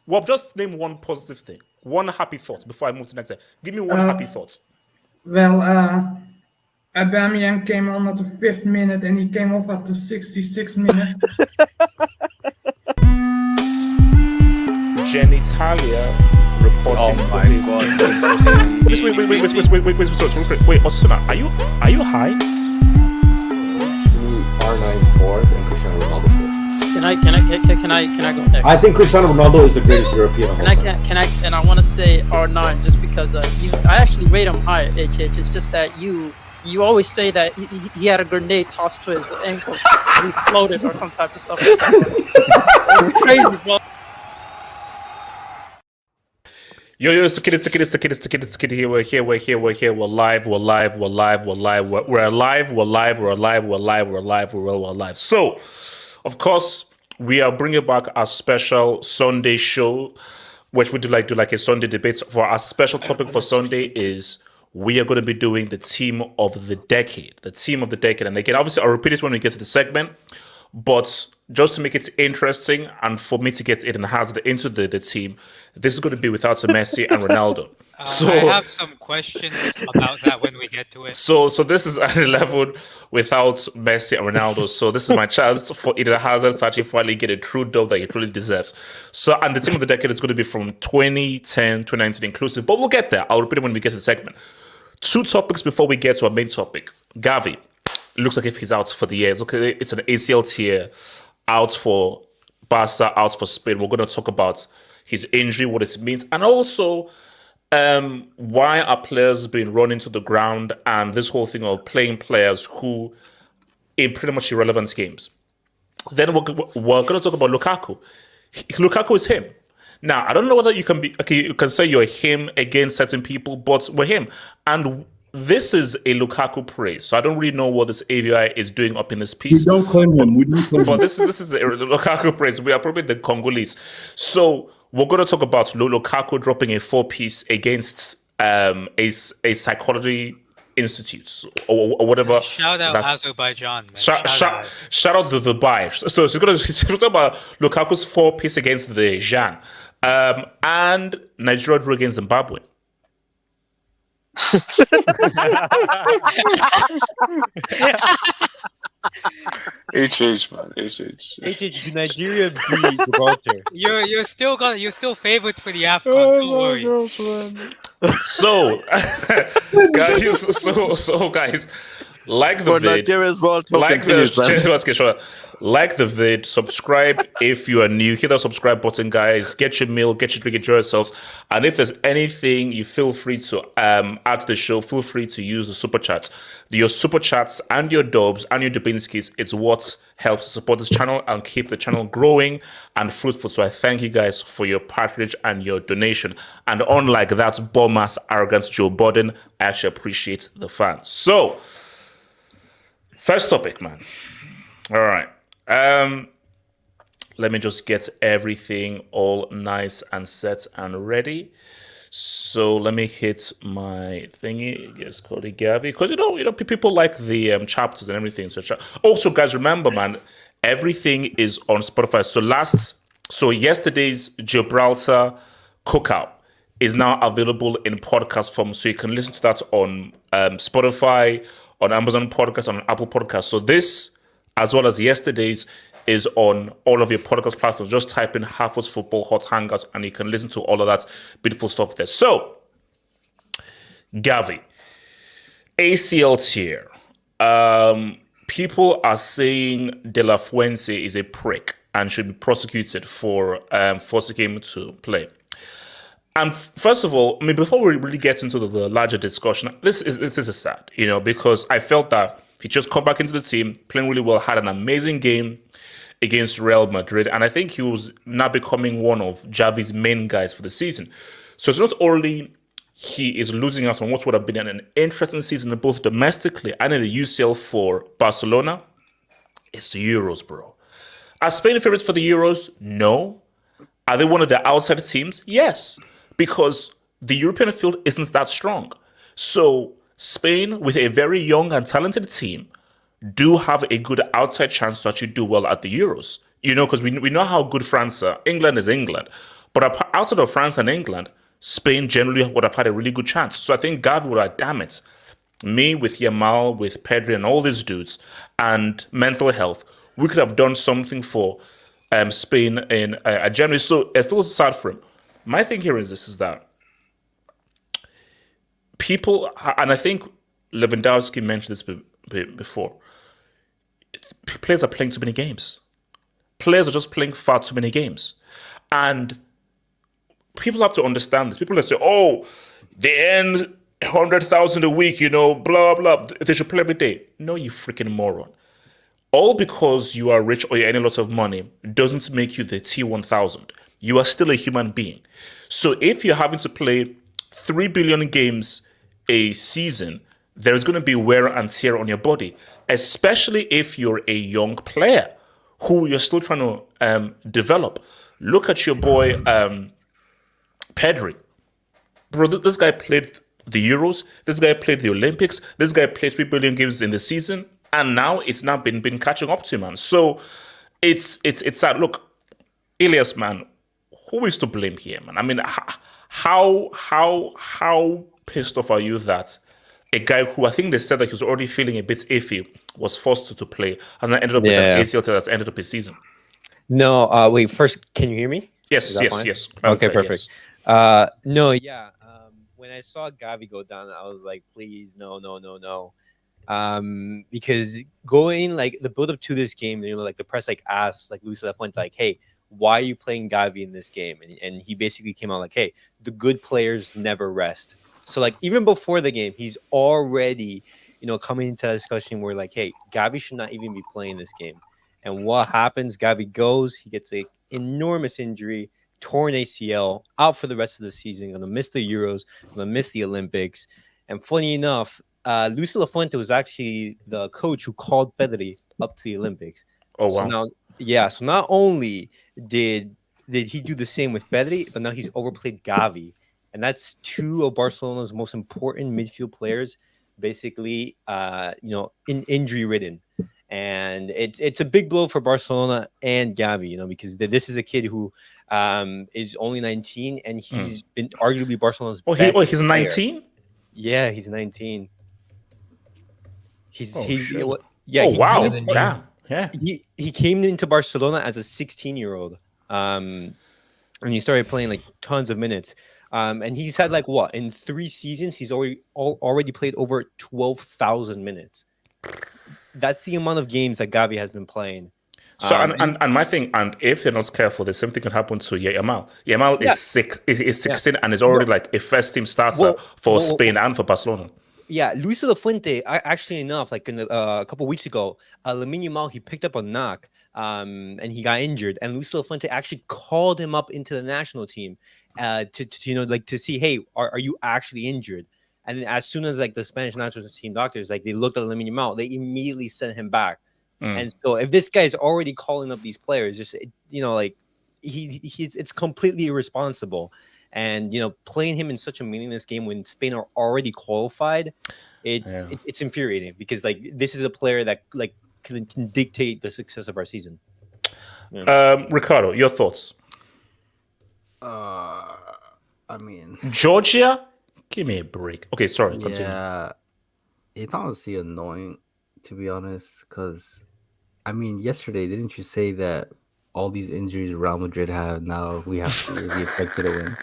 Well, just name one positive thing, one happy thought before I move to the next thing. Give me one happy thought. Well, Aubameyang came on at the 5th minute and he came off at the 66th minute. Genitalia reporting. Oh my god. Wait, Osuna, are you high? R9 and Cristiano Ronaldo 4th. Can I go next? I think Cristiano Ronaldo is the greatest European of all time. And I want to say R9 just because I actually rate him high. HH. It's just that you always say that he had a grenade tossed to his ankle, and he floated or some type of stuff. Like that. It's crazy, bro. Yo, it's the kid here. We're live. So, of course, we are bringing back our special Sunday show, which we do like a Sunday debate. For our special topic for Sunday is we are going to be doing the team of the decade. And again, obviously, I'll repeat this when we get to the segment, but just to make it interesting and for me to get it enhanced into the team, this is going to be without Messi and Ronaldo. So I have some questions about that when we get to it. So this is at 11 without Messi and Ronaldo. So this is my chance for Eden Hazard to actually finally get a true dub that he truly deserves. So, and the team of the decade is going to be from 2010, 2019 inclusive. But we'll get there. I'll repeat it when we get to the segment. 2 topics before we get to our main topic. Gavi. It looks like if he's out for the year. It's an ACL tear. Out for Barca, out for Spain. We're going to talk about his injury, what it means, and also why are players being run into the ground and this whole thing of playing players who in pretty much irrelevant games. Then we're going to talk about Lukaku. Lukaku is him. Now, I don't know whether you can say you're him against certain people, but we're him. And this is a Lukaku praise, so I don't really know what this AVI is doing up in this piece. We don't call him. But this is a Lukaku praise. We are probably the Congolese. So we're going to talk about Lukaku dropping a 4-piece against a psychology institute or whatever. Shout out Azerbaijan. Man. Shout out to Dubai. So she's talking about Lukaku's 4-piece against the Jan and Nigeria drew against Zimbabwe. HH man, HH. HH, do Nigeria beat Gibraltar? You're still favorites for the AFCON. Don't worry. So, guys, like the vid, like the vid, subscribe if you are new. Hit that subscribe button, guys. Get your meal, get your drink, enjoy yourselves. And if there's anything you feel free to add to the show, feel free to use the super chats. Your super chats and your dubs and your Dubinskis is what helps support this channel and keep the channel growing and fruitful. So I thank you guys for your patronage and your donation. And unlike that bomb-ass arrogant Joe Budden, I actually appreciate the fans. So, first topic, man. All right. Let me just get everything all nice and set and ready. So let me hit my thingy. Yes, call it Gavi. Because you know, people like the chapters and everything. So also, guys, remember, man, everything is on Spotify. So yesterday's Gibraltar cookout is now available in podcast form. So you can listen to that on Spotify, on Amazon Podcast, on Apple Podcast. So this, as well as yesterday's, is on all of your podcast platforms. Just type in Half-Woods Football Hot Hangouts and you can listen to all of that beautiful stuff there. So, Gavi, ACL tear. People are saying De La Fuente is a prick and should be prosecuted for forcing him to play. And first of all, I mean, before we really get into the larger discussion, this is sad, because I felt that he just come back into the team, playing really well, had an amazing game against Real Madrid, and I think he was now becoming one of Xavi's main guys for the season. So it's not only he is losing out on what would have been an interesting season both domestically and in the UCL for Barcelona, it's the Euros, bro. Are Spain favorites for the Euros? No. Are they one of the outside teams? Yes, because the European field isn't that strong. So Spain, with a very young and talented team, do have a good outside chance to actually do well at the Euros. Because we know how good France are. England is England. But outside of France and England, Spain generally would have had a really good chance. So I think Gavi would have, damn it, me with Yamal, with Pedri and all these dudes, and mental health, we could have done something for Spain in January. So it feels sad for him. My thing here is that people, and I think Lewandowski mentioned this before, players are playing too many games. Players are just playing far too many games. And people have to understand this. People say, oh, they earn 100,000 a week, blah, blah. They should play every day. No, you freaking moron. All because you are rich or you earn a lot of money doesn't make you the T1000. You are still a human being. So if you're having to play 3 billion games a season, there's going to be wear and tear on your body, especially if you're a young player who you're still trying to develop. Look at your boy Pedri. Bro, this guy played the Euros. This guy played the Olympics. This guy played 3 billion games in the season. And now it's not been catching up to him, man. So it's sad. Look, Elias, man, who is to blame here, man? I mean, how pissed off are you that a guy who I think they said that he was already feeling a bit iffy was forced to play and then ended up with an ACL tear that's ended up his season? No, wait, first, can you hear me? Yes. Okay, perfect. Yes. When I saw Gavi go down, I was like, please, no. Because going, like, the build-up to this game, the press, asked, Luis de la Fuente, hey, why are you playing Gavi in this game? And he basically came out like, hey, the good players never rest. So, even before the game, he's already, coming into that discussion where, hey, Gavi should not even be playing this game. And what happens? Gavi goes, he gets an enormous injury, torn ACL, out for the rest of the season, going to miss the Euros, going to miss the Olympics. And funny enough, Luis de la Fuente was actually the coach who called Pedri up to the Olympics. Oh, wow. So not only did he do the same with Pedri, but now he's overplayed Gavi. And that's two of Barcelona's most important midfield players, basically, injury-ridden. And it's a big blow for Barcelona and Gavi, because this is a kid who is only 19, and he's been arguably Barcelona's best he's 19? Yeah, he's 19. Wow. Yeah. He came into Barcelona as a 16-year-old, and he started playing tons of minutes. And he's had in 3 seasons he's already played over 12,000 minutes. That's the amount of games that Gavi has been playing. So and my thing, and if they're not careful, the same thing can happen to Yamal. Yamal is 16 and is already a first team starter for Spain and for Barcelona. Yeah, Luis de la Fuente, actually enough, a couple weeks ago, Lamine Yamal, he picked up a knock and he got injured. And Luis de la Fuente actually called him up into the national team to see, hey, are you actually injured? And then as soon as the Spanish national team doctors, they looked at Lamine Yamal, they immediately sent him back. And so if this guy is already calling up these players, it's completely irresponsible. And playing him in such a meaningless game when Spain are already qualified, it's infuriating because this is a player that can dictate the success of our season. Ricardo, your thoughts? I mean, Georgia, give me a break. Okay, sorry, continue. yeah, it's honestly annoying to be honest. Because I mean, yesterday didn't you say that all these injuries Real Madrid have now we have to be expected to win?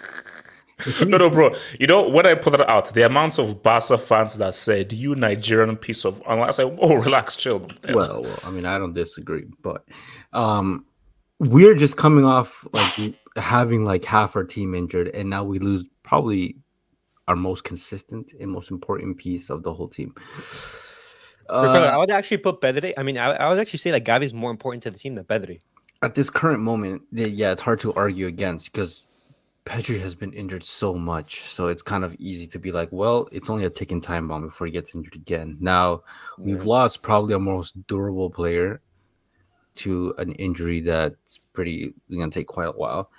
No, bro. You know, when I put that out, the amounts of Barca fans that said, "You Nigerian piece of," and I said, "Oh, relax, chill." Well, I mean, I don't disagree, but we're just coming off like having like half our team injured, and now we lose probably our most consistent and most important piece of the whole team. I would actually put Pedri. I mean, I would actually say that Gavi is more important to the team than Pedri. At this current moment, yeah, it's hard to argue against because Pedri has been injured so much, so it's kind of easy to be like, well, it's only a ticking time bomb before he gets injured again. Now, we've lost probably our most durable player to an injury that's going to take quite a while.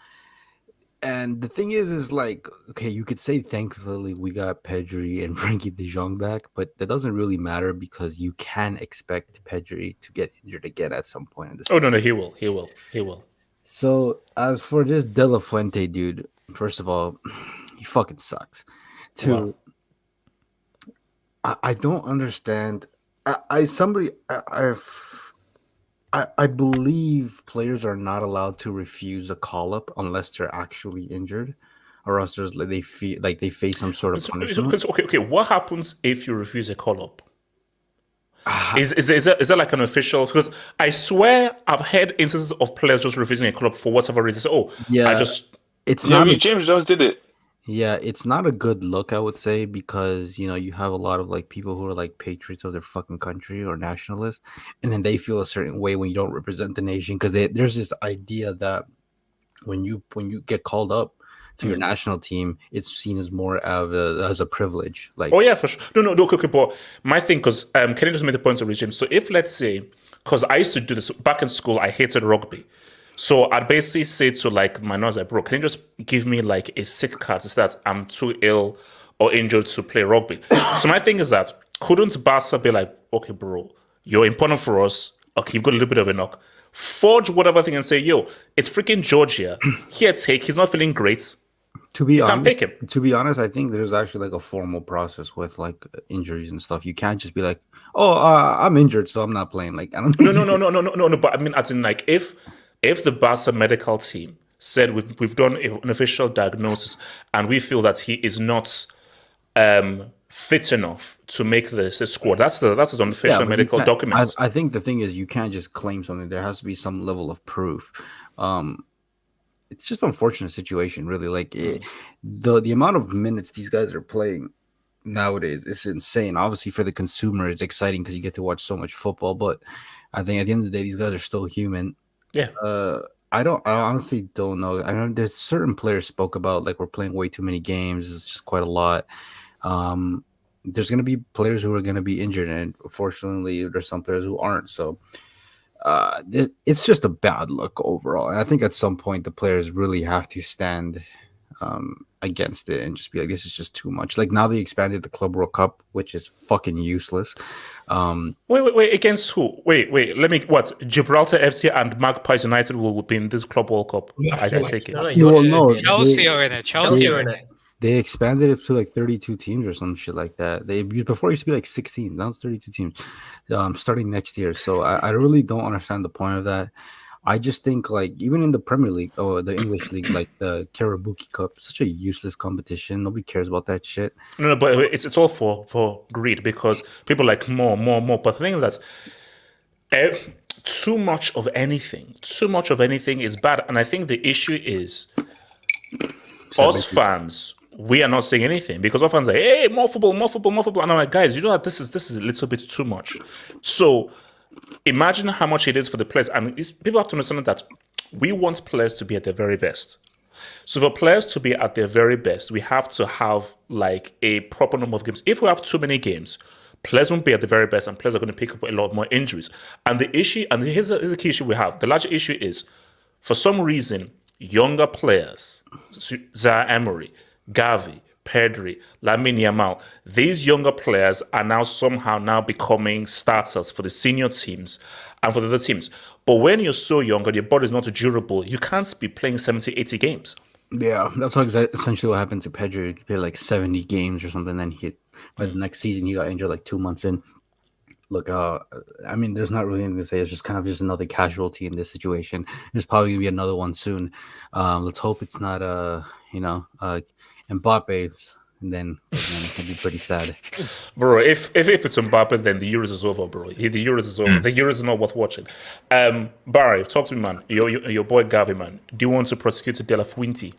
And the thing is like, okay, you could say thankfully we got Pedri and Frankie de Jong back, but that doesn't really matter because you can expect Pedri to get injured again at some point in the season. Oh no, he will. So as for this De La Fuente dude, first of all, he fucking sucks. Two, I don't understand. I believe players are not allowed to refuse a call up unless they're actually injured, or else there's they face some sort of punishment. Okay. What happens if you refuse a call up? Is there like an official? Because I swear I've heard instances of players just refusing a call up for whatever reason. It's Yeah, not. James just did it. Yeah, it's not a good look, I would say, because you have a lot of like people who are like patriots of their fucking country or nationalists, and then they feel a certain way when you don't represent the nation because there's this idea that when you get called up to your national team, it's seen as more as a privilege. Like, oh yeah, for sure. No, okay, but my thing, because can you just make the point of James? So if let's say, because I used to do this back in school, I hated rugby. So I'd basically say to like my nurse, like, bro, can you just give me like a sick card to say that I'm too ill or injured to play rugby? So my thing is that couldn't Barca be like, okay, bro, you're important for us. Okay, you've got a little bit of a knock. Forge whatever thing and say, yo, it's freaking Georgia. Here, take. He's not feeling great. To be honest, I think there's actually like a formal process with like injuries and stuff. You can't just be like, oh, I'm injured, so I'm not playing. Like, I don't. No. But I mean, as in like if the Barca medical team said we've done an official diagnosis and we feel that he is not fit enough to make the squad, that's an official medical document. I think the thing is you can't just claim something. There has to be some level of proof. It's just an unfortunate situation, really. Like the amount of minutes these guys are playing nowadays is insane. Obviously, for the consumer, it's exciting because you get to watch so much football. But I think at the end of the day, these guys are still human. Yeah. I honestly don't know. I know there's certain players spoke about like we're playing way too many games. It's just quite a lot. There's going to be players who are going to be injured, and unfortunately, there's some players who aren't. So. It's just a bad look overall. And I think at some point the players really have to stand against it and just be like, this is just too much. Like now they expanded the Club World Cup, which is fucking useless. Wait, against who? Wait, let me, what? Gibraltar FC and Magpies United will be in this Club World Cup. I take it. No, Chelsea are in it. They expanded it to like 32 teams or some shit like that. Before it used to be like 16. Now it's 32 teams starting next year. So I really don't understand the point of that. I just think like even in the Premier League or the English League, like the Karabuki Cup, such a useless competition. Nobody cares about that shit. No, but it's all for greed because people like more. But the thing is that too much of anything is bad. And I think the issue is us fans. We are not saying anything because our fans are like, hey, more football. And I'm like, guys, you know that this is a little bit too much. So imagine how much it is for the players. I mean, people have to understand that we want players to be at their very best. So for players to be at their very best, we have to have like a proper number of games. If we have too many games, players won't be at the very best and players are going to pick up a lot more injuries. And the issue, and here's the key issue we have. The larger issue is, for some reason, younger players, Zaire Emery, Gavi, Pedri, Lamine Yamal, these younger players are now somehow becoming starters for the senior teams and for the other teams. But when you're so young and your body's not durable, you can't be playing 70, 80 games. Yeah, that's essentially what happened to Pedro. He played like 70 games or something. Then by the next season, he got injured like 2 months in. Look, I mean, there's not really anything to say. It's just kind of just another casualty in this situation. There's probably gonna be another one soon. Let's hope it's not Mbappe, and then it'll be pretty sad. Bro, if it's Mbappe, then the Euros is over, bro. The Euros is over. The Euros is not worth watching. Barry, talk to me, man. Your boy Gavi, man. Do you want to prosecute De La Fuente?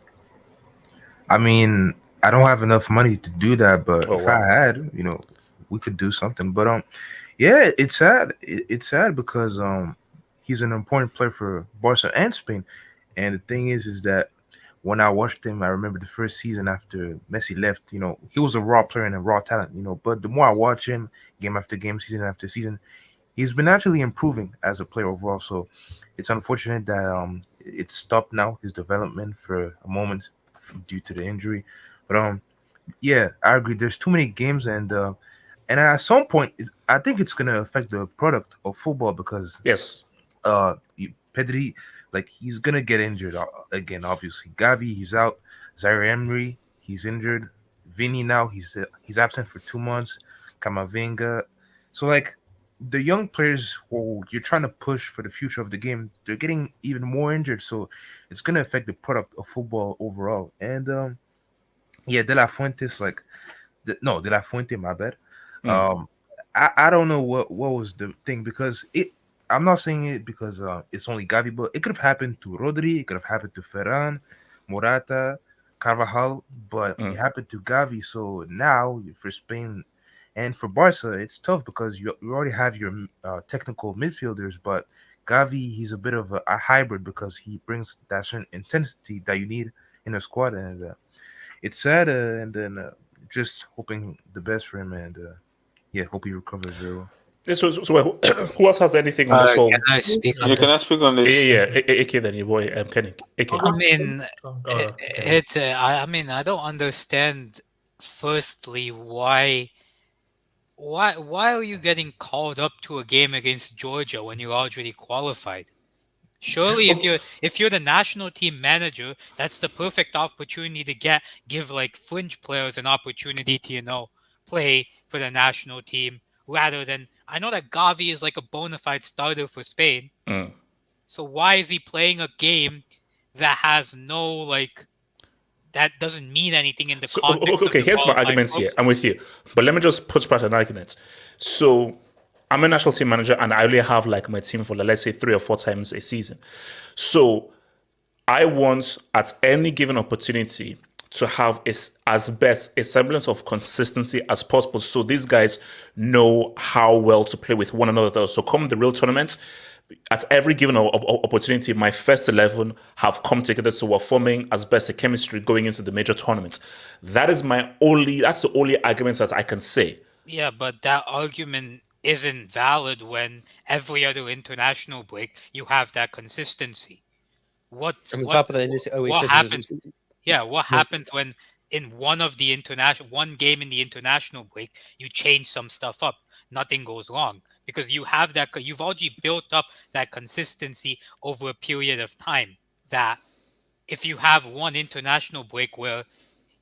I mean, I don't have enough money to do that, but Oh, if wow. I had, we could do something. But yeah, it's sad. It's sad because he's an important player for Barca and Spain. And the thing is that when I watched him, I remember the first season after Messi left. He was a raw player and a raw talent. But the more I watch him, game after game, season after season, he's been actually improving as a player overall. So it's unfortunate that it stopped now his development for a moment due to the injury. But yeah, I agree. There's too many games, and at some point, I think it's gonna affect the product of football because Yes. Pedri, like he's gonna get injured again. Obviously, Gavi, he's out. Zaire Emery, he's injured. Vinny now, he's absent for 2 months. Camavinga, so like the young players who you're trying to push for the future of the game, they're getting even more injured. So it's gonna affect the product of football overall. And yeah, De La Fuentes, no, De La Fuente, my bad. Um, I don't know what was the thing because I'm not saying it because it's only Gavi, but it could have happened to Rodri, it could have happened to Ferran, Morata, Carvajal, but it happened to Gavi. So now for Spain and for Barca, it's tough because you already have your technical midfielders, but Gavi, he's a bit of a hybrid because he brings that certain intensity that you need in a squad, and it's sad. And then just hoping the best for him, and yeah, hope he recovers very well. So who else has anything on this whole? Can I speak on this? Yeah. AK, then your boy Kenny. AK. I mean, Go. I mean, I don't understand. Firstly, why are you getting called up to a game against Georgia when you're already qualified? Surely, if you're the national team manager, that's the perfect opportunity to give like fringe players an opportunity to play for the national team rather than I know that Gavi is like a bona fide starter for Spain. So why is he playing a game that has no that doesn't mean anything in the context? Okay, of the here's my arguments process. here. I'm with you, but let me just put part an argument. So I'm a national team manager, and I only have like my team for let's say 3 or 4 times a season. So I want at any given opportunity to have as best a semblance of consistency as possible, so these guys know how well to play with one another. So come the real tournaments, at every given opportunity, my first 11 have come together, so we're forming as best a chemistry going into the major tournaments. That's the only argument that I can say. Yeah, but that argument isn't valid when every other international break you have that consistency. What happens? Yeah, what happens when in one game in the international break you change some stuff up? Nothing goes wrong because you've already built up that consistency over a period of time. That if you have one international break where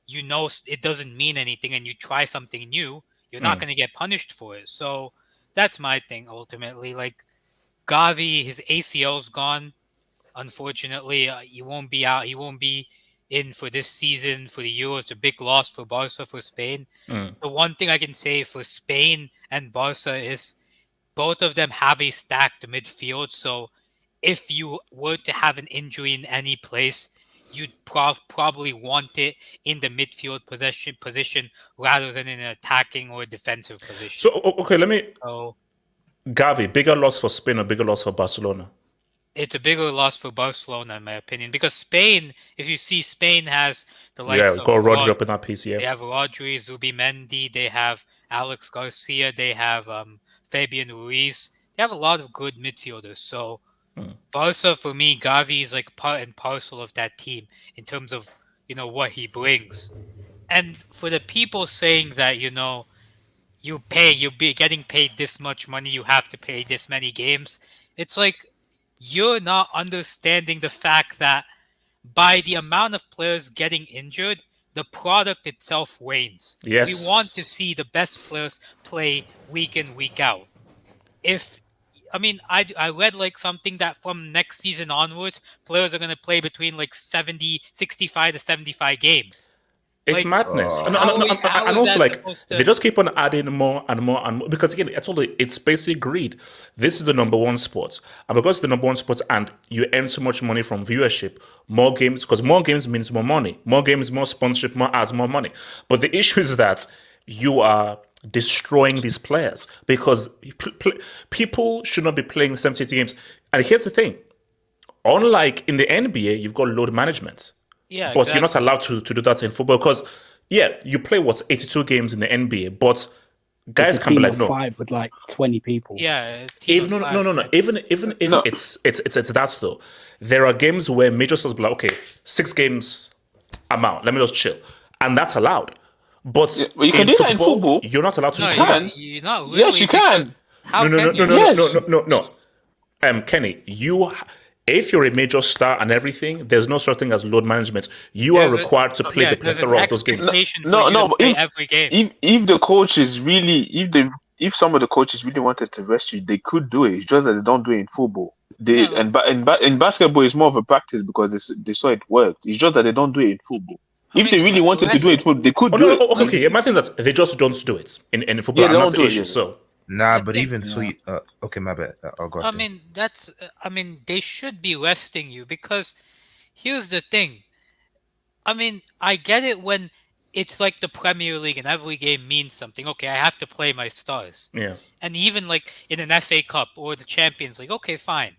it doesn't mean anything and you try something new, you're not going to get punished for it. So that's my thing ultimately. Like Gavi, his ACL's gone. Unfortunately, he won't be out. He won't be in for this season for the Euros. It's a big loss for Barca, for Spain. The one thing I can say for Spain and Barca is both of them have a stacked midfield. So if you were to have an injury in any place, you'd probably want it in the midfield position rather than in an attacking or defensive position. So, okay, Gavi, bigger loss for Spain or bigger loss for Barcelona? It's a bigger loss for Barcelona, in my opinion, because Spain, if you see, Spain has the likes of got Rodri up in that piece, They have Rodri, Zubimendi, they have Alex Garcia, they have Fabian Ruiz. They have a lot of good midfielders. So Barca, for me, Gavi is like part and parcel of that team in terms of, what he brings. And for the people saying that, you're getting paid this much money, you have to play this many games, it's like, you're not understanding the fact that by the amount of players getting injured, the product itself wanes. Yes. We want to see the best players play week in, week out. I read like something that from next season onwards, players are going to play between like 65 to 75 games. It's madness. And also, like, they just keep on adding more and more and more. Because, again, it's basically greed. This is the number one sport. And because it's the number one sport and you earn so much money from viewership, more games, because more games means more money. More games, more sponsorship, more ads, more money. But the issue is that you are destroying these players because people should not be playing 70, 80 games. And here's the thing. Unlike in the NBA, you've got load management. Yeah, but exactly. You're not allowed to do that in football because, you play 82 games in the NBA, but guys can be like, no, 5 with like 20 people. Yeah, even if it's that though, there are games where major stars be like, okay, 6 games, I'm out. Let me just chill, and that's allowed. But you can do that in football. You're not allowed to do that. You're not really, yes, you can. No. Kenny, if you're a major star and everything, there's no such thing as load management. You are required to play the plethora of those games. But every game. If the coaches really, if some of the coaches really wanted to rest you, they could do it. It's just that they don't do it in football. In basketball, it's more of a practice because they saw it worked. It's just that they don't do it in football. If they really wanted to do it, they could do it. Okay. My thing is that they just don't do it in football. And that's the issue. So. Nah, but even so, okay, my bad. I'll go ahead. They should be resting you because here's the thing. I get it when it's like the Premier League and every game means something. Okay, I have to play my stars. Yeah. And even like in an FA Cup or the Champions League, okay, fine.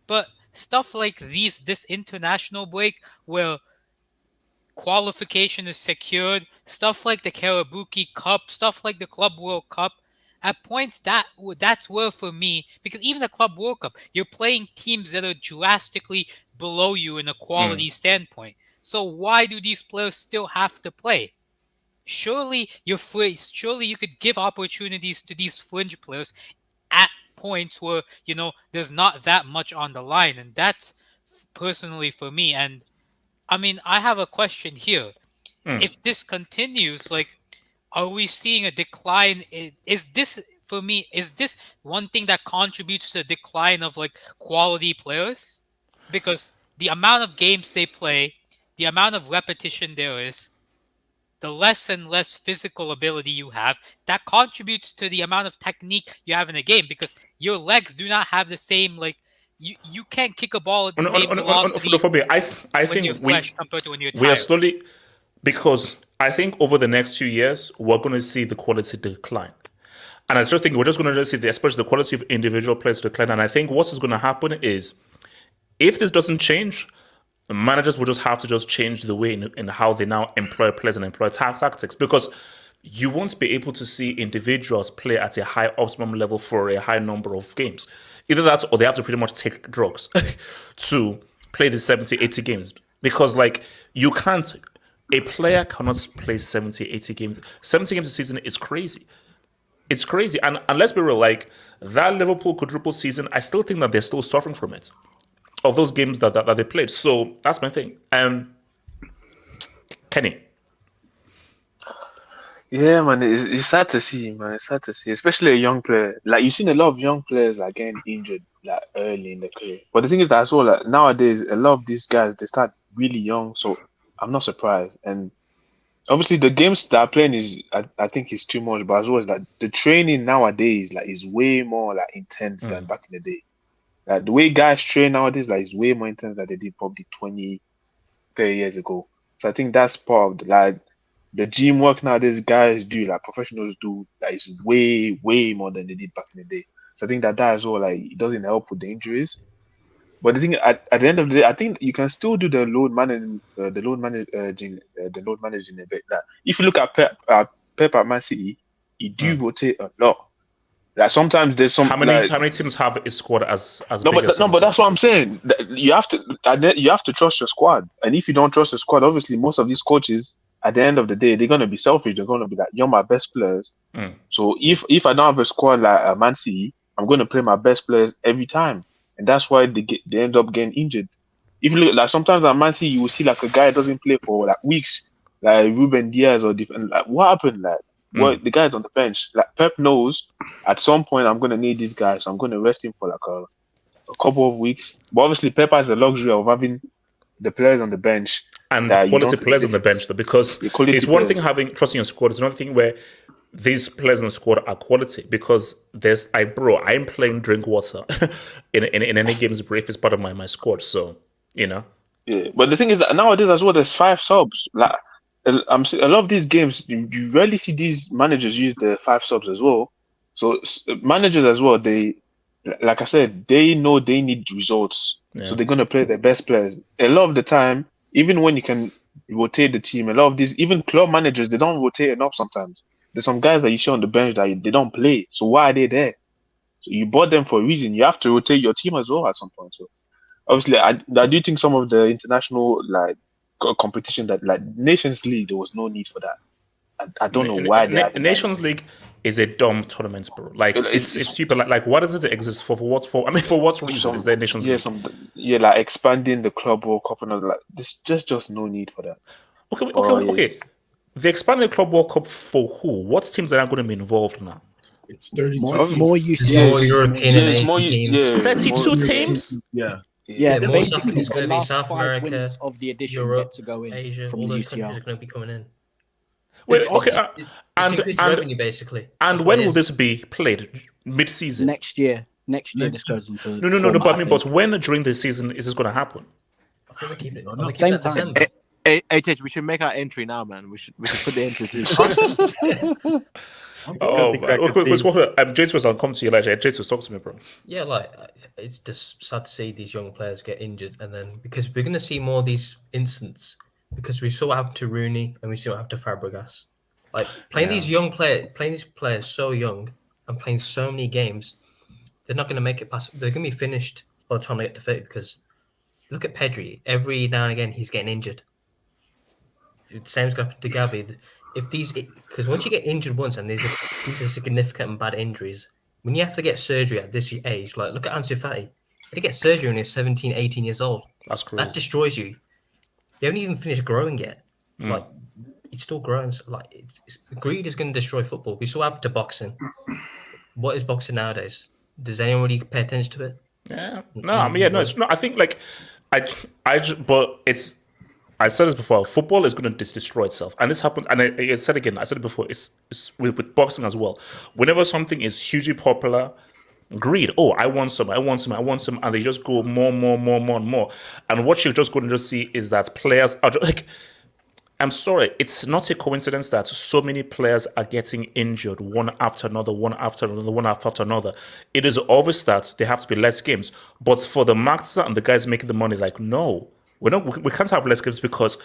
But stuff like this international break where qualification is secured, stuff like the Karabuki Cup, stuff like the Club World Cup, at points that's where for me, because even the Club World Cup, you're playing teams that are drastically below you in a quality standpoint. So why do these players still have to play? Surely you could give opportunities to these fringe players at points where there's not that much on the line, and that's personally for me. And I have a question here. If this continues, are we seeing a decline? Is this one thing that contributes to the decline of quality players? Because the amount of games they play, the amount of repetition there is, the less and less physical ability you have, that contributes to the amount of technique you have in a game because your legs do not have the same, you can't kick a ball at the same velocity I think compared to when you're tired. We are slowly, because I think over the next few years, we're going to see the quality decline. And I just think we're just going to see, especially the quality of individual players decline. And I think what is going to happen is, if this doesn't change, managers will just have to just change the way in how they now employ players and employ tactics, because you won't be able to see individuals play at a high optimum level for a high number of games. Either that or they have to pretty much take drugs to play the 70, 80 games. Because you can't... A player cannot play 70, 80 games. 70 games a season is crazy. It's crazy. And let's be real, that Liverpool quadruple season, I still think that they're still suffering from it. Of those games that they played. So that's my thing. Kenny. Yeah, man, it's sad to see, man. It's sad to see, especially a young player. You've seen a lot of young players getting injured early in the career. But the thing is that as well, nowadays, a lot of these guys, they start really young. So I'm not surprised. And obviously the games that are playing I think is too much, but as well as the training nowadays is way more intense than back in the day. The way guys train nowadays is way more intense than they did probably 20, 30 years ago. So I think that's part of the gym work nowadays guys do, professionals do, is way, way more than they did back in the day. So I think that as well, it doesn't help with the injuries. But the thing at the end of the day, I think you can still do the load managing a bit. If you look at Pep at Man City, he do rotate a lot. Sometimes there's some. How many teams have a squad as no, big as but that's what I'm saying. You have to trust your squad, and if you don't trust your squad, obviously most of these coaches, at the end of the day, they're gonna be selfish. They're gonna be you're my best players. So if I don't have a squad like Man City, I'm gonna play my best players every time. And that's why they end up getting injured. if you look like sometimes at Man City, you will see like a guy doesn't play for like weeks, like Ruben Diaz or different. Like what happened? Like what the guy's on the bench. Like Pep knows at some point I'm gonna need this guy, so I'm gonna rest him for like a couple of weeks. But obviously, Pep has the luxury of having the players on the bench and quality players on the bench, though, because it's one thing having trusting your squad. It's another thing where these players in the squad are quality, because I'm playing drink water in any games brief. It's part of my squad, so you know. Yeah, but the thing is that nowadays as well, there's 5 subs. Like a lot of these games, you rarely see these managers use the 5 subs as well. So managers as well, they, like I said, they know they need results, so they're gonna play their best players. A lot of the time, even when you can rotate the team, a lot of these, even club managers, they don't rotate enough sometimes. There's some guys that you see on the bench that they don't play. So why are they there? So you bought them for a reason. You have to rotate your team as well at some point. So obviously, I do think some of the international like competition that like Nations League, there was no need for that. I don't know why they Nations League is a dumb tournament, bro. Like it's stupid. Like what does it exist for? For what? For what reason is there Nations League? Like expanding the Club World Cup and all that. Like, there's just no need for that. Okay. The expanded Club World Cup for who? What teams are going to be involved now? It's 32. More UCL. More European and Asian teams. 32 teams? Yeah, basically it's going to be South America, of the edition Europe, to go in Asia. from All those UCL. countries are going to be coming in. Wait, and increased revenue basically. And when will this be played? Mid-season? Next year. This goes into. No. But when during the season is this going to happen? I think they keep it. Same time. HH, we should make our entry now, man. We should put the entry too. James, I'll come to you later. James, talk to me, bro. Yeah, like it's just sad to see these young players get injured, and then because we're going to see more of these incidents, because we saw what happened to Rooney and we saw what happened to Fabregas. Like playing these players so young and playing so many games, they're not going to make it past. They're going to be finished by the time they get to 30. Because look at Pedri. Every now and again, he's getting injured. The same's going to happen to Gavi. Because once you get injured once, and these are significant and bad injuries, when you have to get surgery at this age, like look at Ansu Fati. He get surgery when he's 17, 18 years old. That's crazy. That destroys you. You haven't even finished growing yet. Like it's still growing. Like greed is going to destroy football. We saw what happened to boxing. What is boxing nowadays? Does anyone really pay attention to it? Yeah. No, it's not. I think like but it's. I said this before. Football is going to destroy itself, and this happens. And I said again. I said it before. It's with boxing as well. Whenever something is hugely popular, greed. Oh, I want some, and they just go more and more. And what you're just going to just see is that players are just, like. I'm sorry, it's not a coincidence that so many players are getting injured one after another. It is obvious that there have to be less games, but for the marketer and the guys making the money, like no. We can't have less games, because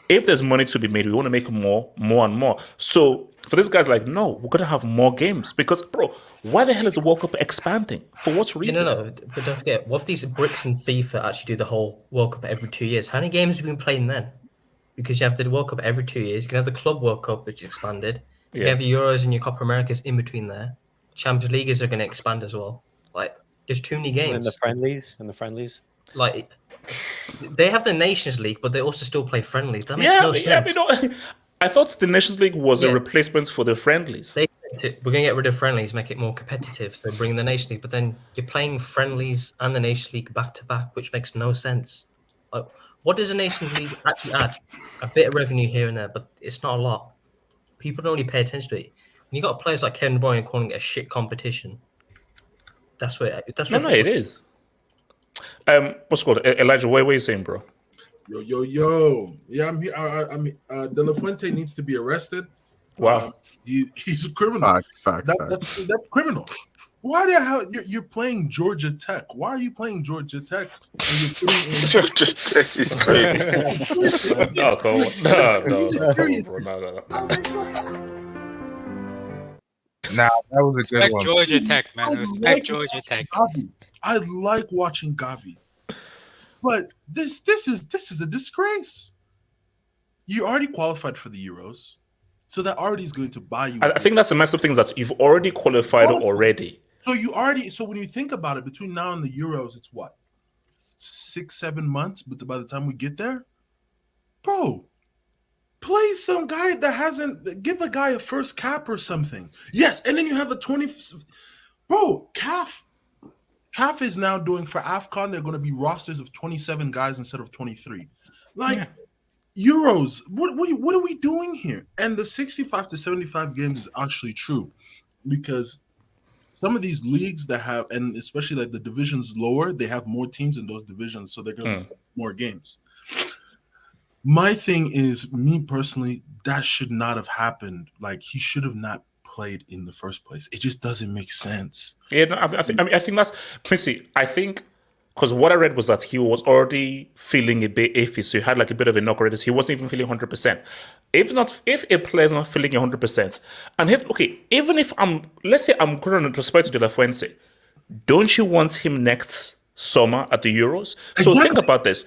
if there's money to be made, we want to make more and more. So for these guys, like, no, we're going to have more games, because, bro, why the hell is the World Cup expanding? For what reason? No, but don't forget, what if these bricks and FIFA actually do the whole World Cup every 2 years? How many games have you been playing then? Because you have the World Cup every 2 years. You can have the Club World Cup, which is expanded. You have your Euros and your Copa Americas in between there. Champions Leagues are going to expand as well. Like, there's too many games. And the friendlies. Like, they have the Nations League, but they also still play friendlies. That makes no sense. I thought the Nations League was a replacement for the friendlies. We're going to get rid of friendlies, make it more competitive. So bring the Nations League, but then you're playing friendlies and the Nations League back to back, which makes no sense. Like, what does the Nations League actually add? A bit of revenue here and there, but it's not a lot. People don't really pay attention to it. When you got players like Kevin De Bruyne calling it a shit competition, that's what it is. What's it called? Elijah, what are you saying, bro? Yo. Yeah, I'm here. De La Fuente needs to be arrested. Wow. He's a criminal. Facts. That's criminal. Why the hell you're playing Georgia Tech? Why are you playing Georgia Tech? Georgia Tech is crazy. No. Nah, that was a good Respect one. Georgia Tech, man. Respect Georgia Tech. I like watching Gavi, but this is a disgrace. You already qualified for the Euros, so that already is going to buy you. I think that's the massive thing, that you've already qualified already. So when you think about it, between now and the Euros, it's what, 6-7 months, but by the time we get there, bro, play some guy that hasn't. Give a guy a first cap or something. Yes, and then you have a 20. Bro, CAF is now doing for AFCON. They're going to be rosters of 27 guys instead of 23. Like Euros, what are we doing here? And the 65 to 75 games is actually true, because some of these leagues that have, and especially like the divisions lower, they have more teams in those divisions, so they're going to play more games. My thing is, me personally, that should not have happened. Like, he should have not played in the first place. It just doesn't make sense. Yeah, no, I think that's Missy. I think because what I read was that he was already feeling a bit iffy, so he had like a bit of a knock already. So he wasn't even feeling 100%. If a player's not feeling 100%, and even if let's say I'm going to respect to De La Fuente, don't you want him next summer at the Euros? So think about this.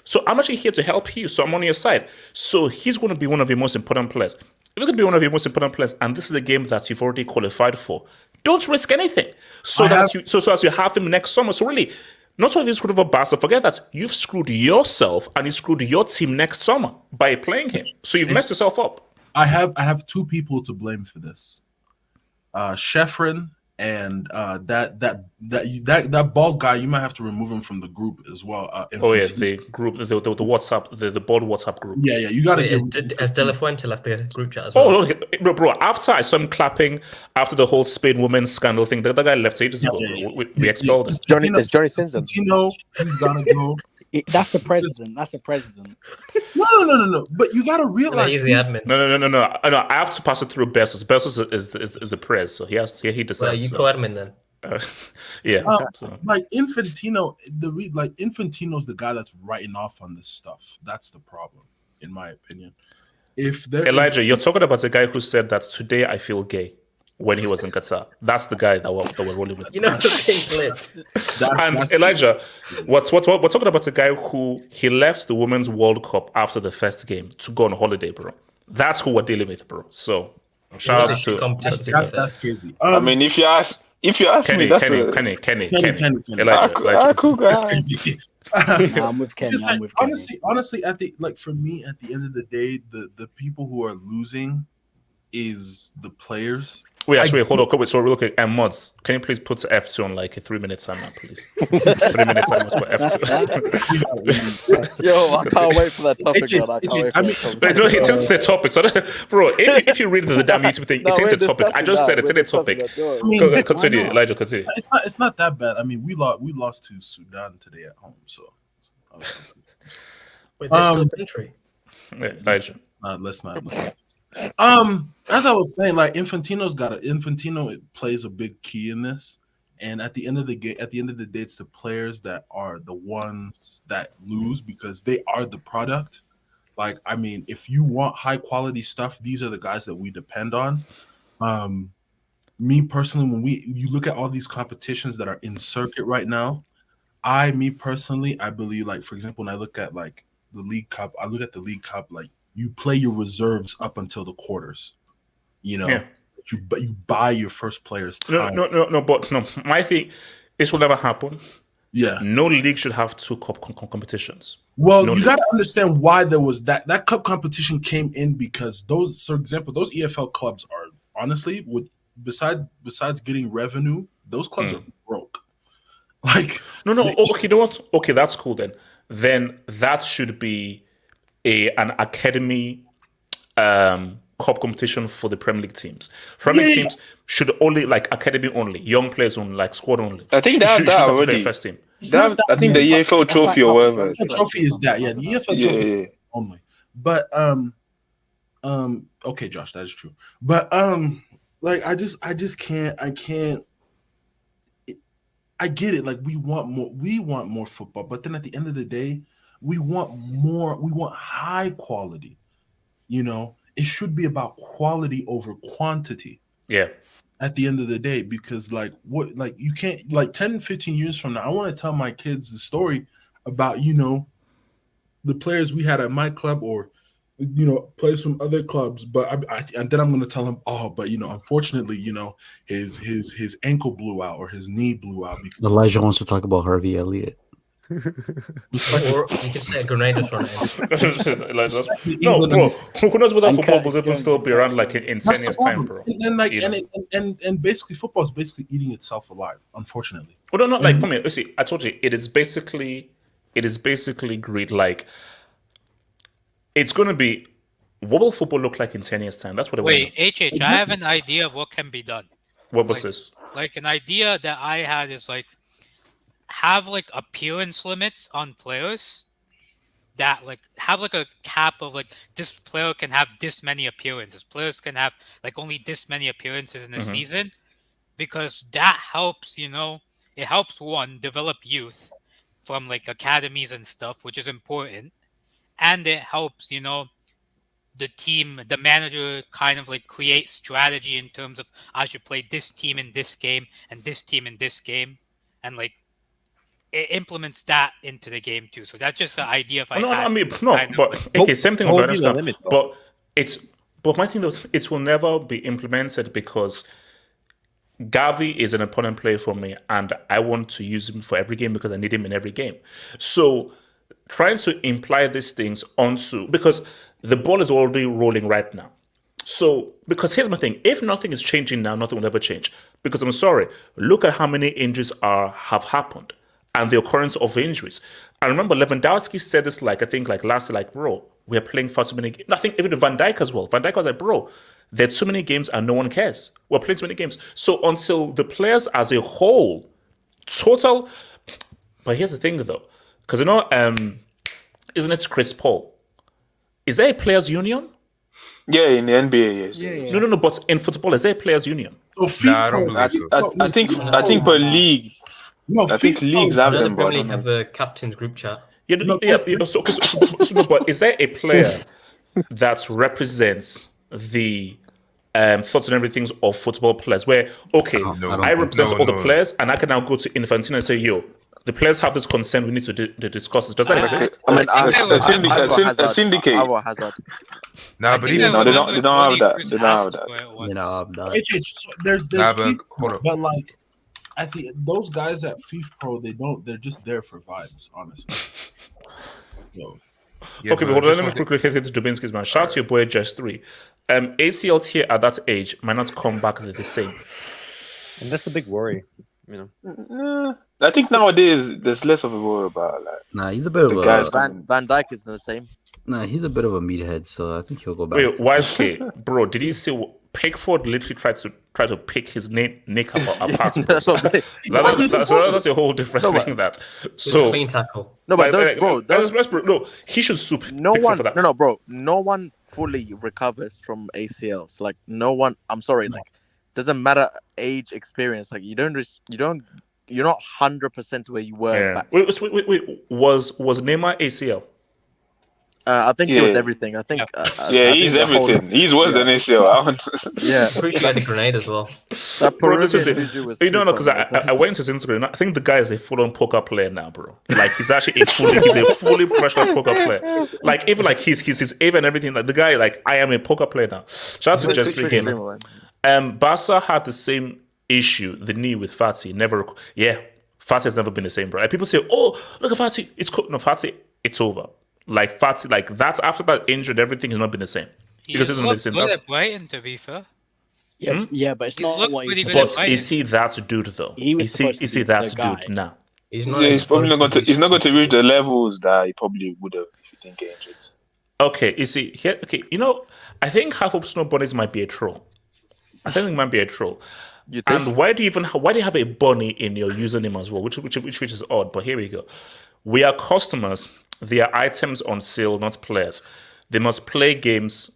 So I'm actually here to help you, so I'm on your side. So he's going to be one of your most important players. If he's going to be one of your most important players, and this is a game that you've already qualified for, don't risk anything. So as you have him next summer. So really, not only have you screwed over Barca, forget that you've screwed yourself and you screwed your team next summer by playing him. So you've messed yourself up. I have two people to blame for this. Sheffrin and that bald guy. You might have to remove him from the group as well. The group, the WhatsApp, the board WhatsApp group. Yeah, you got to. Has De La Fuente left the group chat as well? Oh, no, bro! After I saw him clapping after the whole Spain women's scandal thing, the guy left ages ago. We expelled him. It's Johnny Simpson. He's gotta go. That's a president. That's a president. No. But you gotta realize he's the admin. No. I have to pass it through Bezos. Bezos is the press, so he decides. Well, you co-admin then. Like Infantino, Infantino's the guy that's writing off on this stuff. That's the problem, in my opinion. Elijah, you're talking about the guy who said that today I feel gay when he was in Qatar. That's the guy that we're rolling with. You know the pink lip. And Elijah, we're talking about the guy who he left the Women's World Cup after the first game to go on holiday, bro. That's who we're dealing with, bro. So shout out to that's crazy. I mean, if you ask Kenny, me, that's Kenny, Elijah. Cool guy. That's crazy. I'm with Kenny. Honestly, for me, at the end of the day, the people who are losing is the players. Wait, hold on. So real quick, Mods, can you please put F2 on like a 3-minute timer, please? 3 minutes timer for F2. Yo, I can't wait for that topic, man. I can't wait for that topic. It is the topic. So, bro, if you read the damn YouTube thing, it's in the topic. I just said it's in the topic. Continue, Elijah, continue. It's not that bad. I mean, we lost to Sudan today at home, so. Wait, there's still country. Elijah. Let's not. As I was saying, like Infantino plays a big key in this, and at the end of the day, it's the players that are the ones that lose because they are the product. Like, I mean, if you want high quality stuff, these are the guys that we depend on. Me personally, when you look at all these competitions that are in circuit right now, I believe, like, for example, when I look at like the League Cup, like, you play your reserves up until the quarters, but you buy your first players time. No. My thing, this will never happen. Yeah. No league should have two cup competitions. Well, you got to understand why there was that cup competition came in because those, for example, those EFL clubs are honestly, besides getting revenue, those clubs are broke. Like, no. Okay, you know what? Okay, that's cool then. Then that should be an academy cup competition for the Premier League teams. Premier League teams should only like academy only, young players only, like squad only. I think that already. First team. I think the EFL trophy or whatever. The trophy is that, the EFL trophy only. But okay, Josh, that is true. But like I just can't. I get it. Like we want more football, but then at the end of the day, we want more. We want high quality. It should be about quality over quantity. Yeah. At the end of the day, because you can't, like 10, 15 years from now, I want to tell my kids the story about, the players we had at my club or, players from other clubs. But and then I'm going to tell them, but unfortunately, his ankle blew out or his knee blew out. Elijah wants to talk about Harvey Elliott. Or you could say a Grenadiers runner. No, bro. Who knows whether football will even still be around like in 10 years' time, bro? And basically, football is basically eating itself alive, unfortunately. Well, no, like for me. You see, I told you, it is basically greed. Like, it's going to be. What will football look like in 10 years' time? That's what. Wait, HH, I have an idea of what can be done. What was this? Like an idea that I had is like have like appearance limits on players that like have like a cap of like this player can have this many appearances. Players can have like only this many appearances in a season, because that helps, it helps one develop youth from like academies and stuff, which is important. And it helps, the team, the manager kind of like create strategy in terms of I should play this team in this game and this team in this game, and like it implements that into the game too. So that's just an idea. If Same thing. But my thing is, it will never be implemented because Gavi is an opponent player for me, and I want to use him for every game because I need him in every game. So trying to imply these things onto, because the ball is already rolling right now. So, because here's my thing, if nothing is changing now, nothing will ever change. Because I'm sorry, look at how many injuries have happened and the occurrence of injuries. I remember Lewandowski said this last year, like, bro, we're playing far too many games. I think even Van Dijk as well. Van Dijk was like, bro, there are too many games and no one cares. We're playing too many games. So until the players as a whole, but here's the thing though, because isn't it Chris Paul? Is there a players' union? Yeah, in the NBA, yes. Yeah. No, but in football, is there a players' union? I think per league. No, I think leagues have them. Probably have a captain's group chat. But is there a player that represents the thoughts and everything of football players? Where I represent all the players, and I can now go to Infantino and say, yo, the players have this concern. We need to discuss this. Does that exist? A syndicate. Nah, but they don't have that. They don't have that. There's FIFA, but like, I think those guys at FIFA Pro, they're just there for vibes, honestly. But hold on, let me quickly hit into Dubinsky's man. Shout out to your boy Just 3. ACL tear at that age might not come back the same. And that's the big worry, I think nowadays there's less of a worry about he's a bit of a Van Dijk is the same. He's a bit of a meathead, so I think he'll go back. Wait, YSK, bro, did you see Pickford literally tried to pick his neck apart? That's a whole different thing. That so clean tackle. No, but he should soup. No one fully recovers from ACLs. Like no one. I'm sorry. Like doesn't matter age, experience. Like you're not 100% where you were. Yeah. Back. Wait, was Neymar ACL? I think he was everything. I think. He's everything. He's worse than ACL. Yeah, pretty sure he had a grenade as well. Because I went to his Instagram. I think the guy is a full-on poker player now, bro. Like he's actually he's a fully professional poker player. Like even like his aim and everything. Like the guy, like I am a poker player now. Shout out to Just Again. Barca had the same issue, the knee with Fati. Fati has never been the same, bro. Like, people say, "Oh, look at Fati. It's cool." No, Fati, it's over. Like Fati, like that's after that injured, everything has not been the same. Because it's not the same. Good at Brighton, to be fair. Yeah, but it's not what he's. But is he that dude though? Is he that dude now? He's probably not going to. He's not going to reach the levels that he probably would have if he didn't get injured. Okay, you see here. Okay, I think half of Snow Bunnies might be a troll. I think it might be a troll. You think? And why do you have a bunny in your username as well? Which is odd. But here we go. We are customers. They are items on sale, not players. They must play games.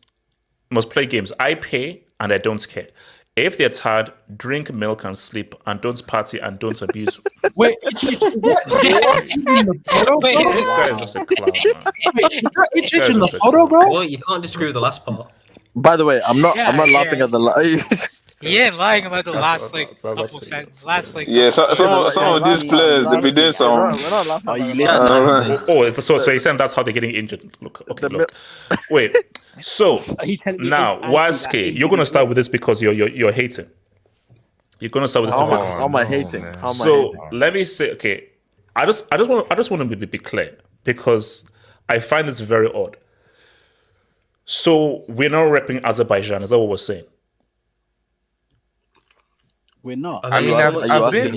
I pay and I don't care. If they're tired, drink milk and sleep, and don't party and don't abuse. Wait, is that in the photo? This guy is just a clown, man. Wait, is that itch in the photo, bro? Well, you can't disagree with the last part. By the way, I'm not laughing at the He ain't lying about the last couple seconds. Some of these players they be doing some. So you're saying that's how they're getting injured? Look. Wait. So now, YSK, you're gonna start with this because you're hating. You're gonna start with this. How am I hating? Let me say, okay, I just want to be clear because I find this very odd. So we're now repping Azerbaijan. Is that what we're saying? We're not. I mean, I've been.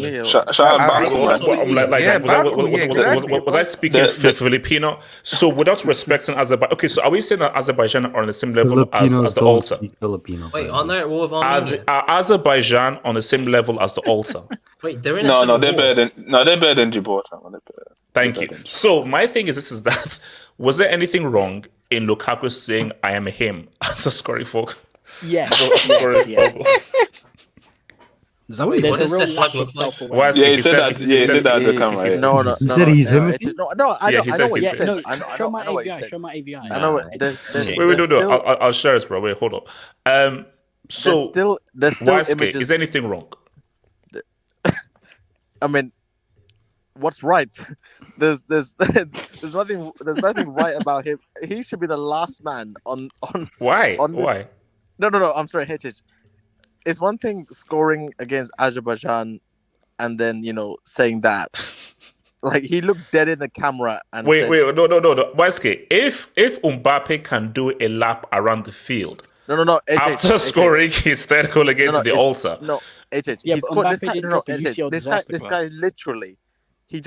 Was I speaking Filipino? So without respecting Azerbaijan, okay. So are we saying that Azerbaijan are on the same level as the altar? Filipino. Wait, aren't they at war with Armenia? Are Azerbaijan on the same level as the altar? Wait, they're in. No, they're better than Gibraltar. Thank you. So my thing is, this is that. Was there anything wrong in Lukaku saying "I am him" as a scoring folk? Yes. Is that what he What said? does the flag look like? He said that. He said that at the time, right? No. He said he's him. No, I know what he Yeah, says. no, I know show my what he AVI. said. Show my AVI. I know. Wait, no. I'll share this, bro. Wait, hold on. So there's still Waske, images. is anything wrong? I mean, what's right? There's nothing right about him. He should be the last man on. Why? On this. Why? No. I'm sorry, HH. It's one thing scoring against Azerbaijan, and then saying that. Like he looked dead in the camera and Wait, said, no. Waske, if Mbappe can do a lap around the field, no, after scoring his third goal against the altar, no, HH, Yeah, he but scored Mbappe this didn't drop a HH, UCL disaster this club. guy literally, he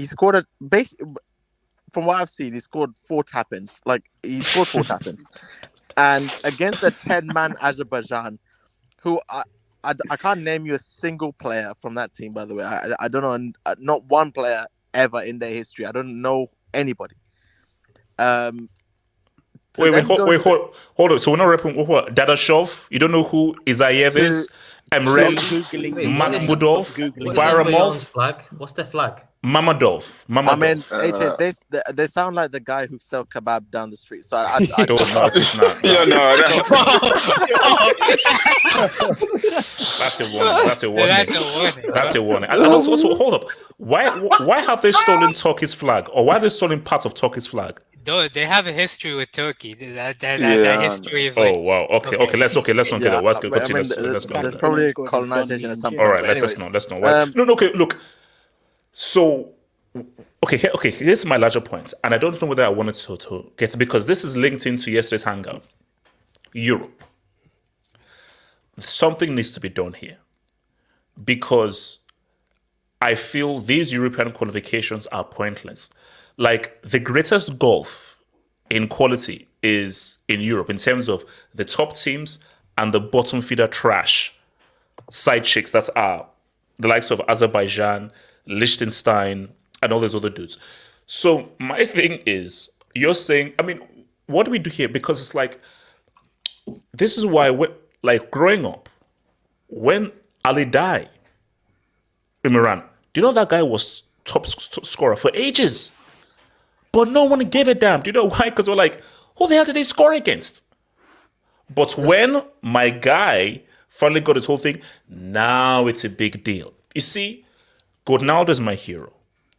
scored a from what I've seen, he scored 4 tap-ins. Like he scored 4 tap-ins, and against a 10-man Azerbaijan, who I can't name you a single player from that team. By the way, I don't know, not one player ever in their history. I don't know anybody. Wait, hold on. So we're not repping what? Dadashov? You don't know who Isayev is? Emrel, Makhmudov, Baramov, flag? What's their flag? Mamadov. I mean, they sound like the guy who sell kebab down the street. So I don't know. It's not. That's a warning. That's a warning. And also, hold up. Why have they stolen Turkey's flag, or why are they stolen parts of Turkey's flag? They have a history with Turkey. That history is like. Oh wow. Okay. Let's not get that. Let's continue. Let's go. There's probably colonization or something. All right. Let's know. No. Okay. Look. So, okay. Here's my larger point, and I don't know whether I wanted to get to, because this is linked into yesterday's hangout. Europe. Something needs to be done here, because I feel these European qualifications are pointless. Like, the greatest gulf in quality is in Europe in terms of the top teams and the bottom feeder trash side chicks that are the likes of Azerbaijan, Liechtenstein, and all those other dudes. So my thing is, you're saying, I mean, what do we do here? Because it's like, this is why, like, growing up, when Ali died in Iran, do you know that guy was top scorer for ages? But no one gave a damn. Do you know why? Because we're like, who the hell did they score against? But when my guy finally got his whole thing, now it's a big deal. You see, Ronaldo is my hero.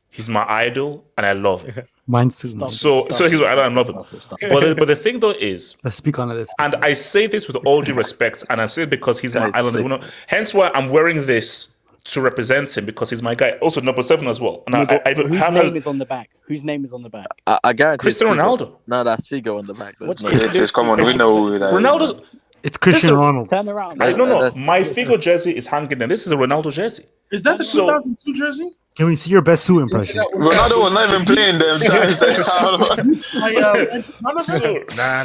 He's my idol, and I love him. Mine's too. So he's my idol, I love him. But the thing though is, let's speak on it. And I say this with all due respect, and I say it because he's my idol. Hence why I'm wearing this to represent him, because he's my guy. Also number 7 as well. And whose name is on the back? Whose name is on the back? I guarantee Cristiano Ronaldo. No, that's Figo on the back. Come on, we know who that Ronaldo's. It's Cristiano Ronaldo. Turn around. No. My Figo jersey is hanging there. This is a Ronaldo jersey. Is that the 2002 jersey? Can we see your best suit impression? Ronaldo was not even playing them.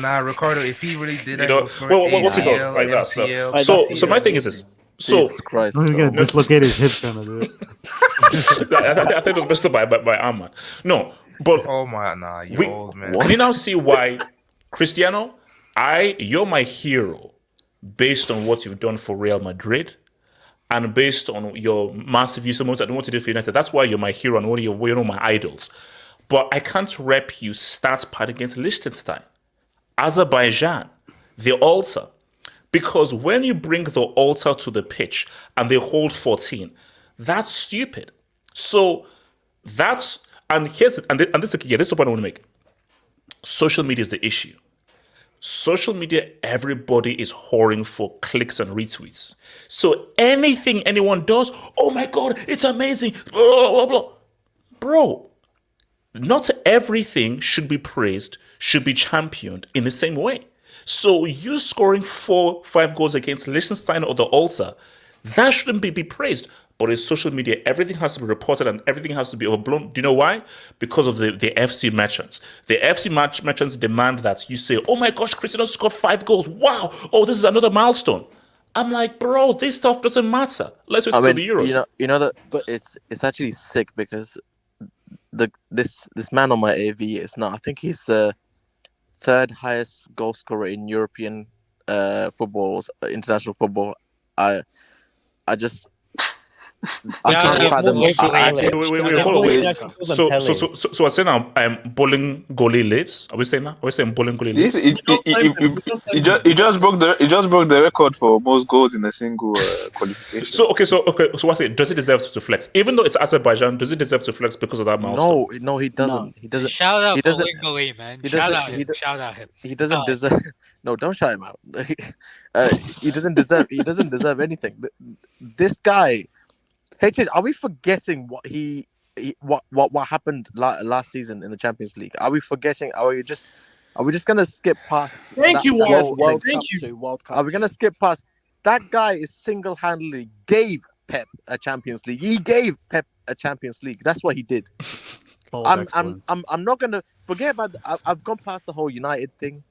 Nah, Ricardo. If he really did that, what's it called like that? So my thing is this. So Christ, he's gonna dislocate his hip, trying to do it. I think it was messed up by arm, man. No, but you're old, man. Can you now see why, Cristiano? You're my hero based on what you've done for Real Madrid and based on your massive use of moves and what you did for United. That's why you're my hero and one of my idols. But I can't rep you stats pad against Liechtenstein, Azerbaijan, the altar. Because when you bring the altar to the pitch and they hold 14, that's stupid. So this is the point I want to make. Social media is the issue. Social media, everybody is whoring for clicks and retweets. So anything anyone does, oh my God, it's amazing, blah, blah, blah. bro, not everything should be praised, should be championed in the same way. So you scoring 4-5 goals against Liechtenstein or the Alta, that shouldn't be praised. But in social media, everything has to be reported and everything has to be overblown. Do you know why? Because of the FC merchants. The FC merchants demand that you say, oh my gosh, Cristiano scored 5 goals. Wow. Oh, this is another milestone. I'm like, bro, this stuff doesn't matter. Let's wait until the Euros. You know that, but it's actually sick because this man on my AV is now, I think he's the third highest goal scorer in European football, international football. I just I can't fathom. Wait, hold on. So I say now, bowling goalie lives. Are we saying that? Are we saying bowling goalie lives? He just broke the record for most goals in a single qualification. So what's it? Does it deserve to flex? Even though it's Azerbaijan, does it deserve to flex because of that milestone? No, he doesn't. No. He doesn't. Shout out bowling goalie, man. Shout out him. He doesn't deserve. No, don't shout him out. He doesn't deserve. He doesn't deserve anything. This guy. HH, are we forgetting what happened last season in the Champions League? Are we forgetting? Are we just gonna skip past? Thank you, Walt. Thank you. World Cup. Are we gonna skip past? That guy is single-handedly gave Pep a Champions League. He gave Pep a Champions League. That's what he did. I'm not gonna forget about. I've gone past the whole United thing,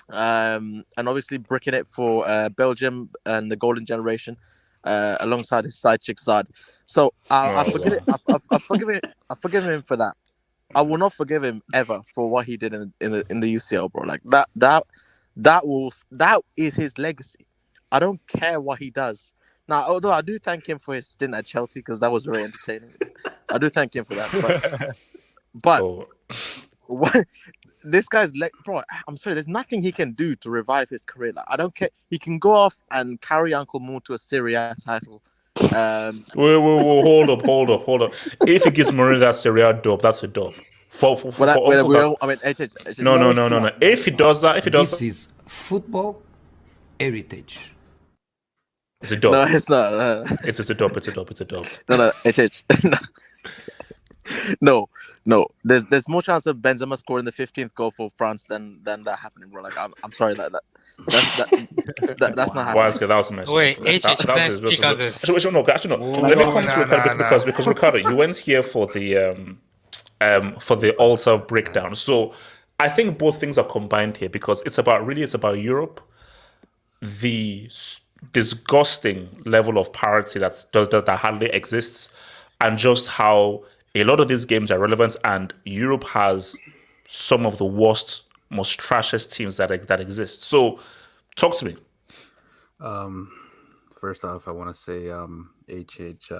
and obviously bricking it for Belgium and the Golden Generation. Alongside his side chick Zad. So I've forgiven him for that. I will not forgive him ever for what he did in the UCL, bro. Like that is his legacy. I don't care what he does. Now, although I do thank him for his stint at Chelsea because that was very entertaining. I do thank him for that. But what this guy's bro, I'm sorry, there's nothing he can do to revive his career. Like, I don't care. He can go off and carry Uncle Moon to a Serie title. Hold up. If he gives Mourinho that Serie dub, that's a dub. No. If he does that, This is football heritage. It's a dub. No, it's not. No. It's a dub. No, No. There's more chance of Benzema scoring the 15th goal for France than that happening, bro. Like I'm sorry that's not happening. Wow, that was a mess. Wait, no. Let me come to Ricardo because Ricardo, you went here for the altar breakdown. So I think both things are combined here because it's about Europe, the disgusting level of parity that hardly exists, and just how a lot of these games are relevant, and Europe has some of the worst, most trashiest teams that exist. So, talk to me. First off, I want to say, HH,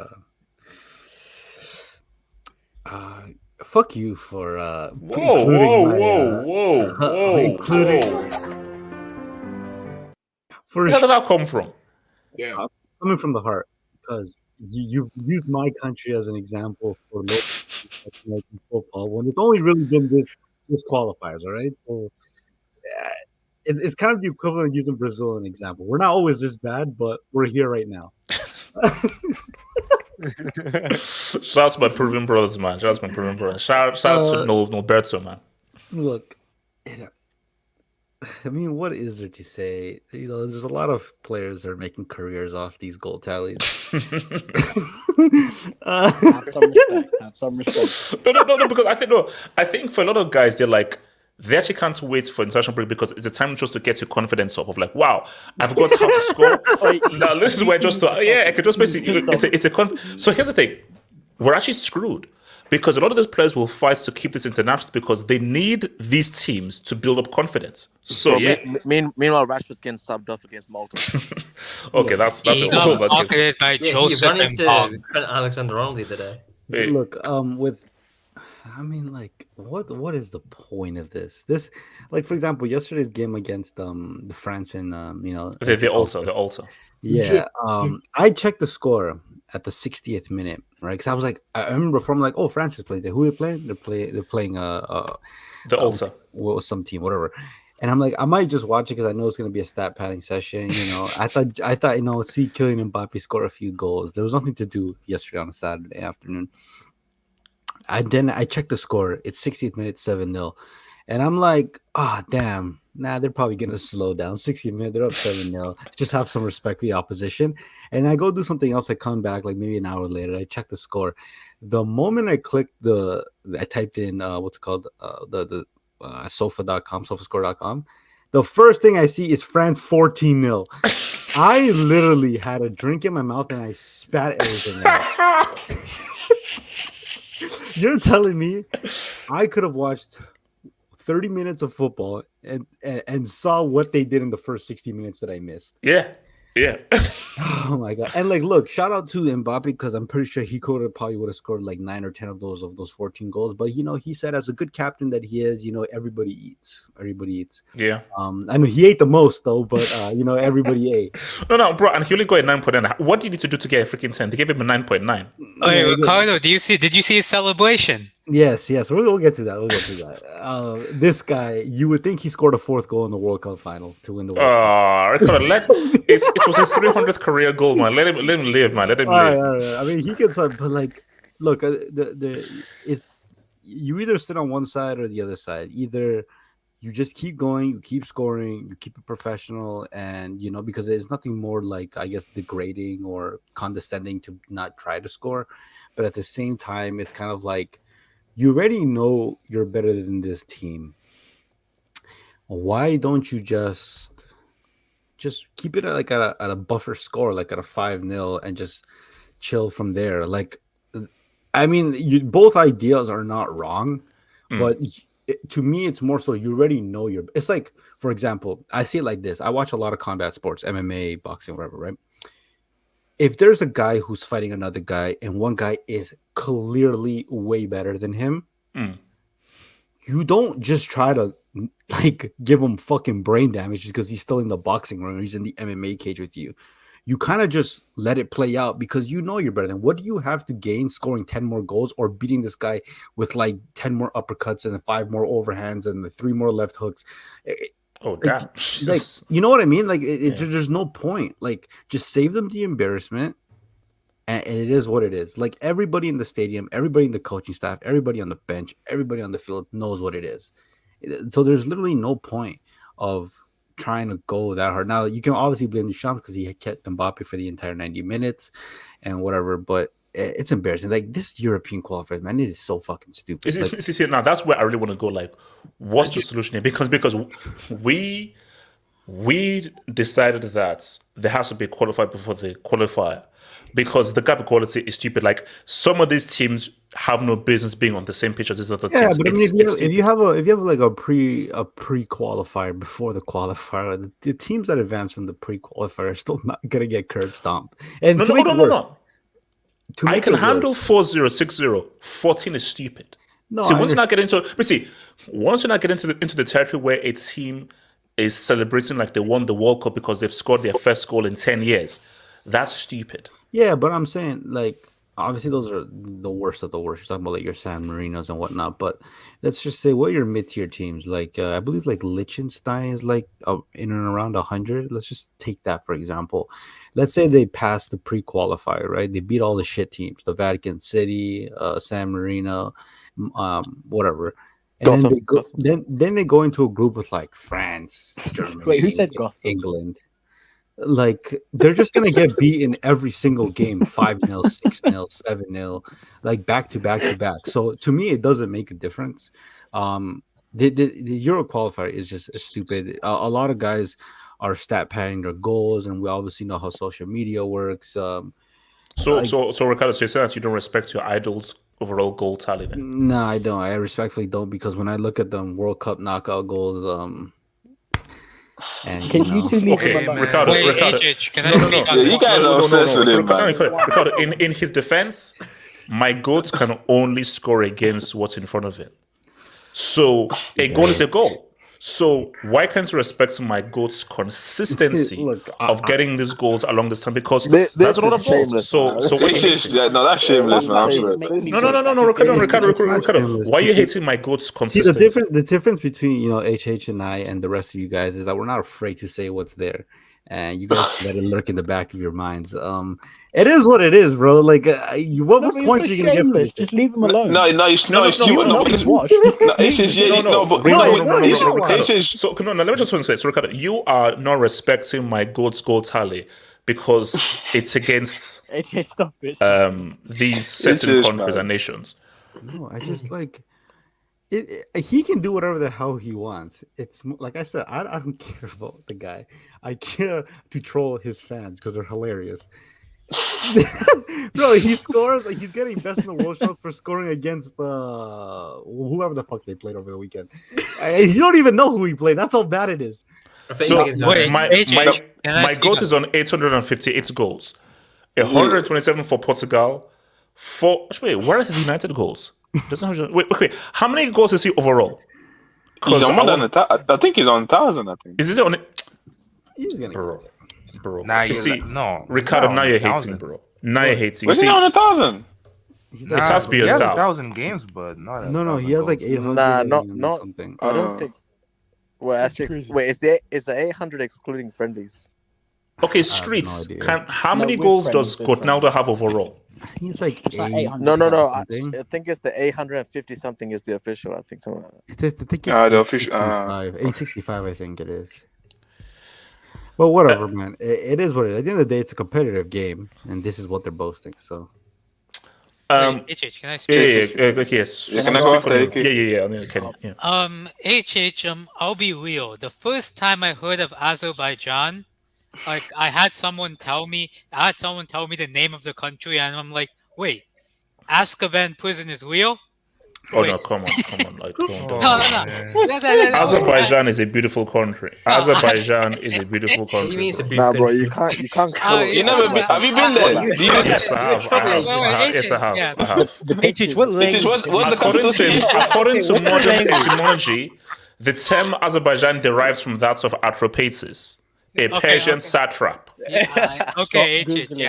fuck you for Where did that come from? Yeah, coming from the heart, because you've used my country as an example for American football when it's only really been this qualifiers, all right? So it's kind of the equivalent of using Brazil as an example. We're not always this bad, but we're here right now. Shout out to my proven brothers, man. Shout out to Norberto, man. Look, I mean, what is there to say? You know, there's a lot of players that are making careers off these goal tallies. Have some respect. No, because I think for a lot of guys, they actually can't wait for international break because it's a time just to get your confidence up of like, wow, I've got how to score. Now this is where I could just basically So here's the thing, we're actually screwed. Because a lot of these players will fight to keep this international because they need these teams to build up confidence. So meanwhile, Rashford's getting subbed off against Malta. Okay, that's he got marketed by Joseph and Trent Alexander-Arnold today. Look, what is the point of this? This, like, for example, yesterday's game against the France and the Alta. Yeah, I checked the score at the 60th minute, right? Because I was like, I remember from like, oh, France is playing there. Who are they playing? They're playing the Alta. Well, some team, whatever. And I'm like, I might just watch it because I know it's going to be a stat padding session. You know, I thought, see Kylian Mbappe score a few goals. There was nothing to do yesterday on a Saturday afternoon. I checked the score. It's 60th minute, 7-0. And I'm like, damn. Nah, they're probably going to slow down. 60 minutes, they're up 7-0. Just have some respect for the opposition. And I go do something else. I come back like maybe an hour later. I check the score. The moment I clicked I typed in, what's it called? The sofa.com, sofascore.com. The first thing I see is France 14-0. I literally had a drink in my mouth and I spat everything out. You're telling me I could have watched 30 minutes of football and saw what they did in the first 60 minutes that I missed. Yeah. Oh my god! And like, look, shout out to Mbappe because I'm pretty sure he probably would have scored like 9 or 10 of those 14 goals. But he said as a good captain that he is, everybody eats. Everybody eats. Yeah. I know he ate the most though, but everybody ate. No, bro, and he only got a 9.9. What did you need to do to get a freaking 10? They gave him a 9.9. Oh, yeah, Ricardo, did you see his celebration? Yes, we'll get to that. This guy, you would think he scored a 4th goal in the World Cup final to win the World Cup. Ricardo, it was his 300th career goal, man. Let him live, man. Let him live. All right. I mean, he can start, but like, look, it's you either sit on one side or the other side. Either you just keep going, you keep scoring, you keep it professional, and because there's nothing more like, I guess, degrading or condescending to not try to score, but at the same time, it's kind of like you already know you're better than this team. Why don't you just keep it at a buffer score, like at a 5-0, and just chill from there? Like, I mean, both ideas are not wrong, but to me, it's more so you already know it's like, for example, I see it like this. I watch a lot of combat sports, MMA, boxing, whatever, right? If there's a guy who's fighting another guy and one guy is clearly way better than him, you don't just try to like give him fucking brain damage because he's still in the boxing ring or he's in the MMA cage with you. You kind of just let it play out because you're better than. What do you have to gain scoring 10 more goals or beating this guy with like 10 more uppercuts and 5 more overhands and the 3 more left hooks? Damn. Like, you know what I mean? Like, there's no point. Like, just save them the embarrassment, and it is what it is. Like, everybody in the stadium, everybody in the coaching staff, everybody on the bench, everybody on the field knows what it is. So there's literally no point of trying to go that hard. Now, you can obviously blame Deschamps because he kept Mbappe for the entire 90 minutes and whatever, but it's embarrassing. Like, this European qualifier, man, it is so fucking stupid. See, now that's where I really want to go. Like, what's the solution here? Because we decided that there has to be qualified before the qualifier because the gap equality is stupid. Like, some of these teams have no business being on the same pitch as these other teams. But I mean, if you have like a pre-qualifier before the qualifier, the teams that advance from the pre-qualifier are still not gonna get curb stomped. And no. I can handle 4-0, 6-0. 14 is stupid. No, see, once you not get into the territory where a team is celebrating like they won the World Cup because they've scored their first goal in 10 years, that's stupid. Yeah, but I'm saying, like, obviously those are the worst of the worst. You're talking about like your San Marinos and whatnot, but let's just say what are your mid-tier teams? Like, I believe like Liechtenstein is like in and around 100. Let's just take that for example. Let's say they pass the pre-qualifier, right? They beat all the shit teams, the Vatican City, San Marino, whatever. And then they go into a group with like France, Germany. Wait, who said Gotham? England. Like, they're just gonna get beat in every single game, 5-0, 6-0, 7-0, like back to back to back. So to me, it doesn't make a difference. The Euro qualifier is just stupid. A lot of guys are stat padding their goals, and we obviously know how social media works. So Ricardo, so you say that you don't respect your idol's overall goal tally then? No, I don't. I respectfully don't, because when I look at them World Cup knockout goals, and can you two leave him alone? Ricardo, can I you guys are obsessed with him, man. Ricardo, in his defense, my goat can only score against what's in front of it. So a goal is a goal. So why can't you respect my goat's consistency of getting these goals along this time? Because that's a lot of goals. So that's shameless, man. No, Ricardo. Why are you hating my goat's consistency? See, the difference between HH and I and the rest of you guys is that we're not afraid to say what's there. and you guys let it lurk in the back of your minds. It is what it is, bro. Like, what points are you gonna give? Shameless. Just leave him alone. No, let me just want to say, so Ricardo, you are not respecting my goal tally because it's against Stop it. these certain countries and nations. No, I just like it. He can do whatever the hell he wants. It's like I said, I don't care about the guy. I care to troll his fans because they're hilarious. Bro, he scores like he's getting best in the world shows for scoring against whoever the fuck they played over the weekend. You don't even know who he played. That's how bad it is. So my goal is on 858 goals, 127 for Portugal. Where are his United goals? Wait. How many goals is he overall? He's on more than I think he's on 1,000. I think. Is it on? He's gonna bro. Nah, you see, no, Ricardo, now you're hating, bro. Now you're hating. Was he on 1,000? It has to be he has doubt. 1,000 games, but not. No, he has like 800. Nah, not something. I don't think. Well, is the 800 excluding friendlies? Okay, streets. How many goals does Ronaldo have overall? He's like No. I think it's the 850 something is the official. I think something like that. The official 865, I think it is. Well, whatever, man. It is what it is. At the end of the day, it's a competitive game, and this is what they're boasting. So, HH, can I speak? Yes. Can I go after AK? Yeah. HH, I'll be real. The first time I heard of Azerbaijan, like I had someone tell me the name of the country, and I'm like, wait, Azkaban prison is real? Oh no! Come on! Like, don't. No. Azerbaijan is a beautiful country. Azerbaijan is a beautiful country. Nah, bro, you can't. You never been? Have you been there? Yes, I have. Yes, I have. HH, what language? What's the capital city? According to modern etymology, the term Azerbaijan derives from that of Atropates, a Persian satrap. Okay,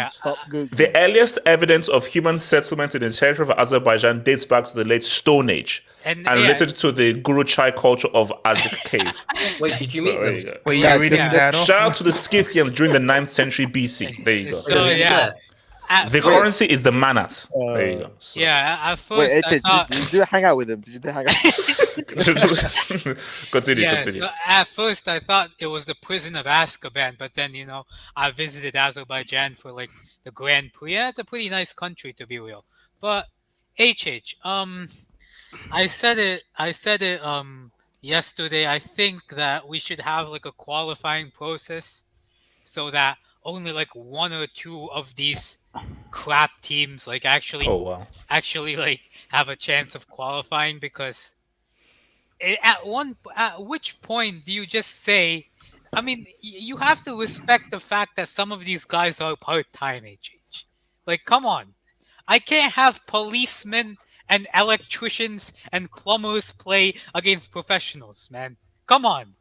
Stop Googling. The earliest evidence of human settlement in the territory of Azerbaijan dates back to the late Stone Age and related to the Guruchai culture of Azak Cave. Wait, did you meet them? Wait, you're reading that? Shout out to the Scythians during the 9th century BC. There you go. So the currency is the manat. There you go. So. Yeah, at first Wait, I thought... did you hang out with him? Continue. So at first I thought it was the prison of Azkaban, but then I visited Azerbaijan for like the Grand Prix. Yeah, it's a pretty nice country to be real. But HH, I said it yesterday. I think that we should have like a qualifying process so that only like one or two of these crap teams like actually like have a chance of qualifying, because at which point do you just say, I mean, you have to respect the fact that some of these guys are part-time, HH. Like, come on. I can't have policemen and electricians and plumbers play against professionals, man. Come on.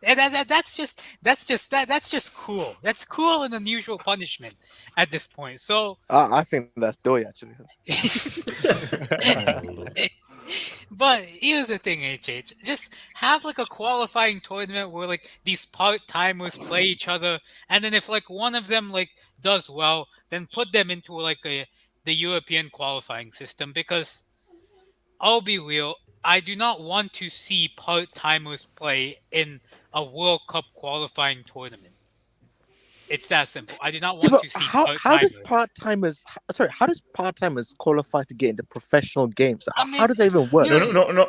That's just cruel. That's cruel and unusual punishment at this point. So I think that's doy actually. But here's the thing, HH. Just have like a qualifying tournament where like these part-timers play each other, and then if like one of them like does well, then put them into like the European qualifying system, because I'll be real, I do not want to see part-timers play in a World Cup qualifying tournament. It's that simple. I do not want to see how does part-timers qualify to get into professional games? How does that even work? No.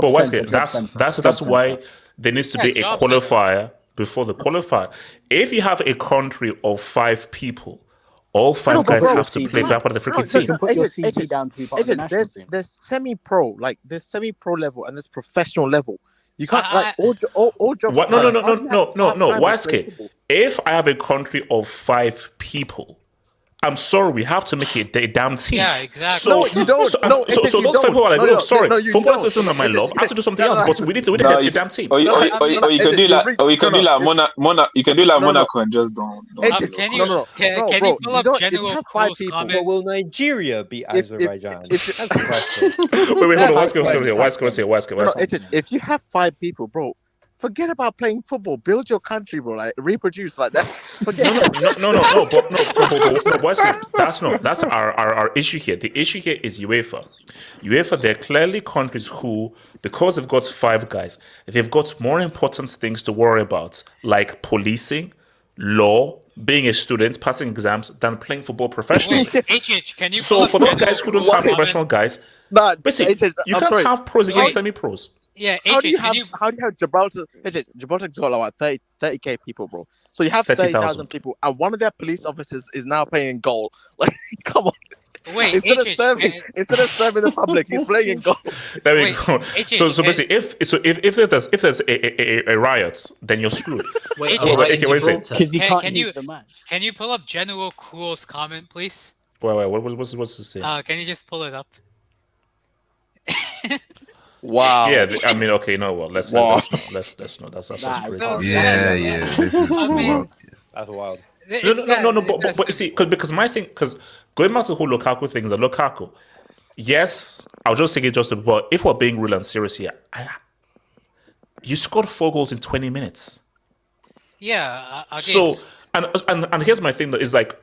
But what's good? That's why there needs to be a qualifier before the qualifier. If you have a country of 5 people, all 5 guys have to play that part of the freaking team. You can put your CV down to be part of the national team. There's semi-pro, like there's semi-pro level and there's professional level. You can't all jobs. What? No. What's it? If I have a country of 5 people, I'm sorry, we have to make it a damn team. Yeah, exactly. So, no, you don't. So those 5 people are like, sorry, football system and my love. I have to do something else, but we need to get a damn team. Or you can do like Monaco and just don't. Can you pull up general close comment? But will Nigeria beat Azerbaijan? That's the question. Wait, hold on. What's going on here? If you have 5 people, bro, Forget about playing football. Build your country, bro. Like reproduce like that. But boys, that's our issue here. The issue here is UEFA. UEFA, they're clearly countries who, because they've got five guys, they've got more important things to worry about, like policing, law, being a student, passing exams, than playing football professionally. HH, can you So for those guys who don't have professional guys, basically, you can't have pros against semi-pros. Yeah, how do you have Gibraltar? Gibraltar's got like 30k people, bro. So you have 30,000 people, and one of their police officers is now playing in goal. Like, come on. Wait, instead of serving the public, he's playing in goal. There we go. So basically, if there's a riot, then you're screwed. Wait, what are you saying? Can you pull up General Kroos' comment, please? Wait, what's to say? Can you just pull it up? Wow. Yeah, I mean, okay, you know what? Let's not. That's crazy. Yeah. This is wild. That's wild. No. But you see, because my thing, because going back to the whole Lukaku thing, is that Lukaku, yes, I'll just take it but if we're being real and serious here, you scored 4 goals in 20 minutes. Yeah. Again, so, and here's my thing, that is like,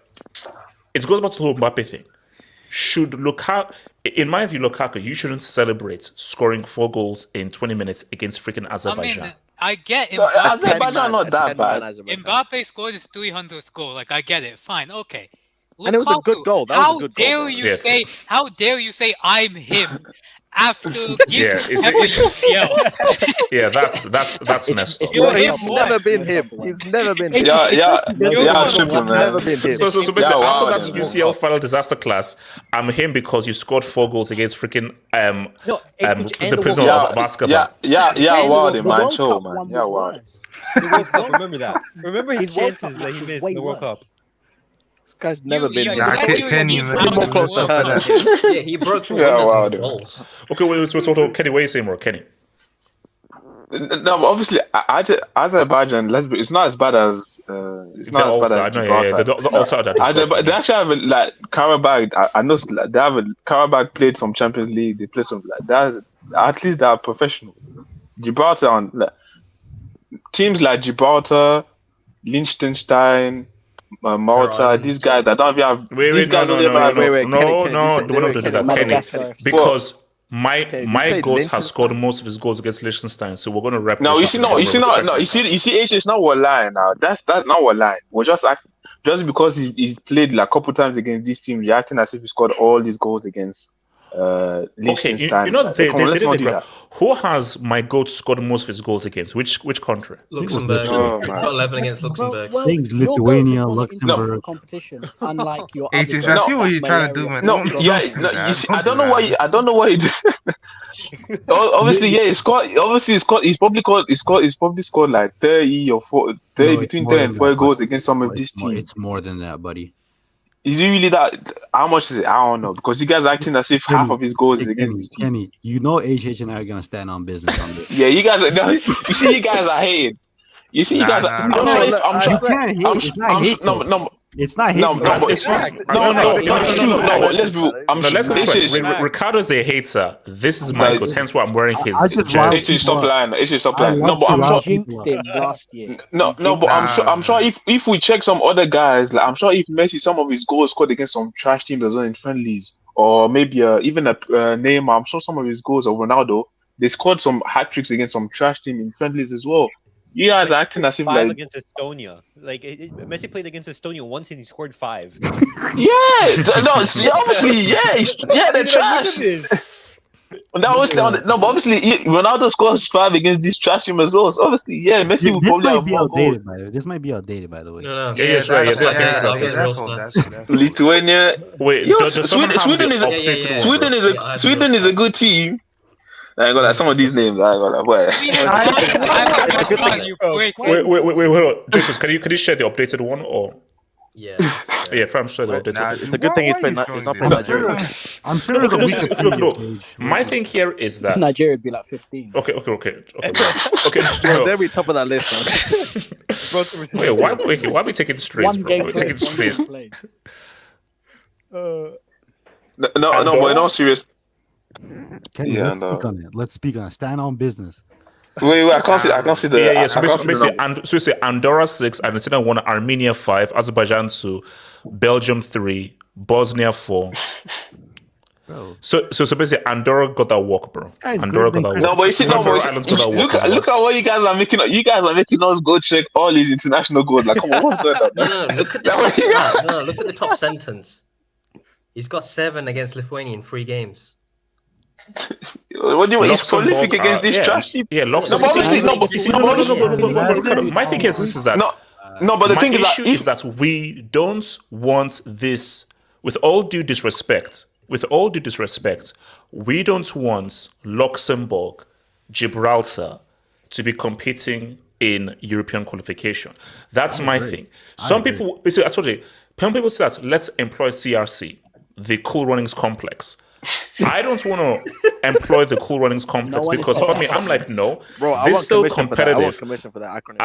it goes back to the whole Mbappe thing. Should Lukaku, in my view, Lukaku, you shouldn't celebrate scoring 4 goals in 20 minutes against freaking Azerbaijan. I mean, I get Mbappe. Azerbaijan not that bad. Mbappe scored his 300th goal. Like, I get it. Fine, okay. Lukaku, and it was a good goal. How dare you say I'm him after giving yeah, that's messed up. He's never been him. He's never been him. Never been him. So basically, after that UCL final disaster class, I'm him because you scored 4 goals against freaking the prisoner of basketball. Wow, man, chill, man. Yeah, wow. Remember that. Remember his chances that he missed in the World Cup. Guy's never been. He broke goals. Okay, wait, so Kenny, what are you saying more, Kenny? No, but obviously, Azerbaijan, it's not as bad as Gibraltar. But they actually have like Karabakh. I know they have Karabakh played some Champions League. They play some like that. At least they are professional. Gibraltar, teams like Gibraltar, Liechtenstein, Malta, these guys that don't have these guys don't have don't do that, Kenny, because my goat has scored most of his goals against Liechtenstein, so we're going to rep. No, you see, it's not what line now. That's not what line. We're just acting just because he's played like a couple times against this team, reacting as if he scored all these goals against Liechtenstein. Okay, who has my goat scored most of his goals against? Which country? Luxembourg. Got 11 against Luxembourg. I think Lithuania, Luxembourg. Competition, unlike your I see what you're trying to do, man. You see, I don't know why you do. Obviously, he scored. Obviously, he's probably scored like 30 or 40, between 10 and 40 goals against some of these teams. It's more than that, buddy. Is it really that? How much is it? I don't know, because you guys are acting as if half of his goals is against these teams. Kenny, you know HH and I are gonna stand on business on this. Yeah, you guys are. You see, you guys are hating. You see, you guys are. It's not hate. No, let's be. Let's go. Ricardo's a hater. This is my goat. Hence why I'm wearing his jersey. Stop lying. No, but I'm sure. No, but I'm sure if we check some other guys, like I'm sure if Messi, some of his goals scored against some trash teams as well in friendlies, or maybe even a Neymar, I'm sure some of his goals, or Ronaldo, they scored some hat tricks against some trash team in friendlies as well. You guys are acting as if like against Estonia. Like Messi played against Estonia once and he scored 5. Obviously, they're trash. But obviously Ronaldo scores 5 against this trash team as well. So obviously, Messi will probably have more goals. This might be outdated, by the way. No. Lithuania. Wait, Sweden is a good team. I got some of these names. I got wait, hold on. Jesus, can you share the updated one or? Yeah, I'm sure the updated. It's a good thing he's not playing Nigeria. I'm sure look. My thing here is that Nigeria would be like 15. Okay. They'll be top of that list, man. Wait, why are we taking straight, bro? We're taking straight. No, but in all serious. Kenny, let's speak on it. Let's speak on it. Stand on business. Wait, I can't see the. Yeah. So I can't see the basically, number. so basically Andorra 6, Argentina 1, Armenia 5, Azerbaijan 2, Belgium 3, Bosnia 4. Bro. So basically, Andorra got that walk, bro. Andorra got that walk. No, but you see, Faroe Islands got that walk as well. look at what you guys are making. You guys are making us go check all these international goals. Like, come on, what's going on? No, look at the top stat. No, look at the top sentence. He's got 7 against Lithuania in 3 games. What do you want? He's prolific against this trash. Yeah, Luxembourg. My thing is that but the thing is that we don't want this. With all due disrespect, we don't want Luxembourg, Gibraltar to be competing in European qualification. That's my thing. Some people, basically, I told you, some people say that let's employ CRC, the Cool Runnings Complex. I don't want to employ the Cool Runnings Complex because for me, I'm like, no, bro, I this want still commission competitive. I want commission for that acronym.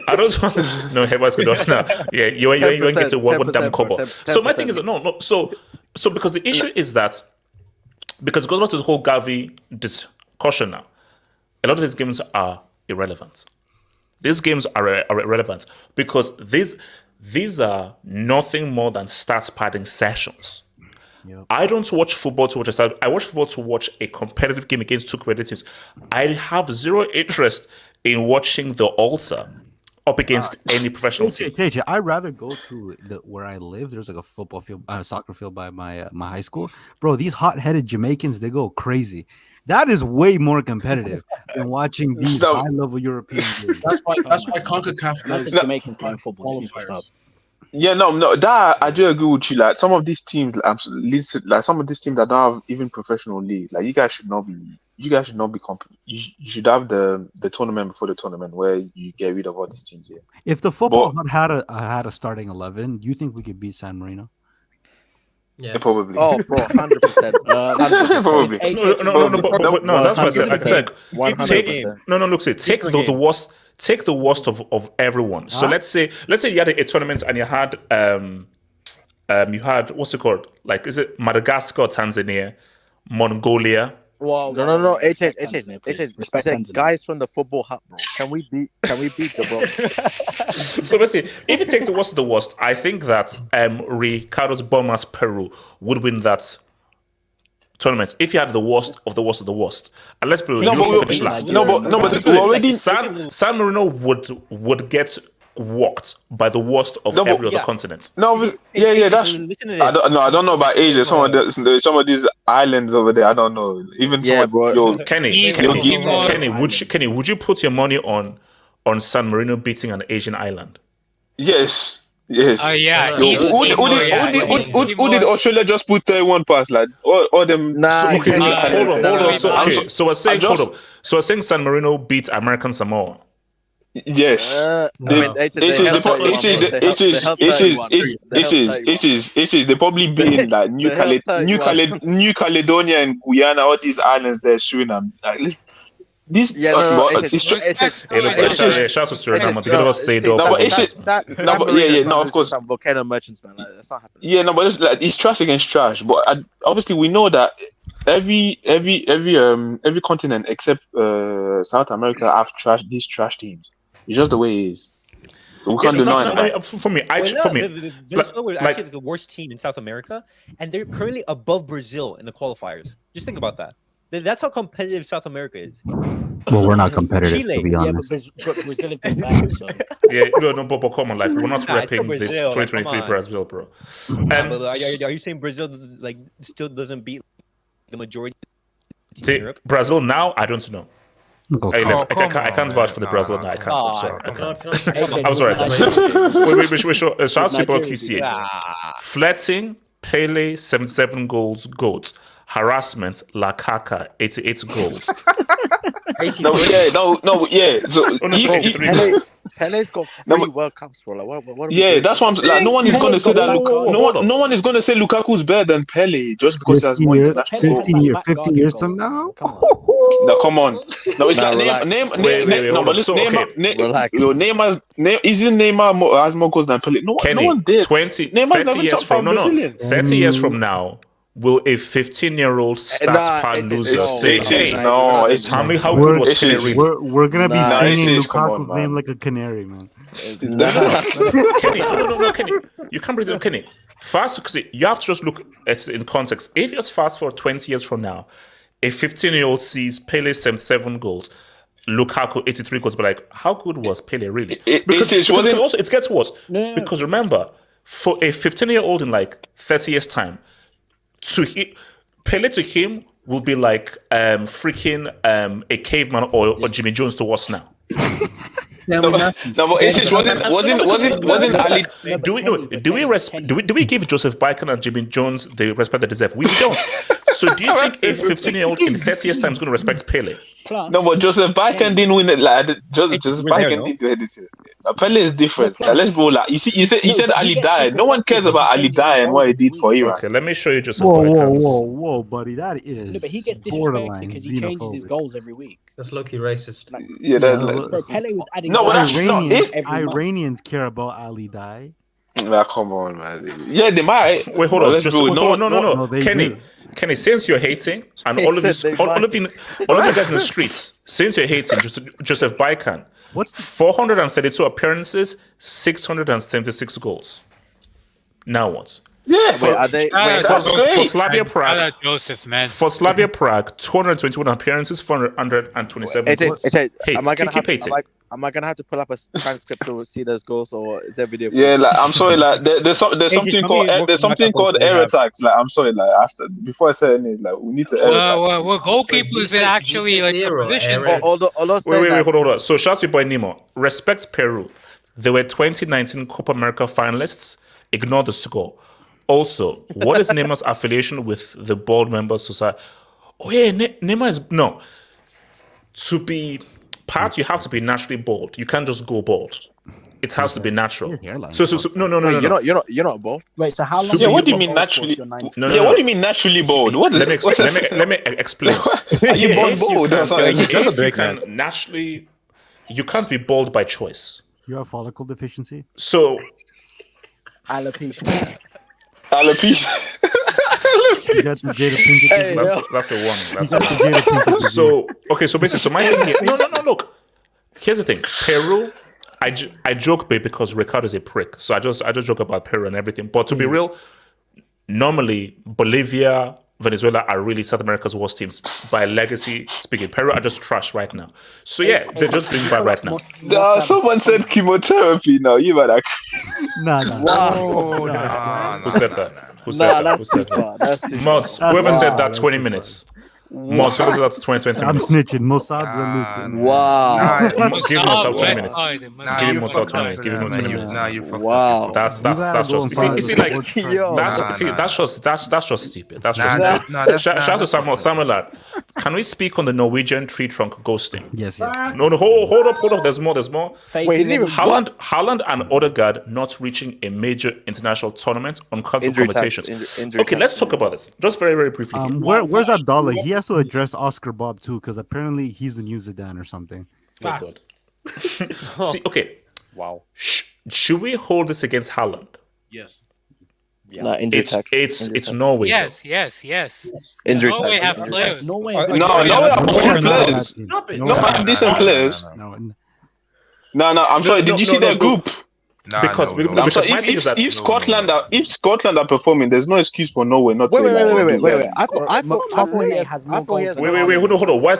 I don't want. No, everyone's good. No, yeah, you ain't get to one damn cover. So my thing is no. So because the issue is that because it goes back to the whole Gavi discussion now. A lot of these games are irrelevant. These games are irrelevant because these are nothing more than stats padding sessions. Yep. I don't watch football to watch a stat. I watch football to watch a competitive game against 2 competitive teams. I have zero interest in watching the altar up against any professional team. KJ, I'd rather go to where I live. There's like a football field, soccer field by my high school. Bro, these hot-headed Jamaicans, they go crazy. That is way more competitive than watching these high-level European games. That's why CONCACAF does Jamaicans playing football. Yeah, no, that I do agree with you. Like some of these teams, like some of these teams that don't have even professional leagues, like you guys should not be. You you should have the tournament before the tournament where you get rid of all these teams here. If the football had a starting 11, do you think we could beat San Marino? Yeah, probably. Oh, bro, 100%. Probably. No, that's what I said. I said, take the worst. Take the worst of everyone. So let's say you had a tournament and you had what's it called? Like, is it Madagascar, Tanzania, Mongolia? No. HH. Guys from the football hub, bro. Can we beat the bro? So basically, if you take the worst of the worst, I think that Ricardo's Bomas Peru would win that tournament if you had the worst of the worst of the worst. And let's be real, you finish last. But already San Marino would get walked by the worst of every other continent. That's. I don't know about Asia. Some of these islands over there. I don't know. Even bro. Kenny, would you put your money on San Marino beating an Asian island? Yes. Oh yeah. Who did Australia just put 31 past? Like all them. Hold on. So we're saying San Marino beat American Samoa. Yes. They're probably being like New Caledonia and Guyana, all these islands there, Suriname. Like, this shout out to Suriname. They got us say no, of course. Volcano merchants, man. That's not happening. Yeah, no, but it's trash against trash. But obviously, we know that every continent except South America have these trash teams. It's just the way it is. We can't deny it. For me, Venezuela were actually the worst team in South America, and they're currently above Brazil in the qualifiers. Just think about that. That's how competitive South America is. Well, we're not competitive, Chile. to be honest. Brazil is bad, so. But come on, like we're not repping this 2023 Brazil, bro. Are you saying Brazil like still doesn't beat the majority of Europe? Brazil now? I don't know. I can't vouch for the Brazil now. I can't. I'm sorry. I'm sorry. We should shout out to people QC18. Flirting, Pele, 77 goals, GOAT. Harassment, Lukaku, 88 goals. Pele's got 3 World Cups, bro. Like, what that's what I'm like. No one is going to say that. No one is going to say Lukaku's better than Pele just because he has more international. 50 years from now. No, come on. No, it's like isn't Neymar has more goals than Pele? No one did. 30 years from now, will a 15-year-old stats pad loser say, "Hey, how good was Pele really?" We're gonna be singing Lukaku's Lukaku's name like a canary, man. Kenny, no, Kenny, you can't bring it up, Kenny. Fast, because you have to just look at it in context. If you just fast forward 20 years from now, a 15-year-old sees Pele 77 goals, Lukaku 83 goals, but like, how good was Pele really? Because also it gets worse. No. Because remember, for a 15-year-old in like 30 years' time, Pele to him will be like freaking a caveman or Jimmy Jones to us now. No, but it wasn't Ali. Do we give Joseph Baikan and Jimmy Jones the respect they deserve? We don't. So do you think a 15-year-old in 30 years' time is going to respect Pele? No, but Joseph Baikan didn't win it. Like Joseph Baikan didn't do anything. Pele is different. Let's go. Like you said Ali died. No one cares about Ali died and what he did for Iran. Okay, let me show you Joseph Whoa, Baikan's. buddy, that is. No, but he gets disrespected borderline because he changes his xenophobic. goals every week. That's low-key racist. Like, Yeah, bro, Pele was adding. No, but goals that's not it. every month. Iranians care about Ali Dai. Nah, come on, man. Yeah, they might. Wait, hold on. Let's Just go. no. they Kenny, do. Kenny, since you're hating, and all of you guys in the streets, since you're hating, Joseph Baikan, What's the 432 appearances, 676 goals. Now what? Yeah, Wait, are they? For Slavia Prague, Joseph, man. for Slavia Prague, 221 appearances, 427 goals. Am I gonna have to pull up a transcript to see those goals, or is there video? Yeah, like I'm sorry, like there's something called air attacks. Like I'm sorry, like after before I say anything, like we need to air attack. Well, goalkeepers are actually like the position. Wait, hold on. So shout out to your boy Nemo. Respect Peru. They were 2019 Copa America finalists. Ignore the score. Also, what is Neymar's affiliation with the Bald Members Society? Oh yeah, Neymar is no. To be part, you have to be naturally bald. You can't just go bald. It has to be natural. So no. You're not bald. Wait, so how long? Yeah, what do you mean naturally? What do you mean naturally bald? What? Let me explain. Are you born bald? You can't be bald by choice. You have follicle deficiency? So alopecia. You got the Jada Pinkett. That's a one. So basically, so my thing here. No. Look, here's the thing. Peru. I joke because Ricardo is a prick, so I just joke about Peru and everything. But to be real, normally Bolivia, Venezuela are really South America's worst teams by legacy speaking. Peru are just trash right now. So yeah, they're just doing bad right now. Someone said chemotherapy. Now you better. Who said that? Who said that? Mods, whoever said that 20 minutes. Mods, whoever said that 20 minutes. I'm snitching. Mossad Lelutin. Wow. Give Mossad 20 minutes. Give him Mossad 20 minutes. Give him 20 minutes. Wow. That's just. You see, like that's just stupid. That's just. Shout out to Samuel lad. Can we speak on the Norwegian tree trunk ghosting? Yes. No, hold up. There's more. Wait, Haaland and Odegaard not reaching a major international tournament on conversations. Okay, let's talk about this. Just very, very briefly. Where's Abdallah? He has to address Oscar Bob too, because apparently he's the new Zidane or something. Oh God. See, okay. Wow. Should we hold this against Haaland? Yes. Yeah. No, it's Norway. Yes. Injury Norway tax. have players. Norway have players. No, have decent players. No. I'm sorry. Did you see their group? Because if Scotland are performing, there's no excuse for Norway not to. Wait. I thought hold on. Why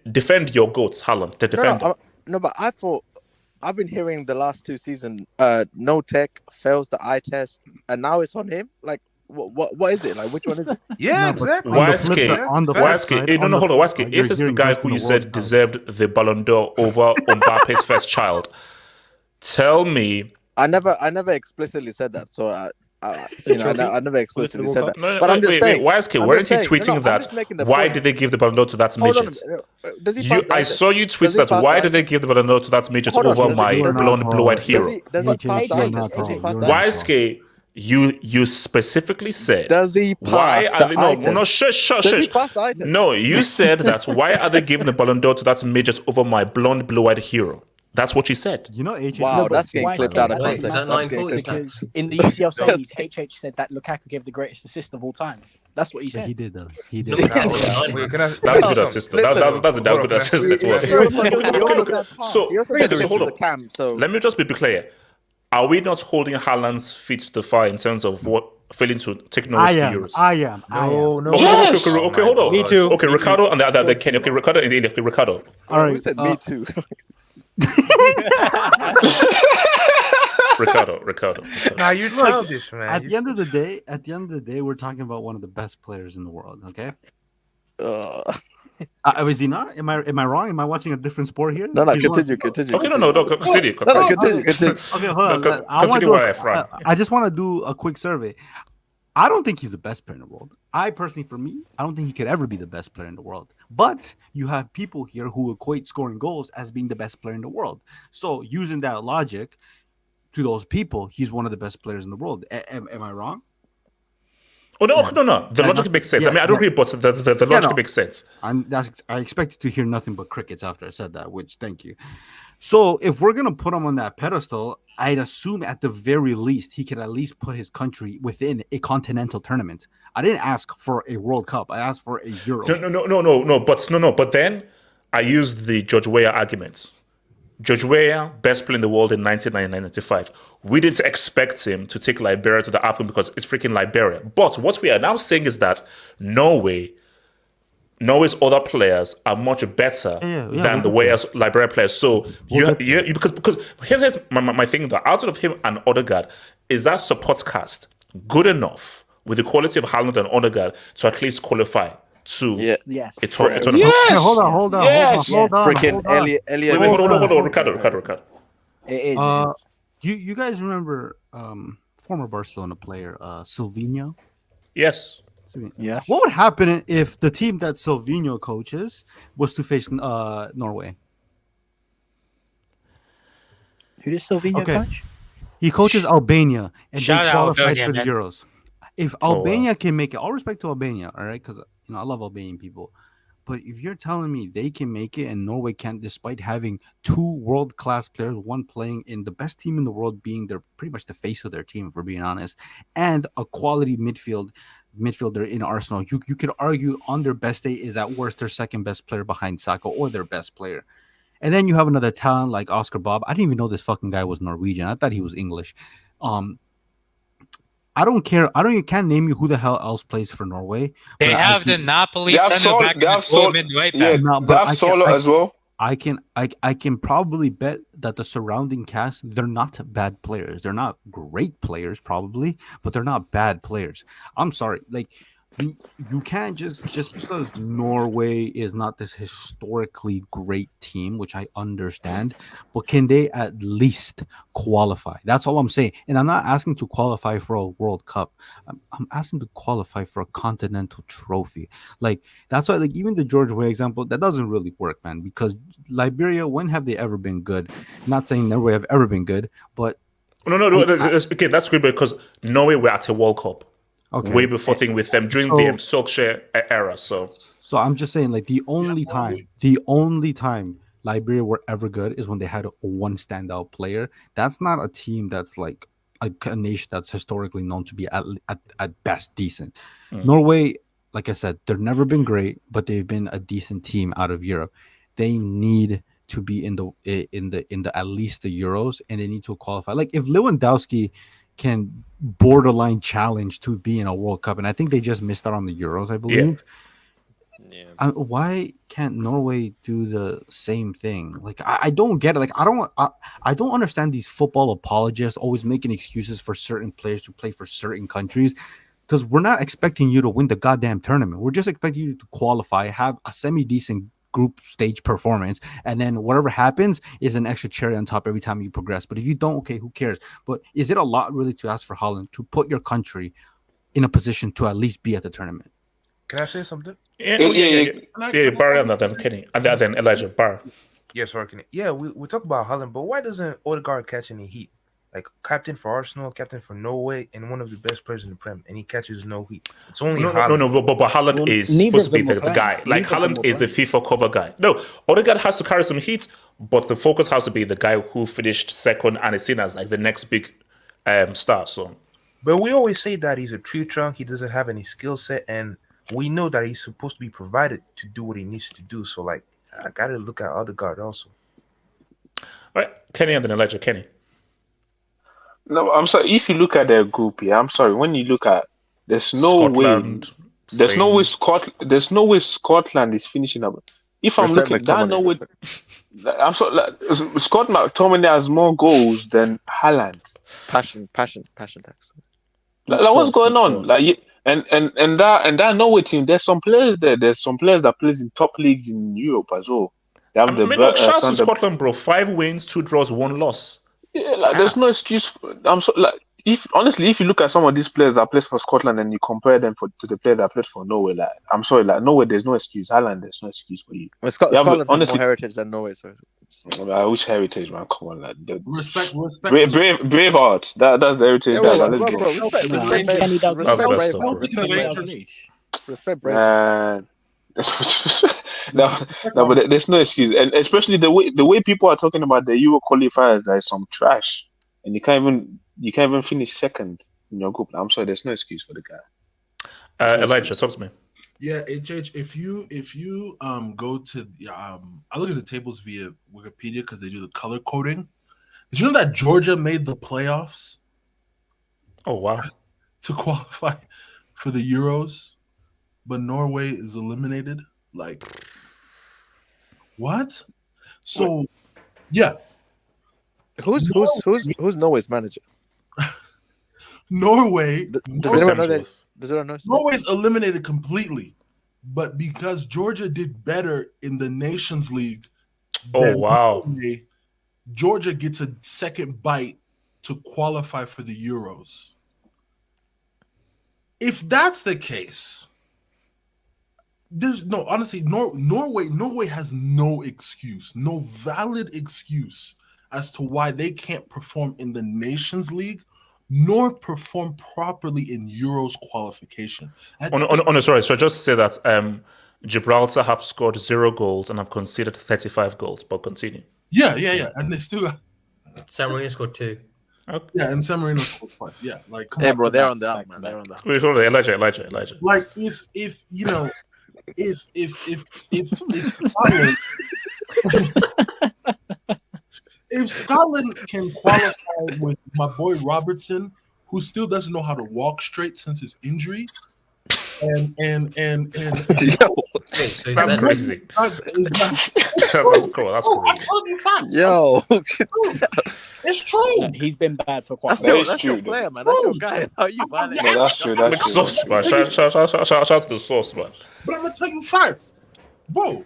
defend your goats, Haaland? The defender. No, but I thought I've been hearing the last two seasons. No tech fails the eye test, and now it's on him. Like, what is it? Like, which one is it? Yeah, exactly. On the flip side, hold on. If it's the guy who you said deserved the Ballon d'Or over Mbappe's first child, tell me. I never explicitly said that, so I never explicitly said that. No, but I'm just saying. Weren't you tweeting that? Why did they give the Ballon d'Or to that midget? I saw you tweet that. Why did they give the Ballon d'Or to that midget over my blonde, blue-eyed hero? Why you specifically said. Does he pass the eye test? No, you said that. Why are they giving the Ballon d'Or to that midget over my blonde, blue-eyed hero? That's what she said. You know, HH. Wow, that's getting Why clipped say out of that? Wait, is context. that That's getting 940 clipped. Because in the UCL series, HH said that Lukaku gave the greatest assist of all time. That's what he Yeah, said. he did though. He No, did. he can't Wait, deny can I- That's a good listen, assist. That's a damn good assist it was. He also Okay, said okay. So, he also said so this hold is on. a cam. So Let me just be clear. Are we not holding Haaland's feet to the fire in terms of what failing to take Norwich to Euros? I am. No, no. Okay, hold on. Me too. Okay, Me Ricardo too. and the other Kenny. Okay, Ricardo and okay, Ricardo. All right. who said me too? Ricardo. Nah, you're Look, childish, man. At the end of the day, we're talking about one of the best players in the world. Okay. Is he not? Am I wrong? Am I watching a different sport here? No, He's one- continue. Okay, no, continue. Continue. Okay, hold on. No, I want continue to. while I frown. I just want to do a quick survey. I don't think he's the best player in the world. I personally, for me, I don't think he could ever be the best player in the world. But you have people here who equate scoring goals as being the best player in the world. So using that logic to those people, he's one of the best players in the world. Am I wrong? Oh no. The logic makes sense. I mean, I don't agree, but the logic makes sense. I expected to hear nothing but crickets after I said that, which thank you. So if we're gonna put him on that pedestal, I'd assume at the very least he could at least put his country within a continental tournament. I didn't ask for a World Cup. I asked for a Euro. No. But then I used the George Weah argument. George Weah, best player in the world in 1995. We didn't expect him to take Liberia to the AFCON because it's freaking Liberia. But what we are now saying is that Norway's other players are much better than the Wales Liberia players. So because here's my thing though. Outside of him and Odegaard, is that support cast good enough with the quality of Haaland and Odegaard to at least qualify to a tournament? Okay, hold on. Freaking Elliot. Wait, hold on, Ricardo. It is. You guys remember former Barcelona player Silvinho? Yes. Yes. What would happen if the team that Silvinho coaches was to face Norway? Who does Silvinho coach? He coaches Albania and Shout they out qualified Albania, for the man. Euros. If Albania can make it, all respect to Albania, all right, because I love Albanian people. But if you're telling me they can make it and Norway can't, despite having two world-class players, one playing in the best team in the world, being their pretty much the face of their team, if we're being honest, and a quality midfielder in Arsenal, you could argue on their best day is at worst their second best player behind Saka or their best player. And then you have another talent like Oscar Bob. I didn't even know this fucking guy was Norwegian. I thought he was English. I don't care. You can't name you who the hell else plays for Norway. They have the Napoli center back and the Coleman right back. They have Solo as well. I can probably bet that the surrounding cast, they're not bad players. They're not great players probably, but they're not bad players. I'm sorry. Like you can't just because Norway is not this historically great team, which I understand, but can they at least qualify? That's all I'm saying. And I'm not asking to qualify for a World Cup. I'm asking to qualify for a continental trophy. Like that's why, like even the George Weah example, that doesn't really work, man. Because Liberia, when have they ever been good? Not saying Norway have ever been good, but no. Okay, that's good because Norway were at a World Cup. Okay. Way before thing with them during the Solskjaer era. So I'm just saying, like the only time Liberia were ever good is when they had one standout player. That's not a team that's like a nation that's historically known to be at best decent. Norway, like I said, they've never been great, but they've been a decent team out of Europe. They need to be in the at least the Euros, and they need to qualify. Like if Lewandowski can borderline challenge to be in a World Cup, and I think they just missed out on the Euros, I believe. Yeah. Why can't Norway do the same thing? Like I don't get it. Like I don't understand these football apologists always making excuses for certain players to play for certain countries, because we're not expecting you to win the goddamn tournament. We're just expecting you to qualify, have a semi-decent group stage performance, and then whatever happens is an extra cherry on top every time you progress. But if you don't, okay, who cares? But is it a lot really to ask for Haaland to put your country in a position to at least be at the tournament? Can I say something? Yeah. Barry and then Kenny and then Elijah Barr. Yeah, sorry, Kenny. Yeah, we talk about Haaland, but why doesn't Odegaard catch any heat? Like captain for Arsenal, captain for Norway, and one of the best players in the Prem, and he catches no heat. It's only No, Haaland. but Haaland Well, is neither supposed to of be them were the playing. guy. Like Neither of them Haaland were is the playing. FIFA cover guy. No, Odegaard has to carry some heat, but the focus has to be the guy who finished second and is seen as like the next big star. So, But we always say that he's a tree trunk. He doesn't have any skill set, and we know that he's supposed to be provided to do what he needs to do. So, like, I gotta look at Odegaard also. all right, Kenny and then Elijah. Kenny. No, I'm sorry. If you look at their group, yeah, I'm sorry. When you look at, there's no Scotland, way, there's no Spain. way there's no way Scotland is finishing up. If I'm Respect looking, that no McTominay, way. respect. I'm sorry. Like, Scott McTominay has more goals than Haaland. Passion tax. Like what's going on? Sauce. Like, and that Norway team, there's some players there. There's some players that plays in top leagues in Europe as well. They have I mean, look, shout out to Sander- Scotland, bro. 5 wins, 2 draws, 1 loss. Yeah, like there's no excuse. I'm so like if honestly, if you look at some of these players that plays for Scotland and you compare them to the player that played for Norway, like I'm sorry, like Norway, there's no excuse. Haaland, there's no excuse for you. Well, Yeah, but Scotland has honestly, more heritage than Norway, so which heritage, man? Come on, like Respect. Braveheart. That's the heritage. yeah, that well, let's bro, go. respect, Nah, respect, Kenny Douglas. That's respect messed up, Braveheart. Celtic innovators. Respect Braveheart. Man. no, but there's no excuse, and especially the way people are talking about the Euro qualifiers, that is some trash, and you can't even finish second in your group. I'm sorry, there's no excuse for the guy. Elijah, talk to me. Yeah, HH. If you go to I look at the tables via Wikipedia because they do the color coding. Did you know that Georgia made the playoffs Oh, wow. to qualify for the Euros, but Norway is eliminated? Like, what? So, yeah, Who's Norway's manager? Norway. Does anyone know that? Does anyone know? Norway's eliminated completely, but because Georgia did better in the Nations League, Oh, than wow. Norway, Georgia gets a second bite to qualify for the Euros. If that's the case, there's no honestly Norway has no excuse, no valid excuse as to why they can't perform in the Nations League nor perform properly in Euros qualification. Sorry. So just to say that Gibraltar have scored 0 goals and have conceded 35 goals, but continue. Yeah, and they still got San Marino scored 2. Okay. yeah, and San Marino scored twice. Yeah, like come Hey, on, bro, come they're on. on the up, man. They're on the up. Wait, hold on, Elijah. Like if you know if Scotland if Scotland can qualify with my boy Robertson, who still doesn't know how to walk straight since his injury, and Wait, so That's then- crazy. is not, That's cool. That's I'm crazy. telling you facts. Yo, It's true. He's been bad for quite that's a while. That is your true, player, though. man. That's your guy. How you violate? No, that's true. Like That's true. sauce, man. Shout out to the sauce, man. But I'm gonna tell you facts, bro.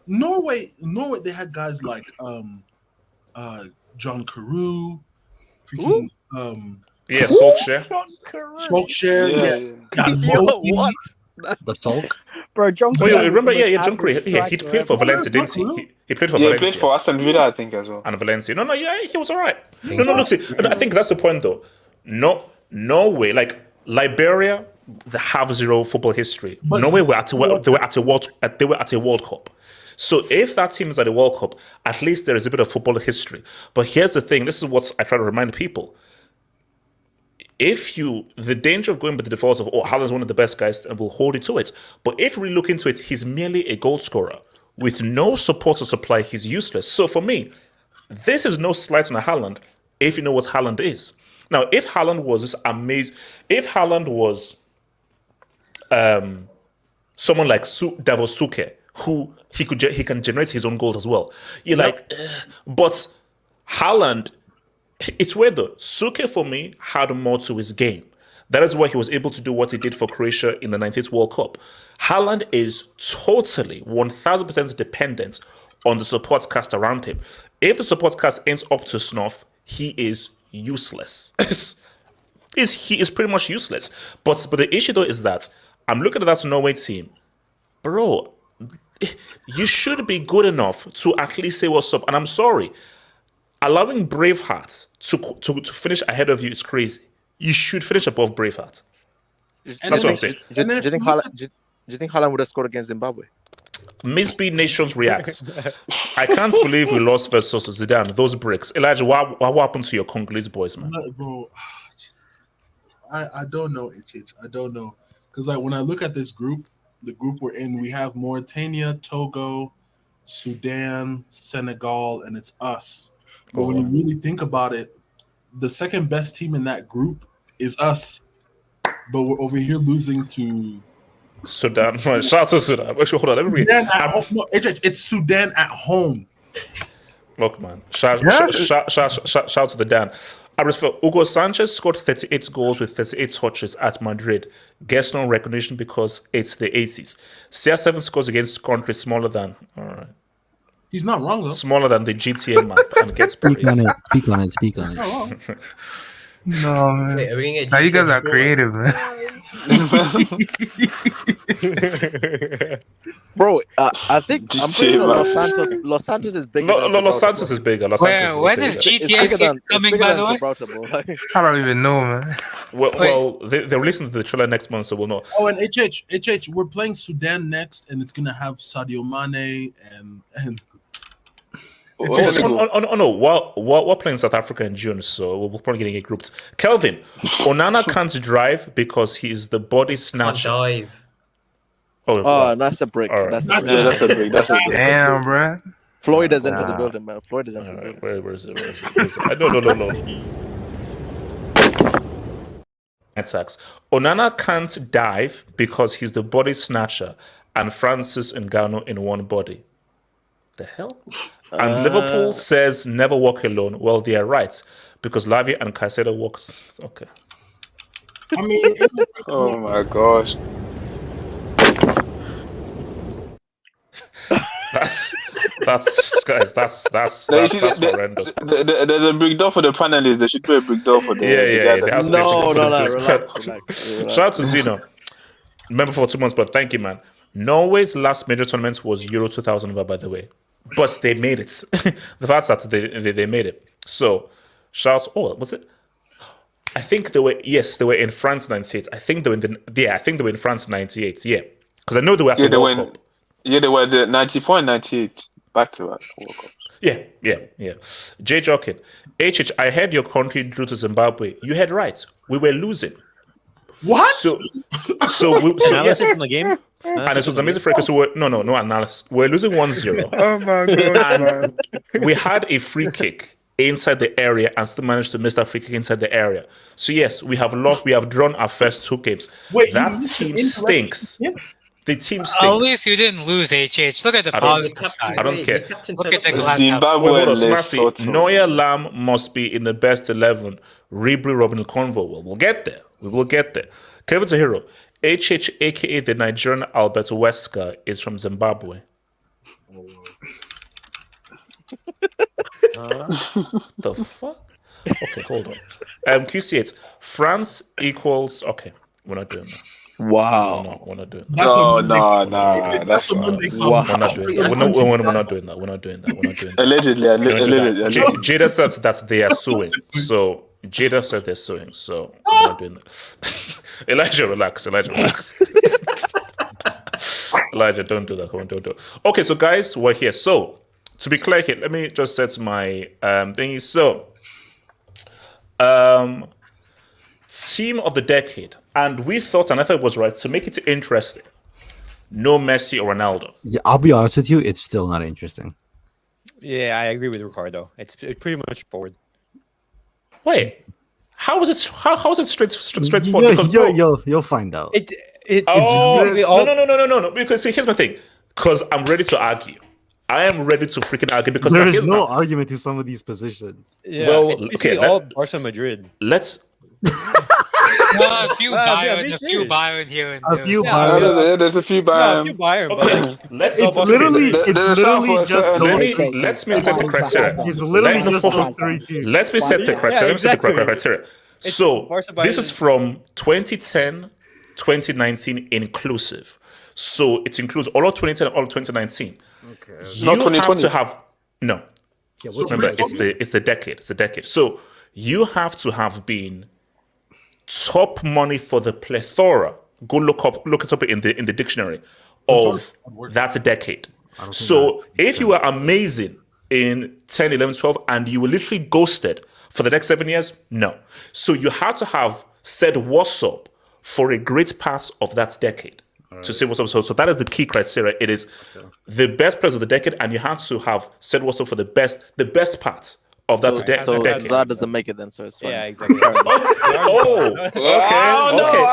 Norway, they had guys like John Carew, freaking Yeah, Solskjaer. Solskjaer, Yeah. Yo, what? The sulk. Bro, John. Oh, yeah, Carew remember? was the Yeah, most John Curry. average Yeah, he striker played for ever. Valencia, didn't he? He played for Yeah, he Valencia. played for Aston Villa, I think, as well. And Valencia. No, yeah, he was all right. No, look, see, I think that's the point, though. Norway, like Liberia, they have 0 football history. But Norway were at a World Cup. So if that team is at a World Cup, at least there is a bit of football history. But here's the thing: this is what I try to remind people. The danger of going by the default of, Haaland's one of the best guys, and we'll hold you to it. But if we look into it, he's merely a goal scorer. With no support to supply, he's useless. So for me, this is no slight on Haaland if you know what Haaland is. Now, if Haaland was this amazing, if Haaland was someone like Davos Suke, who he can generate his own goals as well. You're like, but Haaland, it's weird though. Suke for me had more to his game. That is why he was able to do what he did for Croatia in the 98 World Cup. Haaland is totally 1000% dependent on the support cast around him. If the support cast ends up to snuff, he is useless. He is pretty much useless. But the issue though is that I'm looking at that Norway team, bro. You should be good enough to at least say what's up. And I'm sorry, allowing Braveheart to finish ahead of you is crazy. You should finish above Braveheart. That's what I'm saying. Do you think Haaland would have scored against Zimbabwe? Misbeat Nations reacts. I can't believe we lost versus Zidane. Those bricks. Elijah, what happened to your Congolese boys, man? Bro, I don't know, HH. I don't know. Because like when I look at this group, the group we're in, we have Mauritania, Togo, Sudan, Senegal, and it's us. But when you really think about it, the second best team in that group is us. But we're over here losing to Sudan. Shout out to Sudan. Actually, hold on. Let me read. Sudan at home. No, it's Sudan at home. Look, man. Shout to the Dan. Hugo Sanchez scored 38 goals with 38 touches at Madrid. Gets no recognition because it's the 80s. CR7 scores against countries smaller than. All right. He's not wrong, though. Smaller than the GTA map and gets praise. Speak on it. No, man. Wait, are we gonna get Now you guys GTA are creative, man. Bro, I think I'm pretty sure Los Santos is bigger. Los Santos is bigger. When is GTA coming, by the way? I don't even know, man. Well, they're releasing the trailer next month, so we'll know. Oh, and HH, we're playing Sudan next, and it's gonna have Sadio Mane and. No. We're playing South Africa in June, so we're probably getting grouped. Kelvin, Onana can't drive because he is the body snatcher. Can't dive. Oh, that's a brick. Right. That's a brick. Damn, bro. Floyd has entered the building, man. Floyd has entered the building. Where is it? No. Attacks. Onana can't dive because he's the body snatcher and Francis Ngannou in one body. The hell? And Liverpool says never walk alone. Well, they are right because Lavi and Caicedo walk. Okay. I mean, oh my gosh. That's horrendous. There's a big door for the panelists. There should be a big door for the. Yeah. No, relax. Shout out to Zeno. Remember for 2 months, but thank you, man. Norway's last major tournament was Euro 2000, by the way. But they made it. The fact that they made it. So, shouts. Oh, was it? I think they were. Yes, they were in France '98. I think they were in France '98. Yeah, because I know they were at the World Cup. Yeah, they were the '94 and '98 back to back World Cup. Yeah. Jay Jokin, HH. I heard your country drew to Zimbabwe. You heard right. We were losing. What? So Analysis yes. from the game? And it was amazing for us. So no analysis. We're losing 1-0. Oh my god! And we had a free kick inside the area and still managed to miss that free kick inside the area. So yes, we have lost. We have drawn our first 2 games. That team stinks. The team stinks. At least you didn't lose, HH. Look at the positive side. I don't care. Look at the glass half. Neuer Lahm must be in the best 11. Ribery, Robin, Convo. Well, we'll get there. We will get there. Kevin Tahiro. HH, aka the Nigerian Albert Wesker, is from Zimbabwe. The fuck? Okay, hold on. QC8. France equals. Okay, we're not doing that. Wow. No, we're not doing that. No. That's wow. We're not doing that. We're not doing that. Allegedly. Jada says that they are suing. So Jada said they're suing. So we're not doing that. Elijah, relax. Elijah, don't do that. Come on, don't do it. Okay, so guys, we're here. So to be clear here, let me just set my thingy. So, team of the decade, and we thought, and I thought it was right to make it interesting. No Messi or Ronaldo. Yeah, I'll be honest with you, it's still not interesting. Yeah, I agree with Ricardo. It's pretty much forward. Wait, how is it? How is it straightforward? You'll find out. It's really all. No. Because see, here's my thing. Because I'm ready to argue. I am ready to freaking argue because there is no argument to some of these positions. Yeah, well, okay, all Barca Madrid. Let's. A few Bayern here and there. There's a few Bayern. There's a few Bayern. Okay. It's literally just Let's me set the criteria. It's literally just those 3 teams. Let me set the criteria. Let me set the criteria. So this is from 2010, 2019 inclusive. So it includes all of 2010 and all of 2019. Okay. You have to have Yeah, So remember, it's the decade. It's the decade. So you have to have been top money for the plethora. Go look it up in the dictionary of that decade. So if you were amazing in 10, 11, 12, and you were literally ghosted for the next 7 years, no. So you had to have said what's up for a great part of that decade. To say what's up. So that is the key criteria. It is the best players of the decade, and you have to have said what's up for the best part of that decade. So that doesn't make it then, so it's fine. Yeah, exactly. Okay. I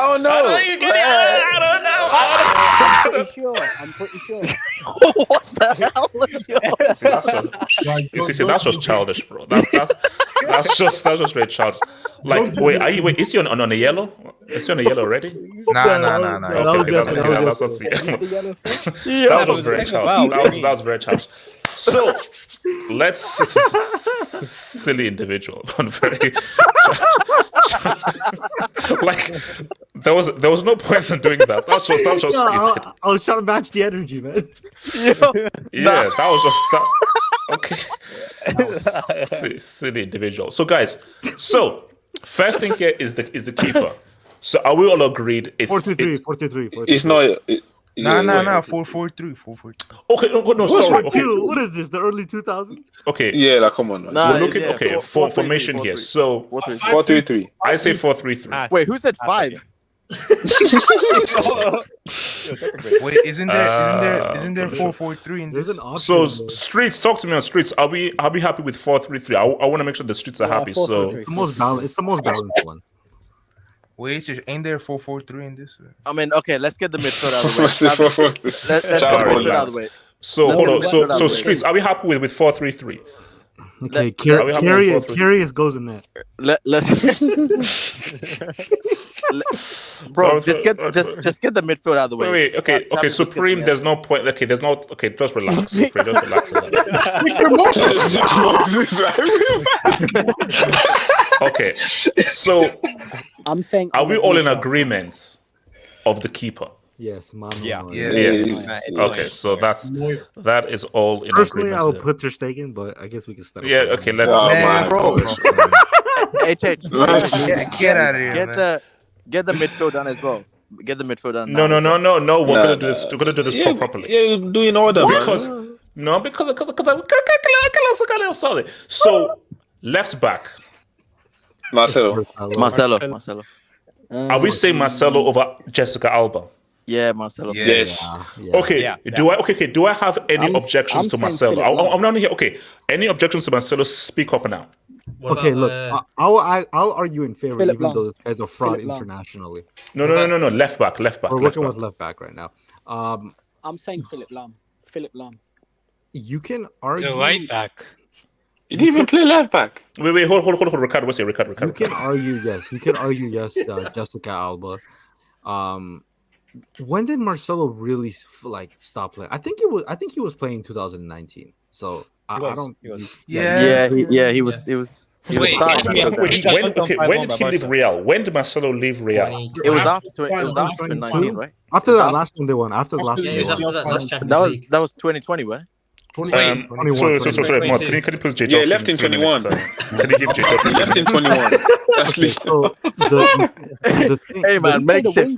don't know. You get it? I don't know. I'm pretty sure. What the hell? That's just childish, bro. That's just very childish. Like, wait, is he on a yellow? Is he on a yellow already? Nah. Okay, that's not see. That was very childish. That was very childish. So let's silly individual, but very like there was no point in doing that. That's just stupid. I was trying to match the energy, man. Yeah, that was just okay. Silly individual. So guys, first thing here is the keeper. So are we all agreed? It's 4-3. It's not. Nah, 4-4-3. Okay, no, sorry. Okay. What is this? The early 2000s? Okay. Yeah, like come on, man. Nah, We're looking yeah, okay. Formation here. So 4-3-3. I say 4-3-3. Wait, who said 5? Wait, isn't there 4-4-3 in this? There's an option. So streets, talk to me on streets. Are we happy with 4-3-3? I want to make sure the streets are happy. So It's the most balanced one. Wait, ain't there 4-4-3 in this? I mean, okay, let's get the midfield out of the way. Let's get the midfield out of the way. So hold on. So streets, are we happy with 4-3-3? Okay, Curious goes in there. Let's bro, just get the midfield out of the way. Wait. Okay. Supreme, there's no point. Okay, there's no. Okay, just relax. Supreme, just relax. Okay, so I'm saying. Are we all in agreement of the keeper? Yes, Manu. Yes. Okay, so that is all in Personally, agreement. I would put Ter Stegen, but I guess we can start. Yeah. Okay. Let's. bro. HH, Get out of here, man. get the midfield done as well. Get the midfield done. No. We're gonna do this. We're gonna do this properly. Yeah, doing order. Because sorry. So left back. Marcelo. Are we saying Marcelo over Jessica Alba? Yeah, Marcelo. Yes. Okay. Do I have any objections to Marcelo? I'm not here. Okay. Any objections to Marcelo? Speak up now. Look, I'll argue in favor, Philip even Lahm. though this guy's a fraud Philip Lahm. internationally. No. Left back. We're working with left back right now. I'm saying Philip Lahm. You can argue. The right back. He didn't even play left back. Wait. Hold. Ricardo, what's it? Ricardo. You can argue yes. Jessica Alba. When did Marcelo really stop playing? I think he was playing 2019 So I don't. He was. Wait, when did he leave Real? When did Marcelo leave Real? It was after 2019, right? After that last one they won. After the last one. Yeah, it was after that last Champions That League. was 2020, right? Sorry, Mons, can you put J? Yeah, he left in 21. Can you give J? He left in 21. Actually, So the thing, Hey man, make shit.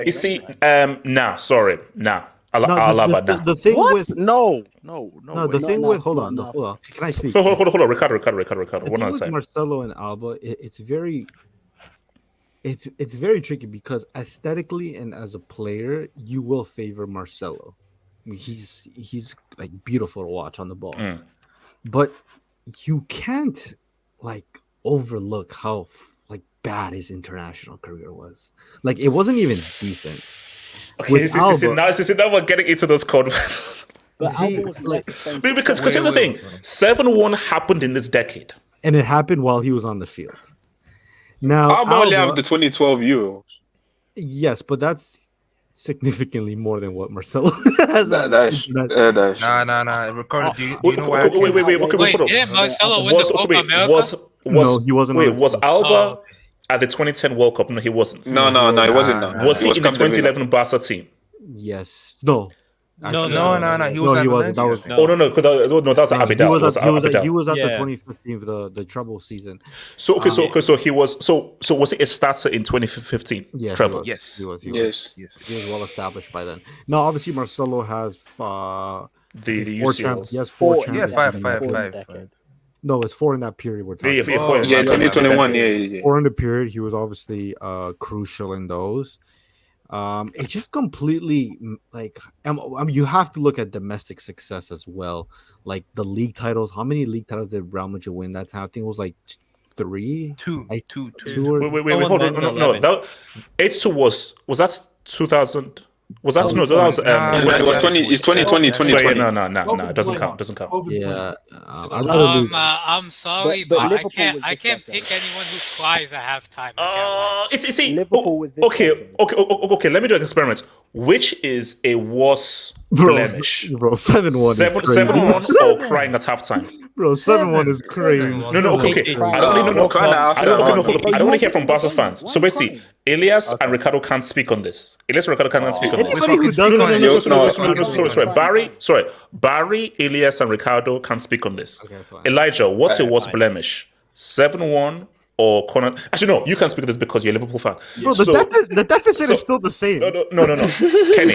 You see, sorry. Alaba now. the thing What? with No. the thing with hold on. Can I speak? Hold on, Ricardo. The One thing on with side. Marcelo and Alba, it's very tricky because aesthetically and as a player, you will favor Marcelo. I mean, he's like beautiful to watch on the ball, but you can't overlook how bad his international career was. Like it wasn't even decent. Okay, now we're getting into those code words. But Alba was left Because here's the thing: 7-1 happened in this decade, and it happened while he was on the field. Now, Alba only have the 2012 Euros. Yes, but that's significantly more than what Marcelo has. Nah. Ricardo, do you know why? Wait, yeah, Marcelo win the Copa America? No, he wasn't. Wait, was Alba at the 2010 World Cup? No, he wasn't. No, he wasn't. Was he in the 2011 Barca team? Yes. No. Actually, No. He was at he wasn't. That Valencia, was I think. Oh no, that was Abidal. He was at the Yeah. 2015 the treble season. So he was so was he a starter in 2015? Yes, treble? Yes. He was Yes. he was well established by then. Now, obviously, Marcelo has The four UCLs. champions. He has four Yeah, champions. five. No, it's four in that period we're talking Yeah, about. four. Yeah, 2021. Yeah. Four in the period. He was obviously crucial in those. It just completely like you have to look at domestic success as well, like the league titles. How many league titles did Real Madrid win that time? I think it was like three. Two. Wait, Hold on. No. That 8-2 was that 2000? Was that no? That was It was 20. It's 2020. Sorry, no. It doesn't count. Yeah, I'd rather lose. I'm sorry, But but I Liverpool can't. was I just can't that, pick anyone who cries at halftime. I can't lie. See, Liverpool was this okay. Let me do an experiment. Which is a worse blemish? Bro, 7-1 7-1 or crying at halftime? Bro, 7-1 is crazy. No. Okay. I don't want to hear from Barca fans. So basically, Elias and Ricardo can't speak on this. Elias and Ricardo can't speak on this. Sorry. Barry, Elias, and Ricardo can speak on this. Okay, Elijah, what's a worse blemish? 7-1 or corner? Actually, no, you can speak on this because you're a Liverpool fan. Bro, the deficit is still the same. No. Kenny.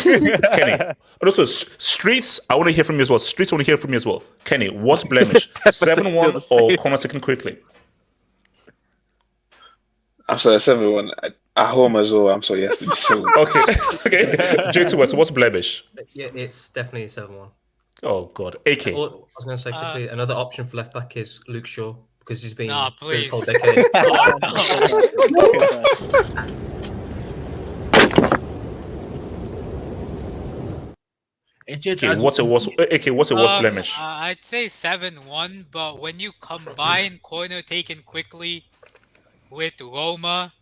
And also, Streets, I want to hear from you as well. Streets, I want to hear from you as well. Kenny, what's blemish? 7-1 or corner taken quickly? I'm sorry, 7-1 at home as well. I'm sorry, yes to be 7. Okay. J2 West, what's blemish? Yeah, it's definitely 7-1. Oh God, AK. I was going to say quickly, another option for left back is Luke Shaw because he's been Nah, through this please. whole decade. What's a worse blemish? I'd say 7-1, but when you combine corner taken quickly with Roma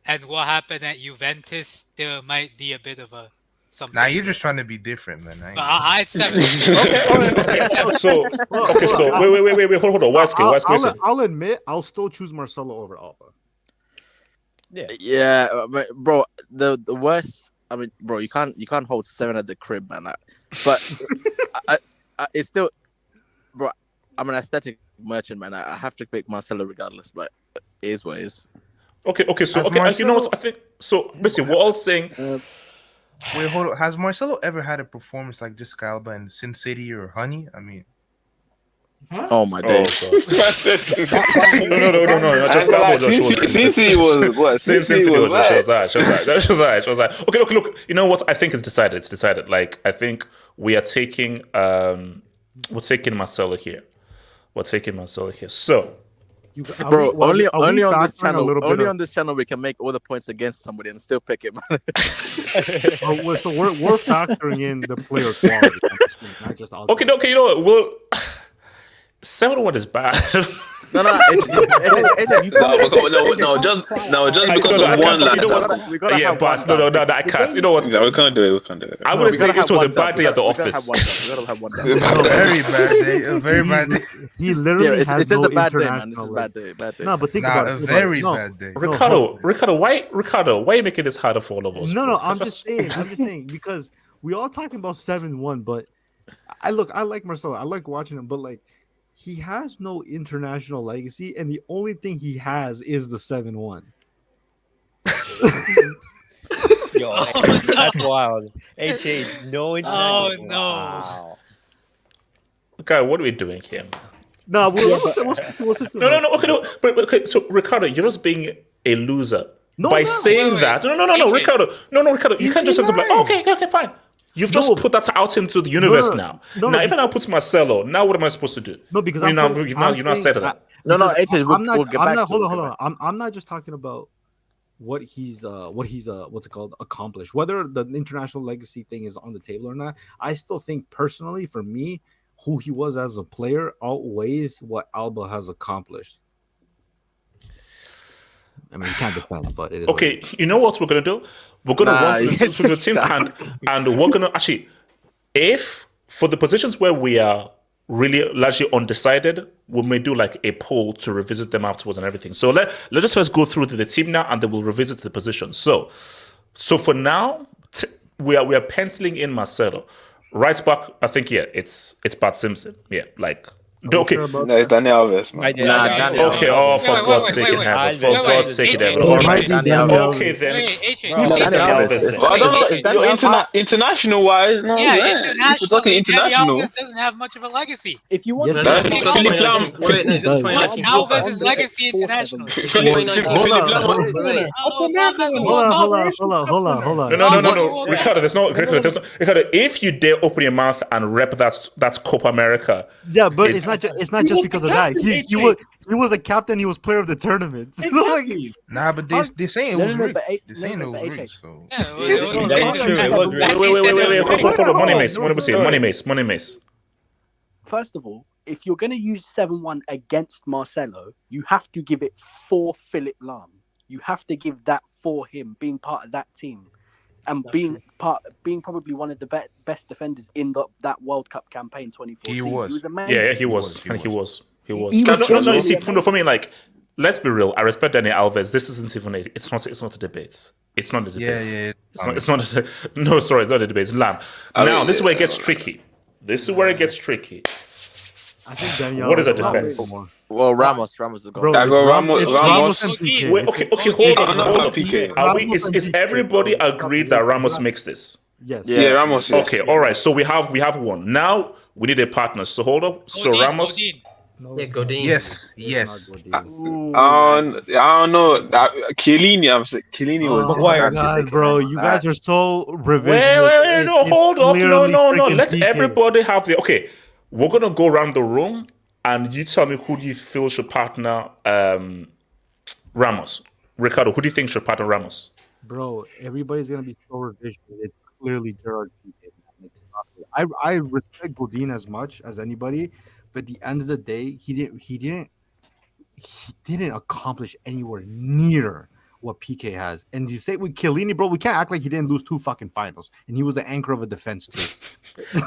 and what happened at Juventus, there might be a bit of a something. Nah, you're just trying to be different, man. I'd 7. So wait, hold on. I'll admit, I'll still choose Marcelo over Alba. Yeah, bro. The worst. I mean, bro, you can't hold 7 at the crib, man. But it's still, bro. I'm an aesthetic merchant, man. I have to pick Marcelo regardless, but it is what it is. Okay. You know what? I think so. Basically, we're all saying. Wait, hold on. Has Marcelo ever had a performance like Jessica Alba in Sin City or Honey? I mean, oh my days. No. Jessica Alba. Sin City was what? Sin City was. She was alright. Okay, look. You know what? I think it's decided. Like, I think we are taking Marcelo here. So. Bro, only on this channel we can make all the points against somebody and still pick him. So we're factoring in the player quality, not just all. Okay, you know what? Well, 7-1 is bad. No, just because of one lad. I can't. You know what? We can't do it. I'm going to say this was a bad day at the office. We gotta have one. A very bad day. He literally has it's just no a bad day, man. It's international a bad day. No, but think about it. A very bad day. Ricardo, why are you making this harder for all of us? No, I'm just saying because we all talking about 7-1, but I like Marcelo. I like watching him, but like he has no international legacy, and the only thing he has is the 7-1. Yo, that's wild. HH, no international. Oh no. Wow. Okay, what are we doing here? No, we'll No. Okay, so Ricardo, you're just being a loser by saying that. No, Ricardo. You can't just say something like, okay, fine. You've just put that out into the universe now. Now, if I now put Marcelo, now what am I supposed to do? No, because you've not said that. Hold on. I'm not just talking about what he's accomplished. Whether the international legacy thing is on the table or not, I still think personally, for me, who he was as a player outweighs what Alba has accomplished. I mean, you can't defend, but it is. Okay, you know what we're gonna do? We're gonna run through the teams and we're gonna actually, if for the positions where we are really largely undecided, we may do like a poll to revisit them afterwards and everything. So let's just first go through the team now, and then we'll revisit the positions. So for now, we are penciling in Marcelo. Right back, I think it's Bart Simpson. Yeah, like okay. No, it's Daniel Alves, man. Okay, oh for God's sake in heaven, for God's sake in heaven. Okay then. Who says Daniel Alves then? Well, I don't know. International wise, no. Yeah, If we're talking international. international. Alves doesn't have much of a legacy. If you want Yes, to Philippe Lahm. What's Alves' legacy internationally? Hold on. No. Ricardo, Ricardo, if you dare open your mouth and rep that Copa America. Yeah, but it's not just because of that. He was a captain. He was player of the tournament. Nah, but they're saying it was rigged. They're saying it was rigged. So Wait. Hold on. Money Mace. First of all, if you're going to use 7-1 against Marcelo, you have to give it for Philipp Lahm. You have to give that for him, being part of that team, and being probably one of the best defenders in that World Cup campaign 2014. He was amazing. Yeah, he was. No. You see, for me, like, let's be real. I respect Dani Alves. This isn't even it's not a debate. It's not a debate. Yeah. It's not a debate. Lamb. Now, this is where it gets tricky. I think Daniel. What is a defense? Well, Ramos is Bro, gone. Ramos and PK. Wait, okay, hold on. PK. Is everybody agreed that Ramos makes this? Yes. Yeah, Ramos. Yes. Okay, all right. So we have one. Now we need a partner. So hold up. So Ramos. Yeah, Godin. Yes. I don't know. Chiellini, I'm saying. Chiellini was. Oh my God, bro! You guys are so revisionist. Wait, no, hold up. No. Let's PK. everybody have the. Okay, we're going to go around the room and you tell me who do you feel should partner Ramos. Ricardo, who do you think should partner Ramos? Bro, everybody's going to be so revisionist. It's clearly Gerard PK. I respect Godin as much as anybody, but at the end of the day, he didn't accomplish anywhere near what PK has. And you say with Chiellini, bro, we can't act like he didn't lose 2 fucking finals, and he was the anchor of a defense too.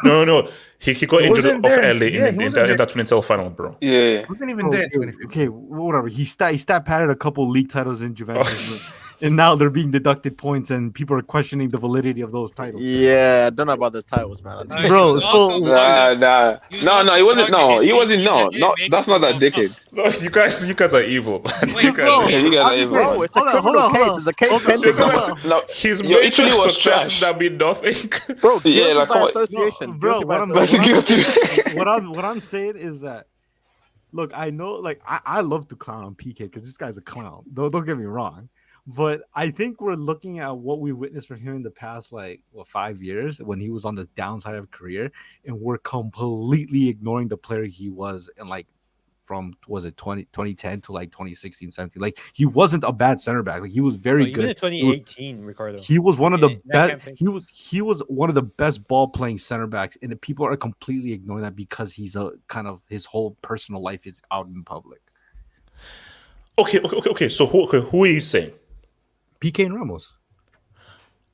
No, he got injured off early in that 2012 final, bro. Yeah, he wasn't even there. Okay, whatever. He stat padded a couple league titles in Juventus. And now they're being deducted points, and people are questioning the validity of those titles. Yeah, I don't know about those titles, man. Bro, so no, he wasn't. No, he wasn't. No, that's not that decade. No, you guys are evil. You guys are evil. Bro, it's a criminal case. It's a case pending. No, his major successes that mean nothing. Bro, yeah, like by association. No, bro, what I'm saying is that, look, I know, like, I love to clown on PK because this guy's a clown. Don't get me wrong. But I think we're looking at what we witnessed from him in the past, 5 years when he was on the downside of career, and we're completely ignoring the player he was in, from 2010 to 2016, 17. Like, he wasn't a bad center back. Like, he was very good. Even in 2018, Ricardo. He was one of the best. He was one of the best ball playing center backs, and people are completely ignoring that because he's a kind of his whole personal life is out in public. Okay. So who are you saying? PK and Ramos.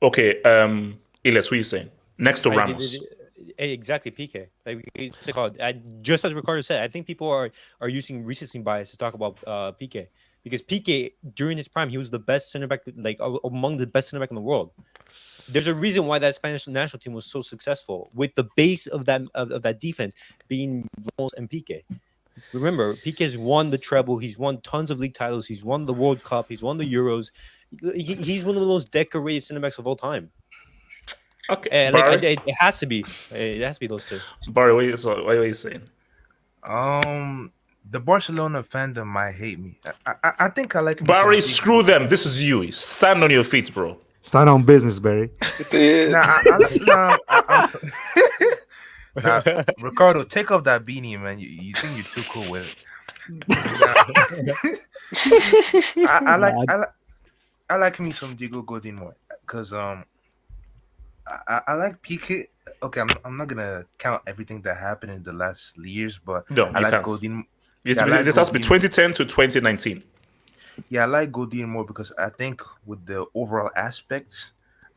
Okay, Elias, who are you saying? Next to Ramos. Exactly, PK. Just as Ricardo said, I think people are using recency bias to talk about PK, because PK during his prime, he was the best center back, among the best center back in the world. There's a reason why that Spanish national team was so successful, with the base of that defense being Ramos and PK. Remember, PK's won the treble. He's won tons of league titles. He's won the World Cup. He's won the Euros. He's one of the most decorated center backs of all time. Okay, and it has to be. It has to be those two. Barry, what are you saying? The Barcelona fandom might hate me. I think I like Barry. Screw them. This is you. Stand on your feet, bro. Stand on business, Barry. Ricardo, take off that beanie, man. You think you're too cool with it. I like me some Diego Godin more because I like PK. Okay, I'm not gonna count everything that happened in the last years, but no, I like Godin. It has to be 2010 to 2019. Yeah, I like Godin more because I think with the overall aspects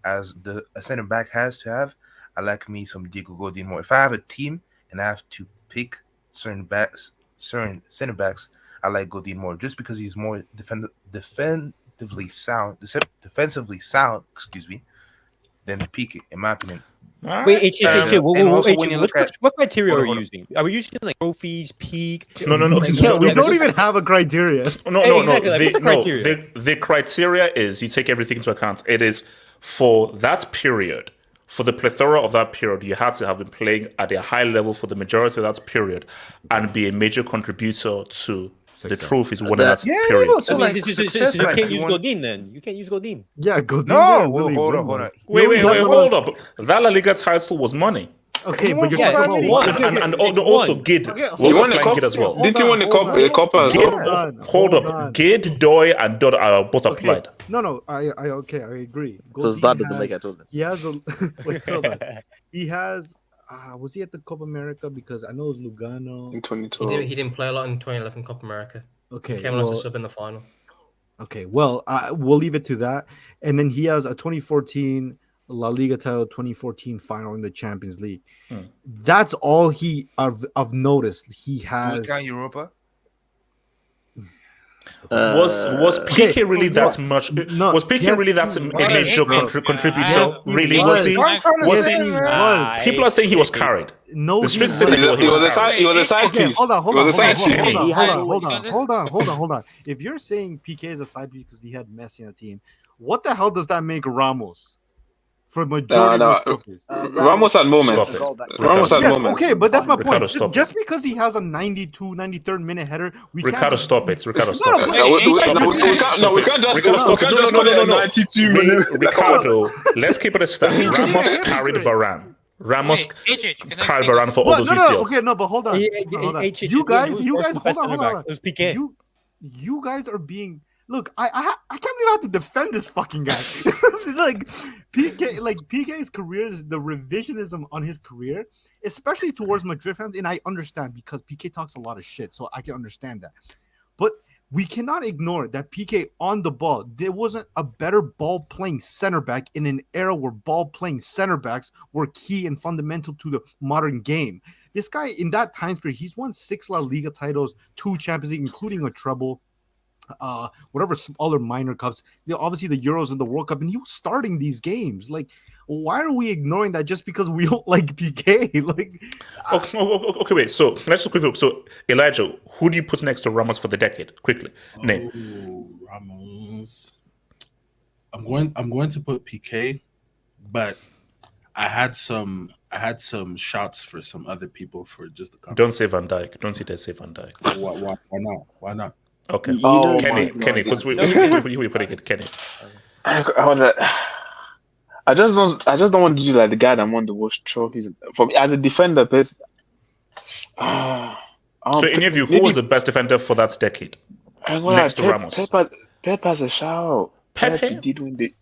as a center back has to have, I like me some Diego Godin more. If I have a team and I have to pick certain center backs, I like Godin more just because he's more defensively sound. Excuse me. than Piqué, in my opinion. Wait, what criteria Hold are on, we using? Are we using like trophies, peak? No. We don't even have a criteria. No. Exactly. Like, what's the criteria? The criteria is you take everything into account. It is for that period, for the plethora of that period, you had to have been playing at a high level for the majority of that period and be a major contributor to the trophies won in that period. So like, you can't use Godin then. You can't use Godin. Yeah, Godin. No, hold on. Wait, hold up. That La Liga title was money. Okay, but you're talking about and also Gid. He won the cup as well. Didn't he win the cup as well? Hold up. Gid, Doi, and Dod are both applied. No, I agree. So that doesn't make it all. He has a wait, hold on. He has was he at the Copa America? Because I know it was Lugano in 2012. He didn't play a lot in 2011 Copa America. Okay, He came on as a sub in the final. Okay, well, we'll leave it to that. And then he has a 2014 La Liga title, 2014 final in the Champions League. That's all he I've noticed. He has Europa. Was Piqué really that much? Was Piqué really that a major contributor? Really? Was he? People are saying he was carried. No, the streets he was a side piece. Hold on. If you're saying Piqué is a side piece because he had Messi on the team, what the hell does that make Ramos? For majority of trophies. Ramos had moments. Okay, but that's my point. Just because he has a 93rd minute header, we Ricardo, stop it. We can't just put it 92 minutes. Ricardo, let's keep it a stat. Ramos carried Varane. Ramos carried Varane for all those UCLs. Okay, no, but hold on. You guys, hold on. You guys are being. Look, I can't believe I have to defend this fucking guy. like PK's career is the revisionism on his career, especially towards Madrid fans, and I understand because PK talks a lot of shit, so I can understand that. But we cannot ignore that PK on the ball, there wasn't a better ball playing center back in an era where ball playing center backs were key and fundamental to the modern game. This guy in that time period, he's won 6 La Liga titles, 2 Champions League, including a treble. Whatever other minor cups, obviously the Euros and the World Cup, and he was starting these games. Like, why are we ignoring that just because we don't like PK? Okay, wait. So let's just quickly. So Elijah, who do you put next to Ramos for the decade? Quickly, name. Ramos. I'm going to put PK, but I had some shots for some other people for just the. Don't say Van Dijk. Don't say Van Dijk. Why not? Okay. Kenny, because we putting it, Kenny. I just don't want to do like the guy that won the most trophies. For me, as a defender, so in your view, who was the best defender for that decade? Next to Ramos. Pep has a shout. Pepe? He did win the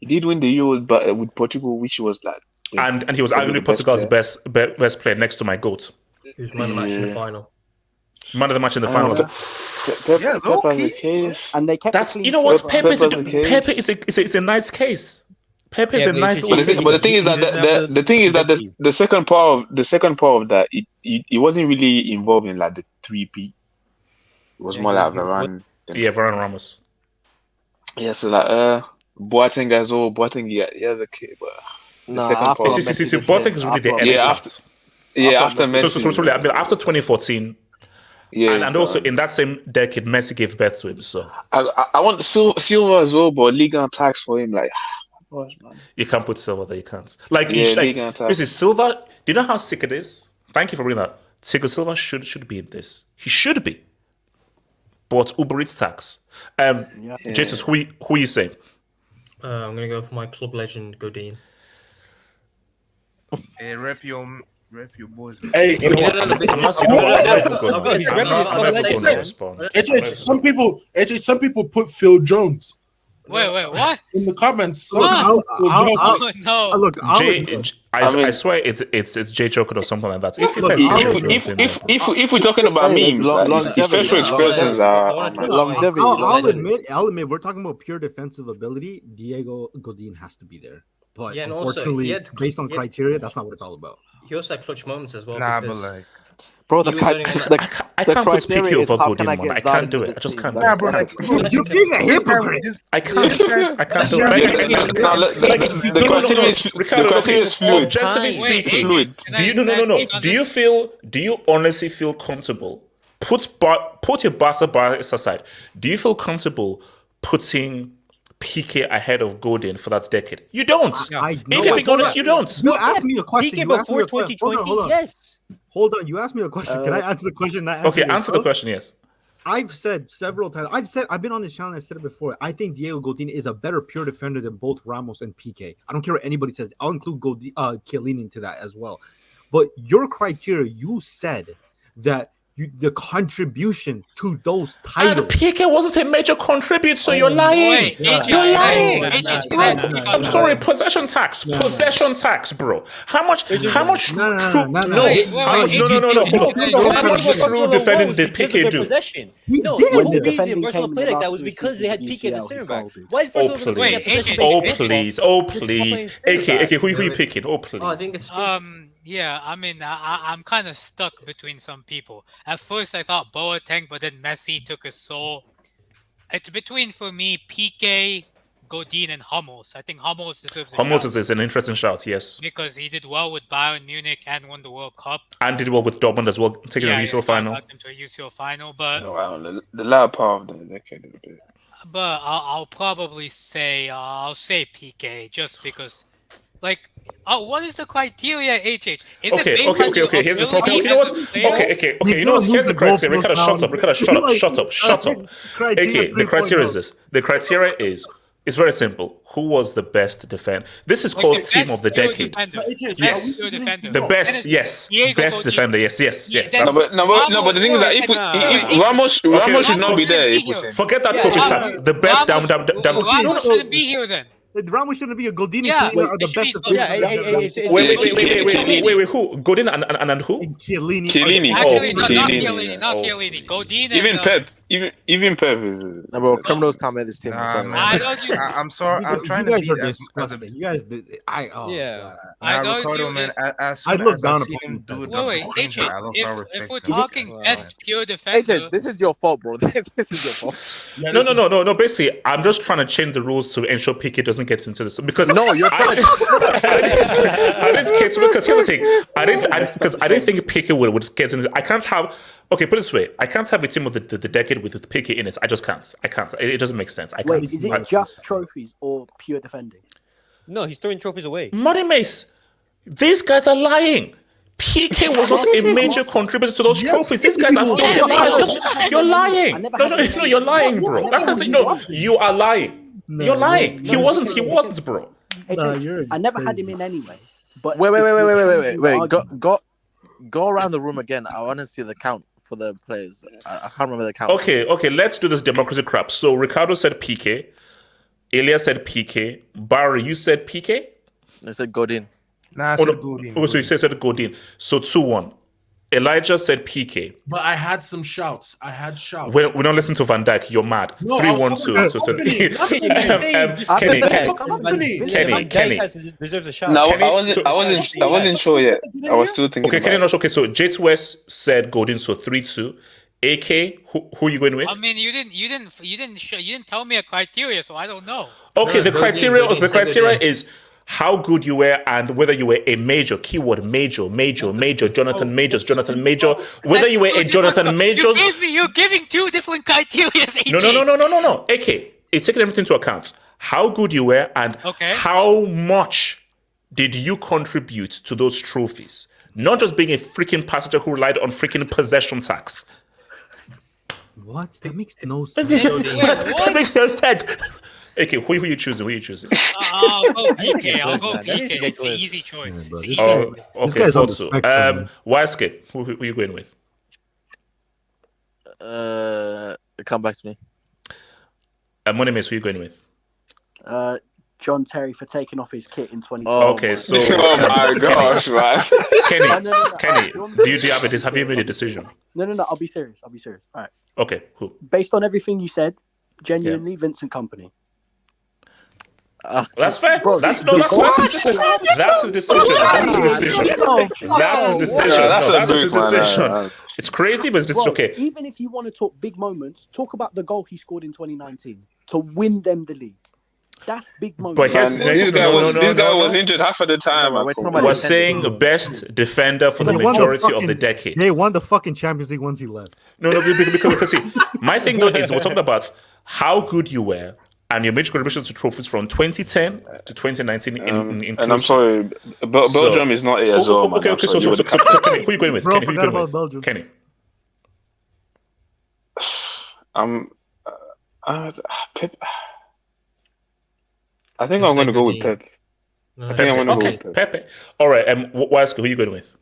Euros, but with Portugal, which was like. And he was arguably Portugal's best player next to my GOAT. He was man of the match in the final. Man of the match in the final. And they kept. That's what Pepe is a nice case. Pepe is a nice. But the thing is that the second part of that it wasn't really involved in like the 3P. It was more like Varane. Varane Ramos. Yeah, so like Boateng as well. Boateng, he has a kid, but the second part. Boateng is really the end. After Messi. After 2014. Yeah, and also in that same decade, Messi gave birth to him. So I want Silva as well, but Liga and tax for him, like, gosh, man. You can't put Silva there. You can't. This is Silva. Do you know how sick it is? Thank you for bringing that. Thiago Silva should be in this. He should be. But Uber Eats tax. Jesus, who are you saying? I'm gonna go for my club legend Godin. Rep your boys. Hey, some people put Phil Jones. Wait, what? In the comments. No. I swear it's J Joker or something like that. If we're talking about memes, his facial expressions are longevity. I'll admit, we're talking about pure defensive ability. Diego Godin has to be there. But unfortunately, based on criteria, that's not what it's all about. He also had clutch moments as well. But like, Bro, I can't put PK over Godin, man. I can't do it. I just can't do Nah, bro, it. like, You're being a hypocrite. I can't do it. The criteria is Ricardo, fluid. objectively speaking, Fluid. do you do you honestly feel comfortable? Put your Barca bias aside. Do you feel comfortable putting PK ahead of Godin for that decade? You don't. If you're being honest, you don't. You asked me a question. PK before 2020, yes. Hold on. You asked me a question. Can I answer the question? Okay, answer the question. Yes. I've said several times. I've been on this channel and I said it before. I think Diego Godin is a better pure defender than both Ramos and PK. I don't care what anybody says. I'll include Chiellini into that as well. But your criteria, you said that the contribution to those titles. And PK wasn't a major contributor, so you're lying. You're lying. I'm sorry, possession tax, bro. How much true defending did PK do? No, the whole reason Barcelona played like that was because they had PK as a center back. Why is Barcelona please. AK, who you picking? Oh, please. I think it's yeah, I mean, I'm kind of stuck between some people. At first, I thought Boateng, but then Messi took a soul. It's between, for me, PK, Godin, and Hummels. I think Hummels deserves a Hummels shout. is an interesting shout, yes. Because he did well with Bayern Munich and won the World Cup. And did well with Dortmund as well, taking a UCL final. Got them to a UCL final, but... The latter part of the decade. But I'll probably say, I'll say PK, just because... Like, what is the criteria, HH? Is okay. Here's the problem. You know what? Okay. You know what? Here's the criteria. Ricardo, shut up. Okay, the criteria is this. The criteria is it's very simple. Who was the best defender? This is called team of the decade. Yes, the best. Yes, best defender. Yes. No, but the thing is that if Ramos should not be there. Forget that trophy stats. The best. Ramos shouldn't be here then. Ramos shouldn't be a Godin. Yeah, are the best defenders. Wait, who? Godin and who? Chiellini. Actually, not Chiellini. Godin even Pep. Even Pep is. No, bro, criminals can't make this team. I'm sorry. I'm trying to be as You guys, I look down upon him. Wait, if we're talking best pure defender, this is your fault, bro. This is your fault. No. Basically, I'm just trying to change the rules to ensure PK doesn't get into this because no, you're I didn't get because here's the thing. I didn't think PK would get into. I can't have. Okay, put it this way. I can't have a team of the decade with PK in it. I just can't. I can't. It doesn't make sense. I can't. Wait, is it just trophies or pure defending? No, he's throwing trophies away. Money Mace, these guys are lying. PK was not a major contributor to those trophies. These guys are fucking liars. You're lying. No, you're lying, bro. That's not no. You are lying. You're lying. He wasn't, bro. I never had him in anyway. But wait. Go around the room again. I want to see the count for the players. I can't remember the count. Okay. Let's do this democracy crap. So Ricardo said PK. Ilya said PK. Barry, you said PK? I said Godin. Nah, I said Godin. Oh, so you said Godin. So 2-1. Elijah said PK. But I had some shouts. We're not listening to Van Dijk. You're mad. 3-1-2. Kenny deserves a shout. No, I wasn't sure yet. I was still thinking. Okay, Kenny, not sure. Okay, so J2 West said Godin, so 3-2. AK, who are you going with? I mean, you didn't tell me a criteria, so I don't know. Okay, the criteria is how good you were and whether you were a major, keyword major, Jonathan Majors, whether you were a Jonathan Majors. You're giving two different criteria. No. AK, it's taking everything into account. How good you were and how much did you contribute to those trophies? Not just being a freaking passenger who relied on freaking possession tax. What? That makes no sense. That makes no sense. Okay, who are you choosing? I'll go PK. It's an easy choice. Okay, thought so. Wisecape, who are you going with? Come back to me. Monimes, who are you going with? John Terry for taking off his kit in 2012. Okay, so oh my gosh, man. Kenny, do you have you made a decision? No. I'll be serious. All right. Okay, cool. Based on everything you said, genuinely, Vincent Kompany. That's fair. Bro, That's the his decision. That's his decision. That's his decision. That's his decision. that's That's a his big man, decision. It's crazy, but it's just Bro, okay. even if you want to talk big moments, talk about the goal he scored in 2019 to win them the league. That's big moment. But here's this guy was injured half of the time. We're saying best defender for the majority of the decade. They won the fucking Champions League once he left. No, because see, my thing though is we're talking about how good you were and your major contributions to trophies from 2010 to 2019 in and I'm sorry, Belgium is not it as well. Okay, so Kenny, who are you going with? Bro, Kenny, who forgot are you about going with? Belgium. Kenny. Pep. I think I'm going to go with Pep. I think I'm going to go with Pep. Pepe. All right, Waska, who are you going with?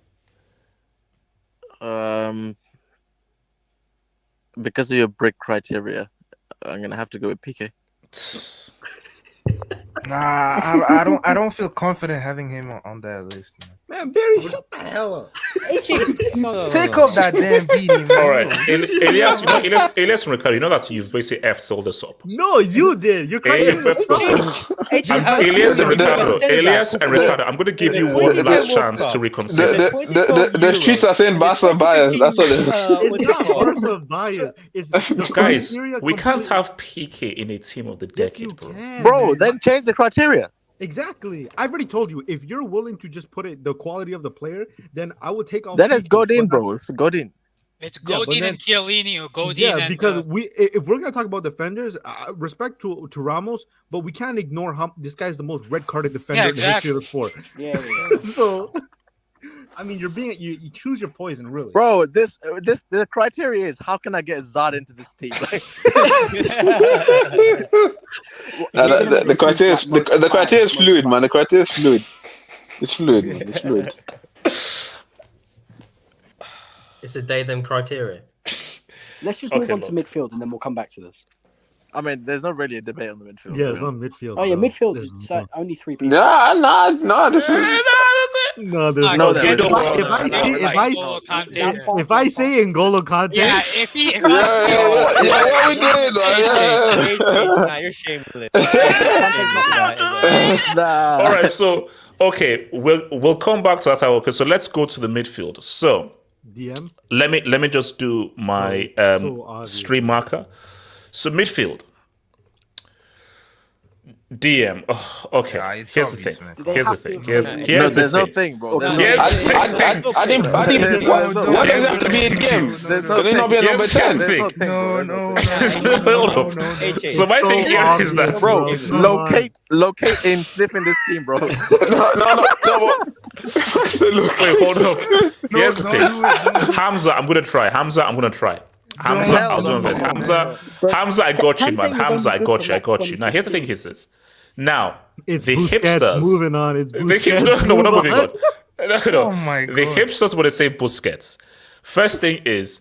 Because of your brick criteria, I'm gonna have to go with PK. Nah, I don't feel confident having him on that list, Man, Barry, shut the hell up. Take up that damn beating, man. All right, Elias and Ricardo, you know that you've basically effed all this up. No, you did. You're crazy. Elias and Ricardo, I'm going to give you one last chance to reconsider. The streets are saying Barca bias. That's what it is. It's not Barca bias. It's Guys, we can't have PK in a team of the decade, bro. Then change the criteria. Exactly. I've already told you. If you're willing to just put it the quality of the player, then I would take off. Then it's Godin, bro. It's Godin. It's Godin and Chiellini or Godin. Yeah, and, because if we're gonna talk about defenders, respect to Ramos, but we can't ignore how this guy's the most red carded defender in the history of the sport. Yeah. So, I mean, you choose your poison, really, bro. The criteria is how can I get Zad into this team? The criteria is fluid, man. The criteria is fluid. It's fluid. It's fluid. It's a them criteria. Let's just move on to midfield and then we'll come back to this. I mean, there's not really a debate on the midfield. Yeah, it's not midfield. Oh yeah, midfield is only 3 people. No, this is. No, there's no. If I say N'Golo Kante, yeah, if he, What we doing? Nah, you're shameless. All right, so okay, we'll come back to that. Okay, so let's go to the midfield. So DM. Let me just do my stream marker. So midfield. DM. Oh, okay. Here's the thing. Here's the thing. There's no thing, bro. I didn't. What does it have to be in game? There's no Can it not be a number 10? No. So my thing here is that, bro, locate in sniffing this team, bro. No. Wait, hold up. Here's the thing. Hamza, I'm gonna try. Hamza, I'll do my best. Hamza, I got you, man. Hamza, I got you. Now, here's the thing is this. Now, it's the Busquets hipsters. Moving on. It's Busquets. No, we're not moving on. No. Oh my God. The hipsters want to say Busquets. First thing is,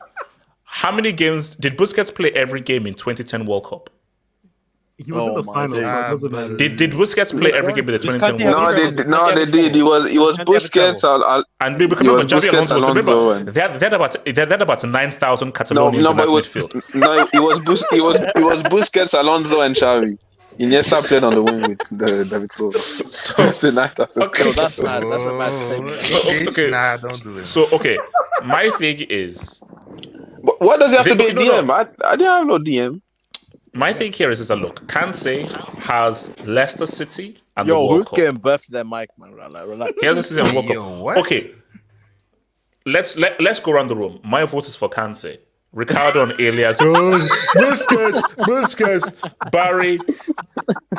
how many games did Busquets play every game in 2010 World Cup? He was in the finals. So it doesn't matter. Did Busquets play every game in the 2010 World Cup? No, they did. It was Busquets and remember, Xavi Alonso was they had about 9,000 Catalonians in that midfield. No, it was Busquets, Alonso, and Xavi. Iniesta played on the wing with David Silva. So the 9,000. Okay, that's a mad statement. Okay, nah, don't do it. So my thing is, but what does it have to be DM? I didn't have no DM. My thing here is that look, Kante has Leicester City and the World who's Cup. getting buffed their mic, man? Relax. He has Leicester City and World Cup. What? Okay, let's go around the room. My vote is for Kante. Ricardo and Elias. Busquets, Barry.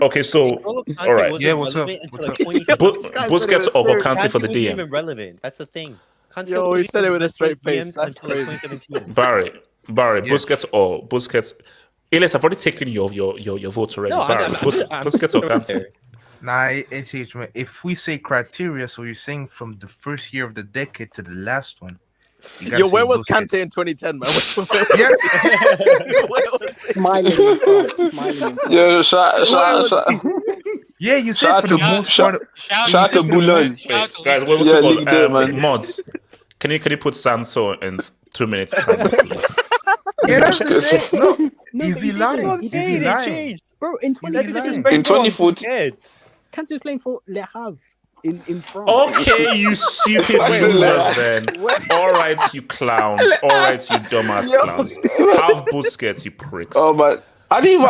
Okay, so all right. Yeah, what's up? Busquets over Kante for the DM. Even relevant. That's the thing. Yo, he said it with a straight face. That's crazy. 2017. Barry, Yes. Busquets or Busquets. Elias, I've already taken your votes already. No, Barry, Busquets or Kante? Nah, HH, man. If we say criteria, so you're saying from the first year of the decade to the last one. Yo, where was Kante in 2010, man? Smiling. Yeah, shout. Yeah, you said Shout to Boulogne. Guys, what's it called? Mods. Can you put Sanso in 2 minutes time, please? Yeah, that's the thing. No, is he lying? Is he lying? Bro, in In 2014. Kante was playing for Le Havre in France. Okay, you stupid losers then. All right, you clowns. All right, you dumbass clowns. Have Busquets, you pricks. Oh, but I didn't.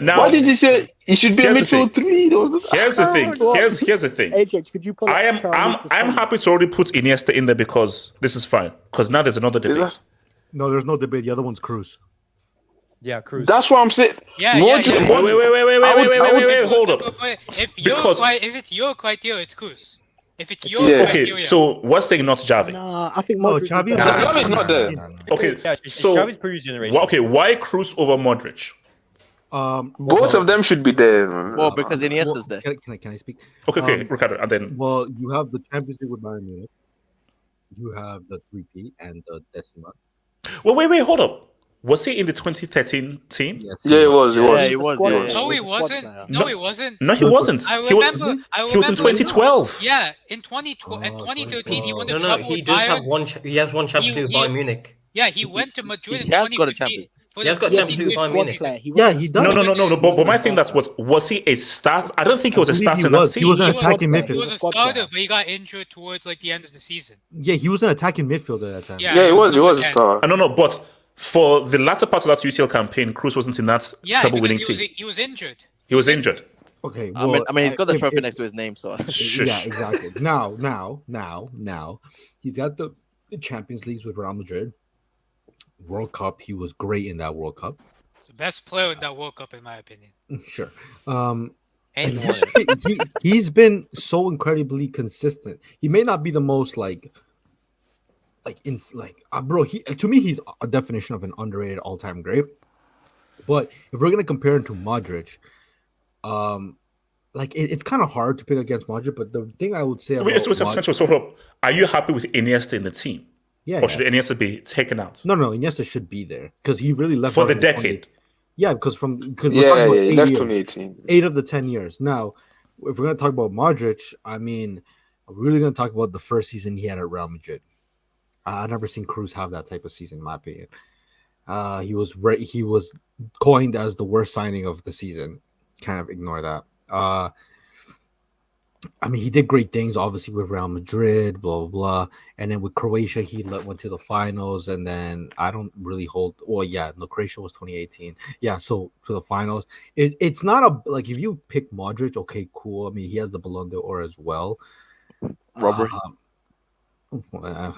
Now, why did you say it should be a here's the midfield thing. 3? Here's the thing. Here's the thing. HH, could you pull I up am happy to already put Iniesta in there because this is fine. Because now there's another debate. No, there's no debate. The other one's Kroos. Yeah, Kroos. That's what I'm saying. Wait, hold up. If it's your criteria, it's Kroos. If it's your criteria. Okay, so what's saying not Javi? Nah, I think No, Modric. Xavi. Xavi's not there. Okay, Yeah, so Xavi's previous generation. okay, why Kroos over Modric? Both of them should be there. Well, because Iniesta's there. Can I speak? Okay, Ricardo, and then Well, you have the Champions League with Bayern Munich. You have the 3P and the Decima. well, wait, hold up. Was he in the 2013 team? Yes. Yeah, it was. Yeah, he was. Yeah. No, he wasn't. No, he wasn't. No, he wasn't. I He was, remember. he was in 2012. Yeah, in 2013, he won the No, treble he with does have Bayern. one. He has one Champions League with Bayern Munich. Yeah, he went to Madrid in He has got a 2015. Champions. for He has the got Champions League with 2015 Bayern Munich. season. Yeah, he does. No. But my thing that's was he a start? I don't think he was a starter in that team. He was an He was- attacking He midfielder. was a starter, but he got injured towards like the end of the season. Yeah, he was an attacking midfielder at that time. Yeah, he was a star. No, but for the latter part of that UCL campaign, Kroos wasn't in that Yeah, treble because winning team. he was injured. He was injured. Okay. I mean, he's got the trophy next to his name, so. Yeah, exactly. Now, he's got the Champions Leagues with Real Madrid. World Cup, he was great in that World Cup. The best player in that World Cup, in my opinion. Sure. And He's been so incredibly consistent. He may not be the most bro. To me, he's a definition of an underrated all-time great. But if we're gonna compare him to Modric, it's kind of hard to pick against Modric. But the thing I would say about So, are you happy with Iniesta in the team? Yeah, Or should Iniesta be taken out? No, Iniesta should be there because he really left For out the in decade. Yeah, because we're talking about he 8 left years. 2018. 8 of the 10 years. Now, if we're going to talk about Modric, I mean, we're really going to talk about the first season he had at Real Madrid. I've never seen Kroos have that type of season, in my opinion. He was coined as the worst signing of the season. Kind of ignore that. I mean, he did great things, obviously, with Real Madrid, blah, blah, blah. And then with Croatia, he went to the finals. And then I don't really hold... Well, yeah, no, Croatia was 2018. Yeah, so to the finals. It's not if you pick Modric, okay, cool. I mean, he has the Ballon d'Or as well. Robbery.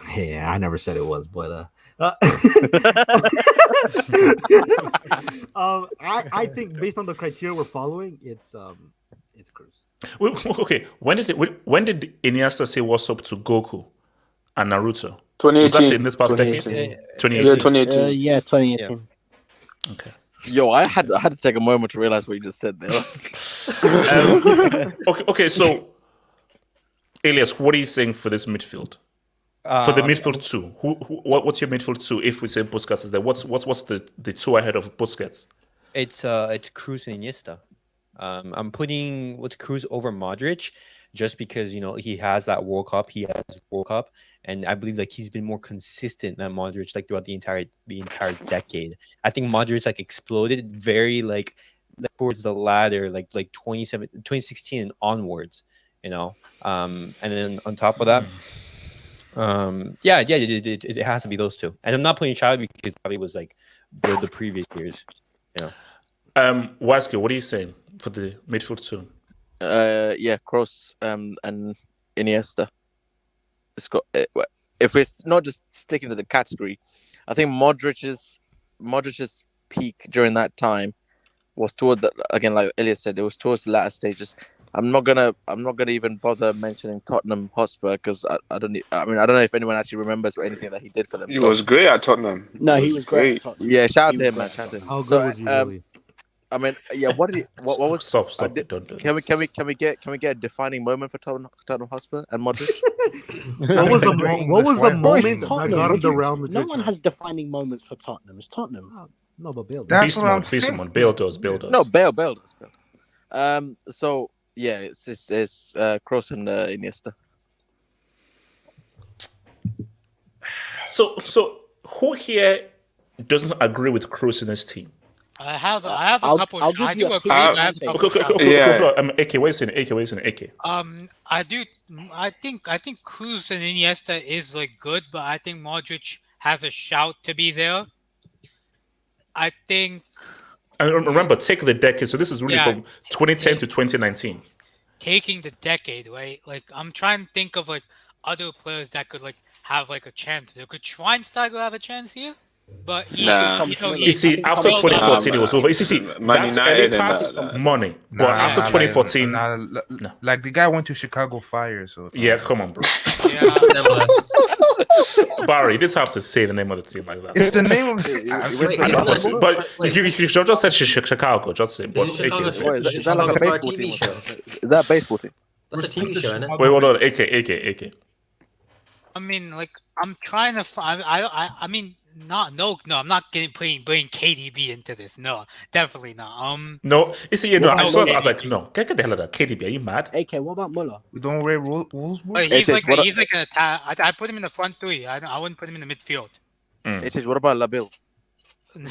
Hey, I never said it was, but... I think based on the criteria we're following, it's Kroos. Okay, when did Iniesta say what's up to Goku and Naruto? 2018. Was that in this past decade? 2018. Yeah, 2018. Yeah, 2018. Okay. Yo, I had to take a moment to realize what you just said there. Okay. So, Elias, what are you saying for this midfield? For the midfield two, what's your midfield two? If we say Busquets is there, what's the two ahead of Busquets? It's Kroos and Iniesta. I'm putting Kroos over Modric, just because he has that World Cup. He has World Cup, and I believe he's been more consistent than Modric throughout the entire decade. I think Modric exploded very towards the ladder 2016 and onwards. And then on top of that. It has to be those two, and I'm not putting Xavi because Xavi was the previous years. Waske, what are you saying for the midfield two? Kroos and Iniesta. If we're not just sticking to the category, I think Modric's peak during that time was toward like Elias said, it was towards the latter stages. I'm not gonna even bother mentioning Tottenham Hotspur because I don't know if anyone actually remembers anything that he did for them. He was great at Tottenham. No, he was great at Tottenham. Yeah, shout out to him, man. Shout out to him. How good was he really? I mean, yeah. What was? Stop! Don't do it. Can we get a defining moment for Tottenham Hotspur and Modric? What was the moment that got him the Real Madrid? No one has defining moments for Tottenham. It's Tottenham. No, but Bale. Beast mode. Bale does. No, Bale does. So yeah, it's Kroos and Iniesta. So who here doesn't agree with Kroos in his team? I have a couple. I'll give I you do a agree. hint. But I have a Okay, couple. okay, shots. okay, Yeah. okay. AK, wait a second. AK. I do. I think Kroos and Iniesta is like good, but I think Modric has a shout to be there. I think. And remember, take the decade. So this is really from 2010 to 2019. Taking the decade, right? Like I'm trying to think of like other players that could like have like a chance. Could Schweinsteiger have a chance here? But he's, Nah. You see, after 2014, it was over. You see, Man that's early United and parts, that. money. But after 2014, like the guy went to Chicago Fire, so yeah, come on, bro. Never. Barry, you didn't have to say the name of the team like that. it's the name of But you just said Chicago, just say. But Is it Chicago? Is that like a baseball team? Is that a baseball team? That's a TV show, isn't it? Wait, hold on. AK. I mean, like I'm trying to find. I mean, I'm not bringing KDB into this. No, definitely not. No, you see, I No, saw. I KDB. was like, no, get the hell out of that. KDB, are you mad? AK, what about Muller? We don't rate Wolves. But he's like an attack. I put him in the front three. I wouldn't put him in the midfield. What about Labille? Wait,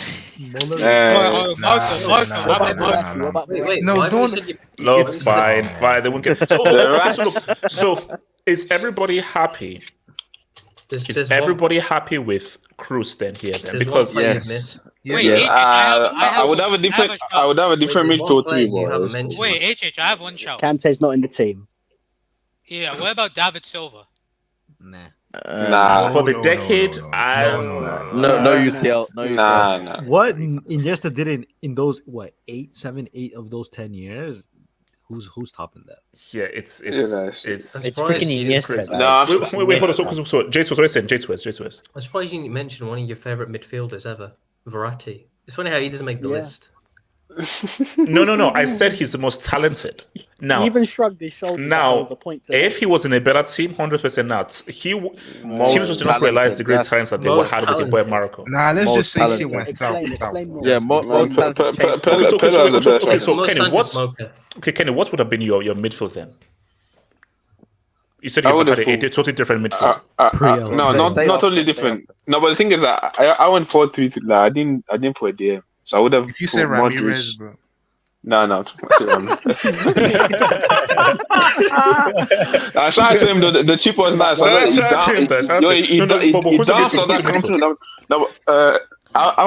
No, why don't. said you- No, fine. They won't get. So, okay, so look. So, is everybody happy? Is everybody happy with Kroos then here then? There's Because one player you missed. I would have a different midfield three. Wait, HH, I have one shout. Kante's not in the team. Yeah, what about David Silva? Nah. For the decade, No UCL. No UCL. Nah. What Iniesta did in those 8 of those 10 years? Who's topping that? Yeah, it's freaking Iniesta. Wait, hold on. So J2, what are you saying? J2. I'm surprised you didn't mention one of your favorite midfielders ever, Verratti. It's funny how he doesn't make the list. No. I said he's the most talented. Now, He even shrugged his shoulders. like there was a point to if he was in a better team, 100% not. Teams just did not realize the great talents that they were had with the boy Marco. Nah, let's just say she went south. Yeah, most talented. Kenny, what would have been your midfield then? You said you had a totally different midfield. No, not totally different. No, but the thing is that I went 4-3. Like, I didn't put a DM, so I would have. If you say Ramirez, bro. No. I tried to him. The cheap was nice. I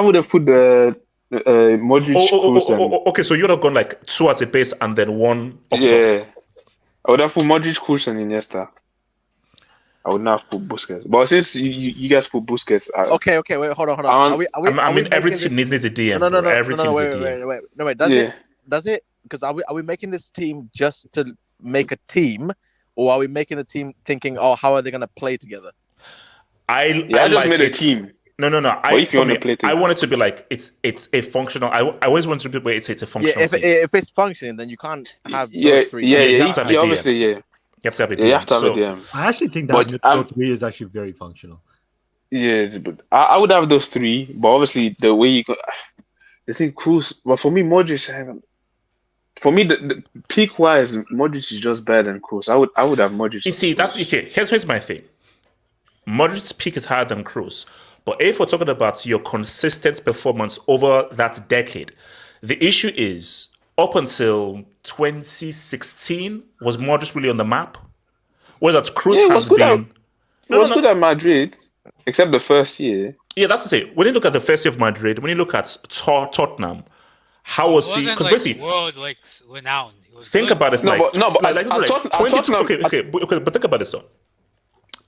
would have put the Modric. Okay, so you'd have gone like 2 as a base and then 1 up top. Yeah, I would have put Modric, Kroos, and Iniesta. I would not put Busquets. But since you guys put Busquets, okay, wait, hold on. I mean, every team needs a DM. No. Every team needs a DM. Wait. Does it? Because are we making this team just to make a team, or are we making a team thinking, oh, how are they gonna play together? I just made a team. No. I want it to be like it's a functional. I always want it to be where it's a functional. Yeah, if it's functioning, then you can't have those three. You have to have a DM. I actually think that midfield 3 is actually very functional. Yeah, but I would have those 3, but obviously the way you go, the thing Kroos. But for me, Modric. For me, the peak wise, Modric is just better than Kroos. I would have Modric. You see, that's okay. Here's my thing. Modric's peak is higher than Kroos, but if we're talking about your consistent performance over that decade, the issue is up until 2016 was Modric really on the map? Whereas Kroos has been. He was good at Madrid, except the first year. Yeah, that's to say. When you look at the first year of Madrid, when you look at Tottenham, how was he? Because basically, world renowned. Think about it. But 22. Okay, but think about this though.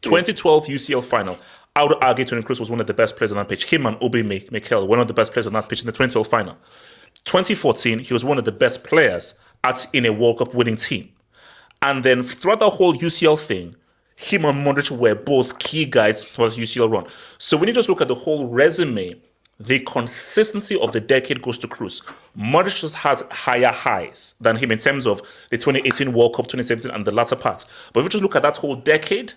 2012 UCL final. I would argue Toni Kroos was one of the best players on that pitch. Him and Obi Mikel, one of the best players on that pitch in the 2012 final. 2014, he was one of the best players in a World Cup winning team. And then throughout the whole UCL thing, him and Modric were both key guys for the UCL run. So when you just look at the whole resume, the consistency of the decade goes to Kroos. Modric just has higher highs than him in terms of the 2018 World Cup, 2017, and the latter parts. But if you just look at that whole decade,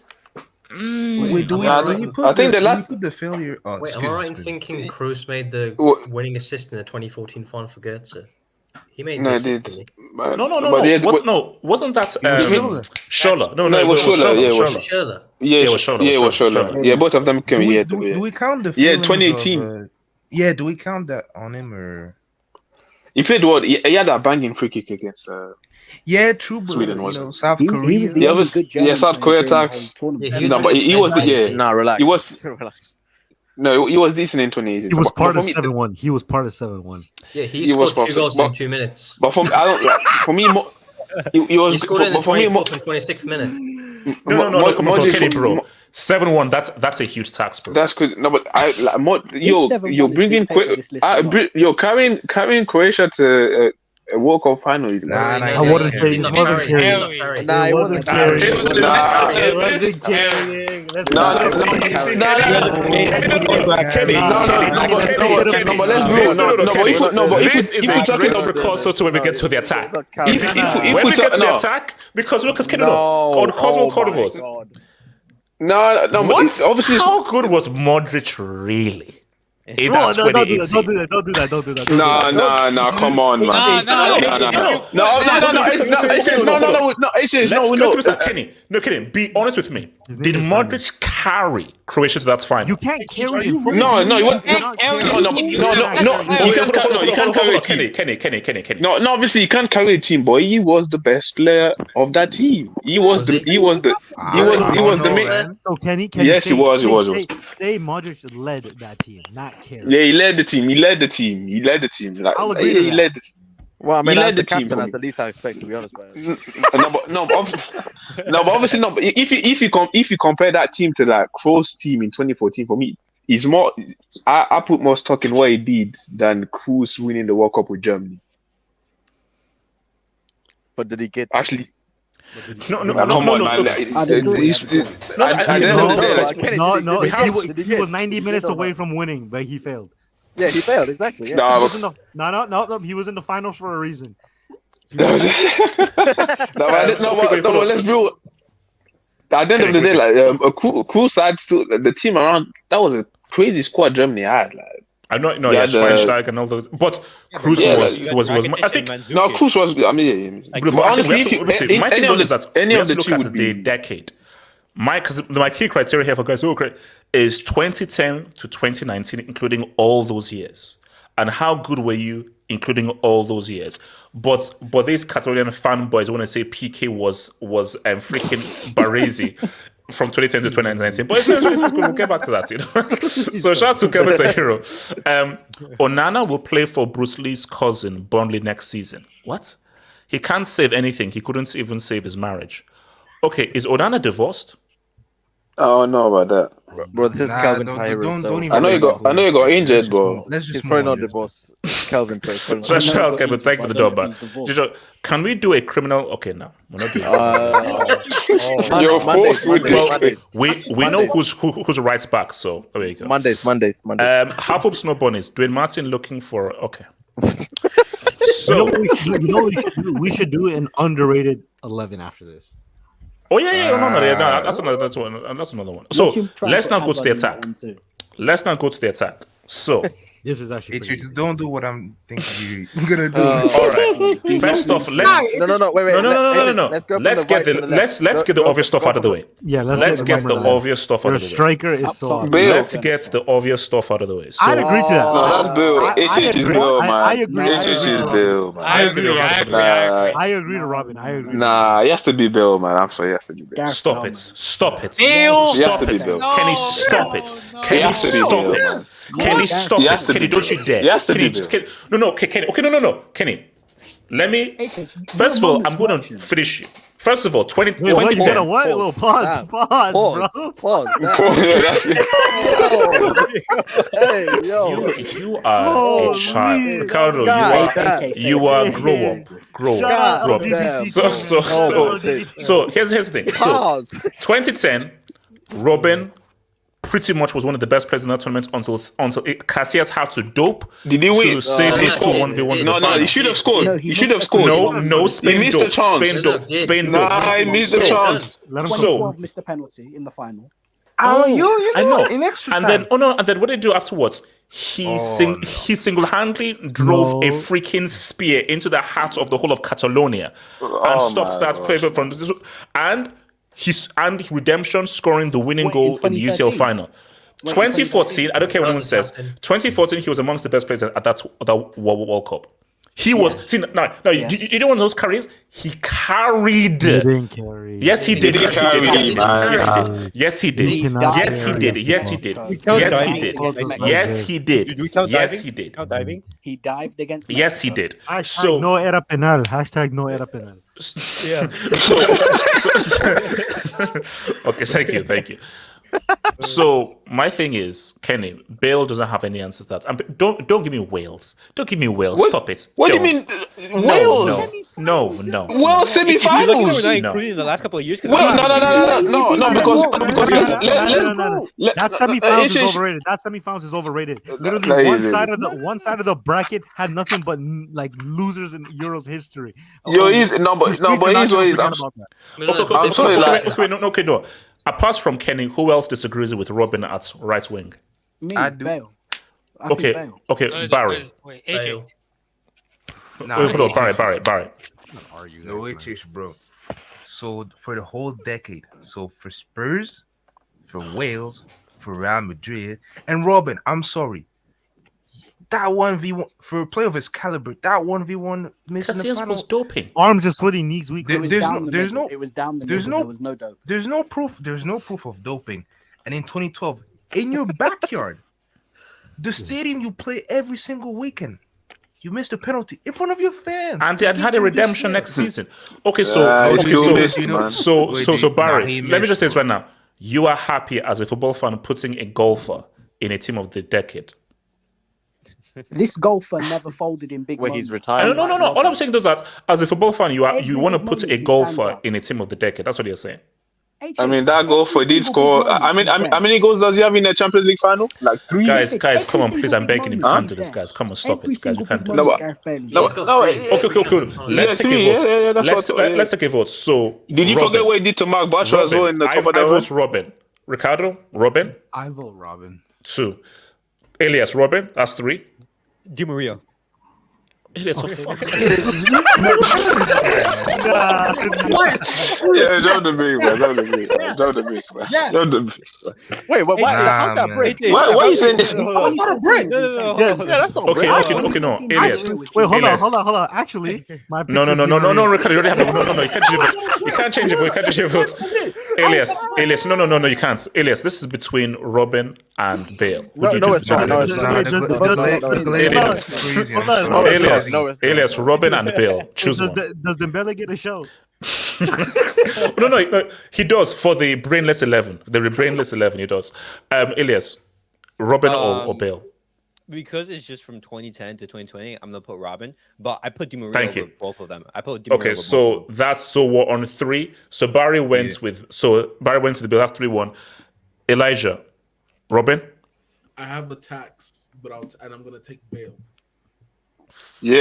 Wait, do you put the failure? Oh, wait, am I right in thinking Kroos made the winning assist in the 2014 final for Goetze? He made the assist, didn't he? Wasn't that Scholler? No, it was Scholler. Yeah, it was Scholler. Yeah, both of them came. Do we count the? 2018. Yeah, do we count that on him or? He played what? He had that banging free kick against. Yeah, true, but Sweden was it? South He Korea. was the only good German South player Korea during the attacks. whole tournament. Yeah, he No, was but really he was the good. yeah. Nah, relax. He was Relax. no, he was decent in 2018. He was But part for of me- 7-1. He was part of 7-1. Yeah, he He was scored 2 goals in but- 2 minutes. But for me, I don't. For me, he was. He scored in the but for me, 24th and 26th minute. No, come on, Modric- Kenny, bro. 7-1. That's a huge tax, bro. That's because no, but This 7-1 you're is bringing dictated this list a lot. you're carrying Croatia to a World Cup final. Is Nah, like, nah, I wouldn't yeah, say yeah. it wasn't Carry. carrying. Nah, It it wasn't wasn't carrying. It's- It it's- wasn't carrying. Let's No, not- no, Kenny, no, but if this is we're a talking great of precursor to when we get to the attack. if When we we get to the talk attack, because on Cosmo Cordovos. no, but obviously How good was Modric really? In No, that no, don't do that. 2018? Don't do that. no, come on, man. Kenny, be honest with me. Did Modric carry Croatia to that final? You can't carry him. No, you can't carry a team. Kenny. No, obviously you can't carry a team, boy. He was the best player of that team. He was the main. So Kenny, Yes, he was. Say Modric led that team, not carry. Yeah, he led the team. Like, I'll agree to he that. led the team. Well, I mean, He as led the the team captain, for that's me. the least I expect, to be honest, man. But obviously, no. But if you compare that team to that Kroos team in 2014, for me, he's more. I put more stock in what he did than Kroos winning the World Cup with Germany. But did he get? Actually, No. come on, man. No. He was 90 minutes away from winning, but he failed. Yeah, he failed, exactly. Yeah. No, He was in the finals for a reason. but let's be real. At the end of the day, like a Kroos side still the team around. That was a crazy squad Germany had. Like, I know, Schweinsteiger and all those, but Kroos was. I think Kroos was. I mean, but honestly, my thing is that any we of have to the look two at would the be. decade. My key criteria here for guys who are great is 2010 to 2019, including all those years. And how good were you, including all those years? But these Catalonian fanboys want to say PK was freaking Baresi from 2010 to 2019. But we'll get back to that. So shout out to Kevin Tahiro. Onana will play for Bruce Lee's cousin Burnley next season. What? He can't save anything. He couldn't even save his marriage. Okay, is Onana divorced? Oh no about that, bro. This is Calvin Tyrus. Don't even I know you got injured, bro. He's probably not divorced. Calvin, so Kevin, thank you for the dub, man. Can we do a criminal? Okay, no, we're not doing Mondays. We know who's right back. So there you go. Mondays. Half of Snow Bunnies. Dwayne Martin looking for okay. So we should do an underrated 11 after this. Oh yeah, no, that's another one. So let's now go to the attack. So this is actually don't do what I'm thinking you're gonna do. All right. First off, let's wait. No. Let's get the obvious stuff out of the way. Yeah, let's get the obvious stuff out of the way. Striker is so. Let's get the obvious stuff out of the way. So, I'd agree to that. No, that's Bill. It's Bill, man. I agree. It's Bill, man. I agree to Robin. I agree. Nah, it has to be Bill, man. I'm sorry, it has to be Bill. Stop it. Stop it. Kenny, stop it. Kenny, stop it. Kenny, stop it. Kenny, don't you dare. Kenny, no. Kenny, let me. First of all, I'm going to finish you. First of all, 2010. What? Pause, bro. Hey, yo. You are a child. Ricardo, you are grow up. So here's the thing. So 2010, Robin pretty much was one of the best players in that tournament until Casillas had to dope. Did he win? To save his 1v1. No, he should have scored. He should have scored. No, Spain missed the chance. Spain dope. Nah, he missed the chance. 2012 missed the penalty in the final. I know. In extra and time. then what did they do afterwards? He single-handedly drove a freaking spear into the heart of the whole of Catalonia and stopped that play from and Redemption scoring the winning goal in the UCL final. 2014, I don't care what anyone says. 2014, he was amongst the best players at that World Cup. He was see no. You don't want those carries. He carried. He didn't carry. Yes, he did. Yes, he did. Yes, he did. Yes, he did. Yes, he did. Yes, he did. Yes, he did. Do we count Yes, diving? he did. Count diving? He dived against. Yes, he did. Hashtag no era penal. Hashtag no era penal. Yeah. Okay, thank you. So my thing is, Kenny, Bale doesn't have any answer to that. Don't give me Wales. Don't give me Wales. What? Stop it. What do Don't. you mean, Wales? No. Wales semi-finals. We're not including the last couple of years. Well, no, because that semi-finals is overrated. That semi-finals is overrated. Literally, one side of the bracket had nothing but like losers in Euros history. I'm sorry. No. Apart from Kenny, who else disagrees with Robin at right wing? Me, I do. Bale. I think Okay, Bale. Barry. Wait, AJ. Barry. No, it's bro. So for the whole decade, so for Spurs, for Wales, for Real Madrid, and Robin, I'm sorry. That 1v1 for a player of his caliber, that 1v1 missing the final was doping. Arms are sweating knees weak. It was down the middle. There was no dope. There's no proof of doping. And in 2012, in your backyard, the stadium you play every single weekend, you missed a penalty in front of your fans. And they had a redemption next season. Okay, so Barry, let me just say this right now. You are happy as a football fan putting a golfer in a team of the decade. This golfer never folded in big. Where he's retired. No. All I'm saying is that as a football fan, you want to put a golfer in a team of the decade. That's what you're saying. I mean, that golfer did score. I mean, how many goals does he have in the Champions League final? Like 3. Guys, come on, please. I'm begging you. You can't do this, guys. Come on, stop it, guys. You can't do this. Okay. Let's take a vote. Let's take a vote. So, did you forget what he did to Mark Bartra as well in the Copa del Rey? I vote Robin. Ricardo, Robin. I vote Robin. 2. Elias, Robin. That's 3. Di Maria. Elias, for fuck's sake. Yeah, John the Big, man. John the Big. Wait, how's that break? Why are you saying this? That's not a break. No. Yeah, that's not a break. Okay, no. Elias. Wait, hold on. Actually, my No, Ricardo, you already have no. You can't change your vote. You can't change your vote. Elias, no, you can't. Elias, this is between Robin and Bale. Elias, Robin and Bale. Choose one. Does Dembele get a show? No, he does for the brainless 11. The brainless 11, he does. Elias, Robin or Bale? Because it's just from 2010 to 2020, I'm gonna put Robin, but I put Di Maria Thank over you. both of them. I put Di Maria Okay, over so that's we're on 3. So Barry went with the Bale. That's 3-1. Elijah, Robin. I have a tax, but I'm gonna take Bale. Yeah.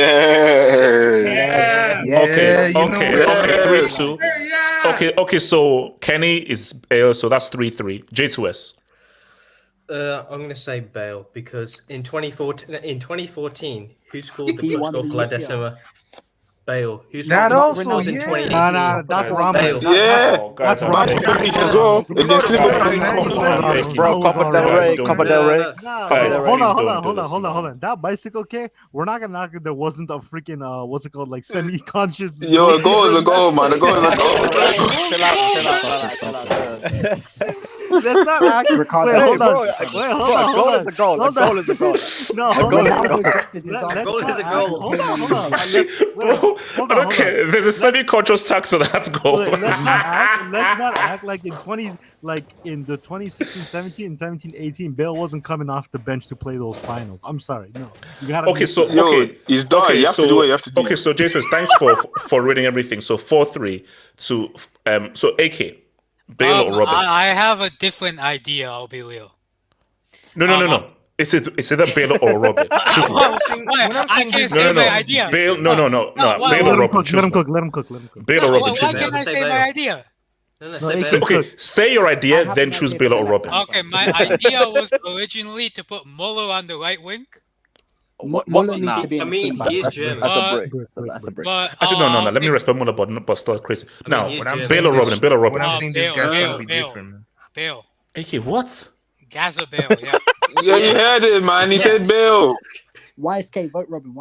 Okay. 3-2. Okay. So Kenny is Bale. So that's 3-3. J2S. I'm going to say Bale because in 2014, who scored the goal for La Decima? Bale. Who scored the goals in 2018? That's Ramos. That's Ramos. Bro, Copa del Rey. Hold on. That bicycle kick, we're not gonna knock it. There wasn't a freaking like semi-conscious. Yo, a goal is a goal, man. A goal is a goal. Let's not act. Wait, hold on. A goal is a goal. A goal is a goal. No, a goal is a goal. Hold on. I don't care. There's a semi-conscious tax on that goal. Let's not act like in the 2016-17 and 17-18, Bale wasn't coming off the bench to play those finals. I'm sorry, no. You gotta he's done. You have to do what you have to do. Okay, so Jason, thanks for reading everything. So 4-3 to so AK, Bale or Robin. I have a different idea. I'll be real. No. It's either Bale or Robin. I can't say my idea. Bale, no. Bale or Robin. Let him cook. Bale or Robin. Why can't I say my idea? Okay, say your idea, then choose Bale or Robin. Okay, my idea was originally to put Muller on the right wing. Muller needs to be. I mean, he is German. That's a break. Actually, no. Let me respect Muller, but still crazy. Now, Bale or Robin. When I'm saying this guy's gonna be different. Bale. AK, what? Gaza Bale, yeah. Yeah, you heard it, man. He said Bale. YSK, vote Robin.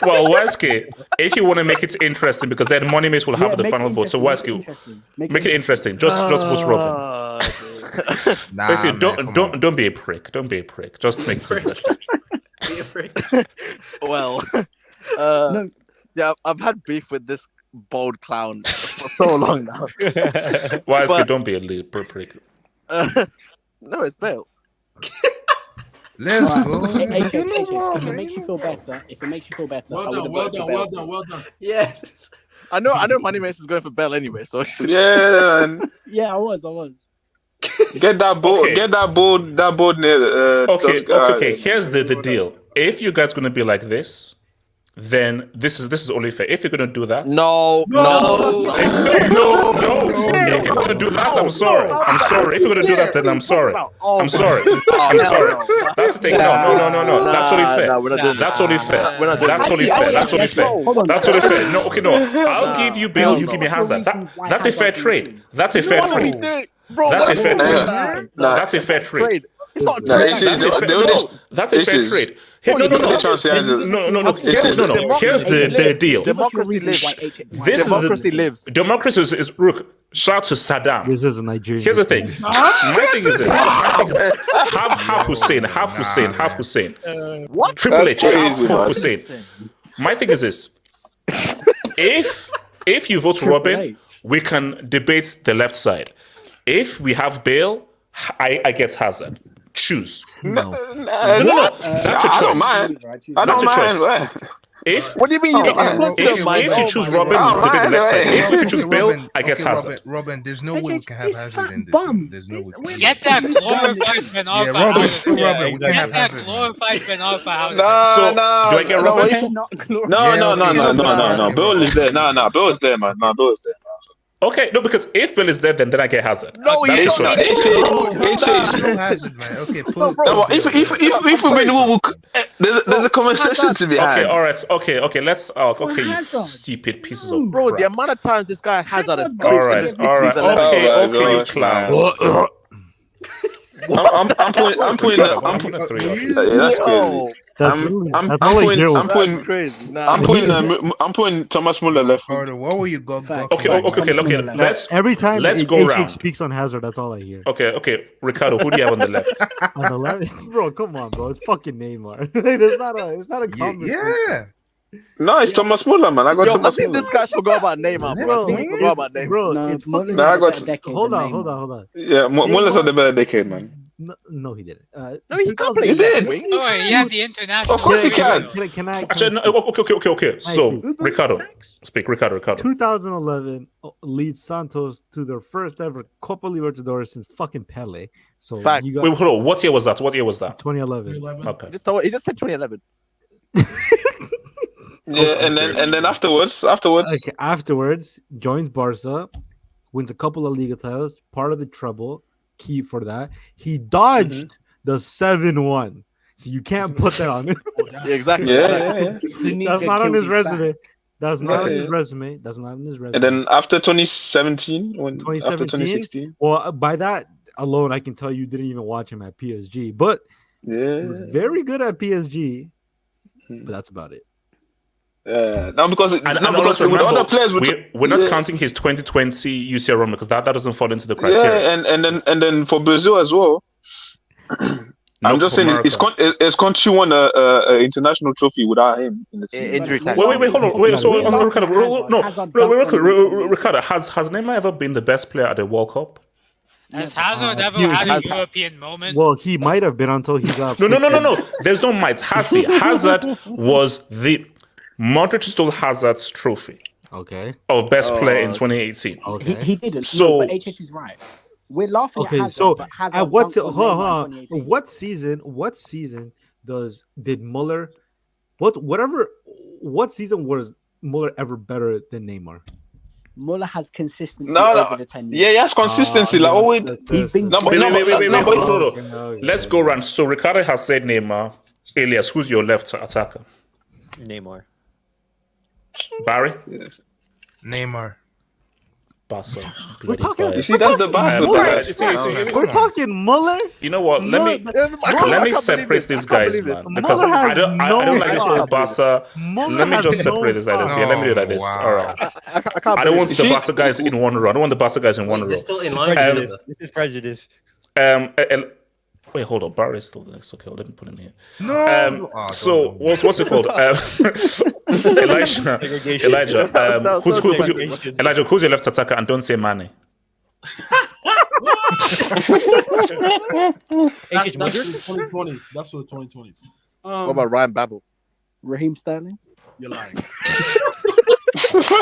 Well, Wesley, if you want to make it interesting, because then Moneymates will have the final vote. So Wesley, make it interesting. Just vote Robin. Basically, don't be a prick. Don't be a prick. Just make it interesting. Be a prick. Well, yeah, I've had beef with this bold clown for so long now. Wesley, don't be a prick. No, it's Bale. Let's go. If it makes you feel better, Well done. Yes. I know Moneymates is going for Bale anyway, so Yeah, and Yeah, I was. get that board. Okay. Get that board near. Okay. Here's the deal. If you guys gonna be like this, then this is only fair. If you're gonna do that, no. If you're gonna do that, I'm sorry. If you're gonna do that, then I'm sorry. I'm sorry. That's the thing. No. That's only fair. No, we're not doing That's only fair. not doing That's only fair. That's only fair. That's only fair. No. I'll give you Bale. You give me Hazard. That's a fair trade. That's a fair trade. That's a fair trade. That's a fair trade. It's not That's a fair trade. No. Here's the deal. Democracy lives. Democracy lives. Democracy is look. Shout out to Saddam. This is a Nigerian. Here's the thing. My thing is this. Half Hussein. What? Triple H. Half Hussein. My thing is this. If you vote Robin, we can debate the left side. If we have Bale, I get Hazard. Choose. No. That's a choice. I don't mind. What do you mean? If you choose Robin, we debate the left side. If you choose Bale, I guess Hazard. Robin, there's no way we can have Hazard in this. There's no way. Get that glorified Ben Arfa out of it. Get that glorified Ben Arfa out of it. So, do I get Robin? No. Bale is there. No, Bale is there, man. No, Bale is there. Okay, no, because if Bale is there, then I get Hazard. No, that's he's not. No Hazard, man. Okay, pull. If we win, there's a conversation to be had. Okay, all right. Okay. Let's. Okay, you stupid pieces of Bro, crap. the amount of times this guy Hazard has All right. Okay, you clowns. I'm putting. That's crazy. I'm putting Thomas Muller left. What were you going? Okay. Every time let's go round. speaks on Hazard, that's all I hear. Okay. Ricardo, who do you have on the left? On the left, bro. Come on, bro. It's fucking Neymar. It's not a comment. Yeah. No, it's Thomas Muller, man. I got Thomas I think Muller. this guy forgot about Neymar, bro. I think he forgot about Neymar. Bro, it's fucking. Hold on. Yeah, Muller's had the better decade, man. No, he didn't. No, he can't play. He did. Oh, he had the international. Of course he can. Can I? Actually, no, okay. So, Ricardo, speak. Ricardo. 2011 leads Santos to their first ever Copa Libertadores since fucking Pele. So Facts. you got Wait, hold on. What year was that? 2011. Okay. He just said 2011. Yeah, and then afterwards. Okay, afterwards joins Barca, wins a couple of Liga titles, part of the treble. Key for that. He dodged the 7-1. So you can't put that on it. Yeah, exactly. Yeah. That's not on his resume. That's not on his resume. That's not on his resume. And then after 2017, after 2016, well, by that alone, I can tell you didn't even watch him at PSG. But he was very good at PSG. But that's about it. No, because And with also remember, other players, we're not counting his 2020 UCL run because that doesn't fall into the criteria. Yeah, and then for Brazil as well. I'm just saying, his country won a international trophy without him in the team. Injury time. Wait, hold on. Wait, so Ricardo, has Neymar ever been the best player at the World Cup? Has Hazard ever had a European moment? Well, he might have been until he got. No. There's no might. Hazard was the Modric stole Hazard's trophy. Okay. Of best player in 2018. Okay. He didn't. So, but HH is right. We're laughing at Hazard. So but Hazard at what dunked on Neymar in 2018. what season did Muller what season was Muller ever better than Neymar? Muller has consistency over the 10 years. Yeah, he has consistency. He's been wait. Let's go around. So Ricardo has said Neymar. Elias, who's your left attacker? Neymar. Barry? Neymar. Barca. We're talking. You see, that's the Barca. We're talking Muller. You know what? Let me separate these guys, man, because Muller has I don't like this whole Barca. Muller Let me has just no separate this like this. Yeah, let me do it like this. Wow. All right. I I don't want the Barca guys in one row. I don't want the Barca guys in one row. They're still in line. Prejudice. This is prejudice. Wait, hold on. Barry is still next. Okay, let me put him here. No. So what's it called? Elijah. Who's your left attacker? And don't say Mane. That's for the 2020s. That's for the 2020s. What about Ryan Babel? Raheem Sterling. You're lying. You might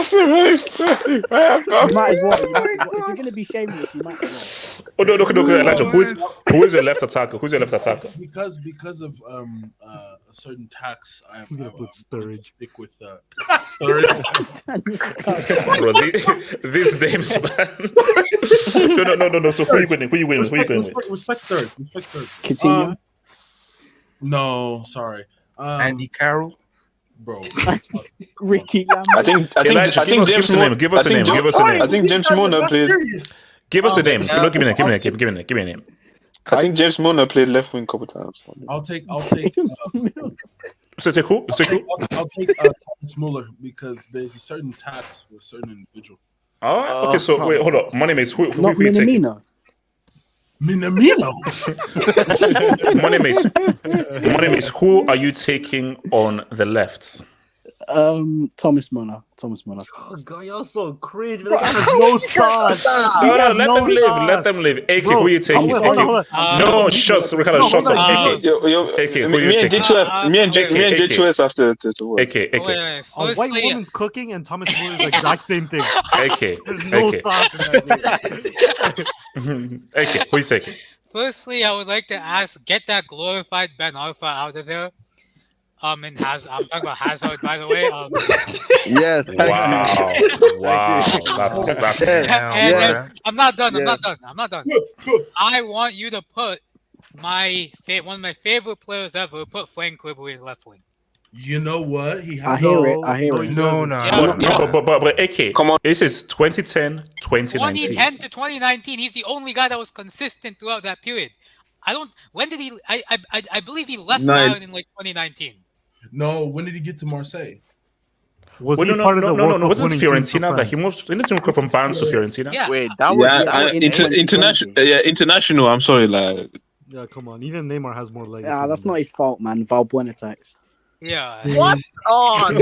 as well. If you're gonna be shameless, you might as well. Oh no, Elijah. Who is your left attacker? Who's your left attacker? Because of a certain tax, I'm going to stick with Sturridge. Bro, these names, man. No. So who are you going with? Respect Sturridge. Coutinho. No, sorry. Andy Carroll. Bro. Ricky Lahm. I think James Moore. Give us a name. Give us a name. I think James Moore played. Give us a name. No, give me a name. I think James Moore played left wing a couple times. I'll take. So who? I'll take Thomas Muller because there's a certain tax for a certain individual. Oh, okay. So wait, hold on. My name is who? Not Minamino. Minamino. My name is who are you taking on the left? Thomas Muller. Oh god, you're so cringe. But that guy has no sauce. No, let them live. AK, who are you taking? No, shots. Ricardo, shots on AK. AK, who are you taking? Me and J2S after to work. AK. A white woman's cooking and Thomas Muller is the exact same thing. AK. There's no sauce in that. AK, who are you taking? Firstly, I would like to ask, get that glorified Ben Arfa out of there. I'm talking about Hazard, by the way. Yes. Wow. That's I'm not done. I want you to put one of my favorite players ever, put Frank Ribery in left wing. You know what? I hear it. No. But AK, come on. This is 2010, 2019. 2010 to 2019, he's the only guy that was consistent throughout that period. When did he? I believe he left Bayern in like 2019. No, when did he get to Marseille? No. Wasn't Fiorentina that he moved? Didn't he move from Bayern to Fiorentina? Yeah. Wait, that was international. Yeah, international. I'm sorry, like. Yeah, come on. Even Neymar has more legs. That's not his fault, man. Valbuena tax. Yeah. What's on?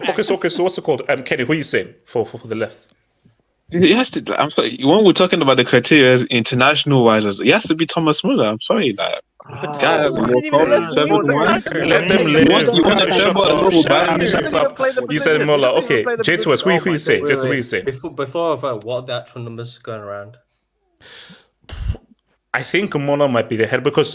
Okay, so what's it called? Kenny, who are you saying for the left? It has to. I'm sorry. When we're talking about the criteria international wise, it has to be Thomas Muller. I'm sorry, like. Guy has more problems. Let them live. Shut up. You said Muller. Okay, J2S, who you say? Just who you say? Before what are the actual numbers going around? I think Muller might be the head because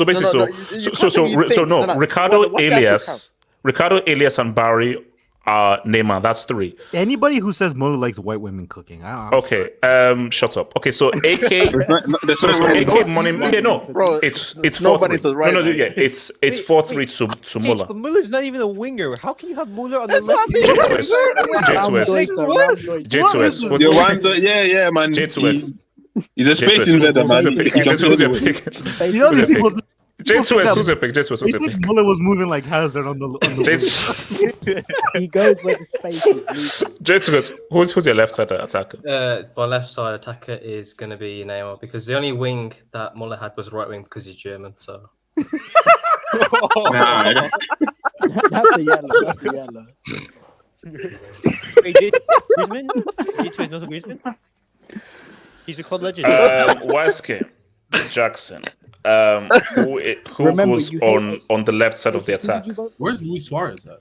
Ricardo, Elias, and Barry are Neymar. That's 3. Anybody who says Muller likes white women cooking, okay. Shut up. Okay, so AK. AK money. Okay, no, bro, it's 4-3. No, yeah, it's 4-3 to Muller. But Muller's not even a winger. How can you have Muller on the left? J2S. Yeah, man. J2S. He's a space invader, man. Who's your pick? You know these people. J2S, who's your pick? Muller was moving like Hazard on the He goes where the space is moving. J2S, who's your left side attacker? My left side attacker is going to be Neymar because the only wing that Muller had was right wing because he's German. So. That's a yellow. Wait, Griezmann? J2S not a Griezmann? He's a club legend. Wesker, Jackson. Who goes on the left side of the attack? Where's Luis Suarez at?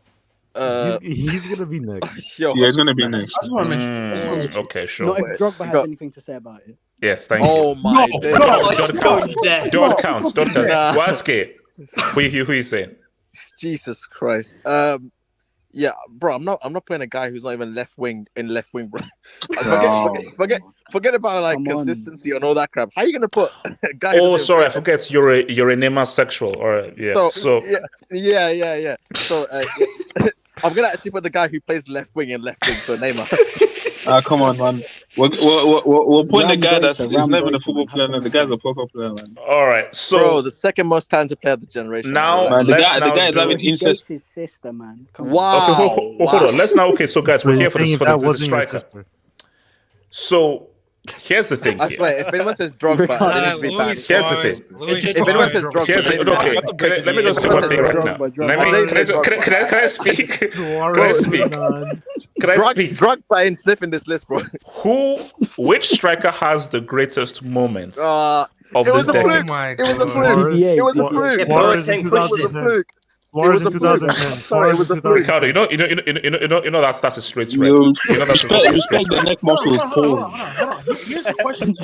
He's gonna be next. Yeah, he's gonna be next. I just want to mention. Okay, sure. Not if Drogba has anything to say about it. Yes, thank you. Oh my God! Don't count. Wesker, who are you saying? Jesus Christ. Yeah, bro, I'm not putting a guy who's not even left wing in left wing, bro. Forget about like consistency and all that crap. How are you gonna put a guy? Oh, sorry, I forget you're a Neymar sexual. All right, yeah. So I'm gonna actually put the guy who plays left wing in left wing, so Neymar. Come on, man. We'll point the guy that's Ram not even a Goita, football man. player, Have man. The some guy's a proper player, man. All right, so Bro, the second most talented player of the generation. now Man, the guy is do- having He dates incest. his sister, man. Come on. Wow. Okay, hold on. Let's now. Okay, so guys, we're here for Saying this if for that the wasn't your striker. sister. So here's the thing I here. swear, if anyone says Drogba, they need to be banned. Here's the thing. If anyone says Drogba, Here's they need the, to be okay. banned. Let me just say one thing right now. Let me. Can I speak? Can I speak? Can I speak? Drogba ain't sniffing this list, bro. Which striker has the greatest moments of It this was a decade? fluke. It was a fluke. It was a fluke. It was a fluke. Suarez in 2010. Sorry, it was a fluke. Ricardo, you know that's a straight red. You know that's a straight Respect the neck muscles, Paul. Here's the question.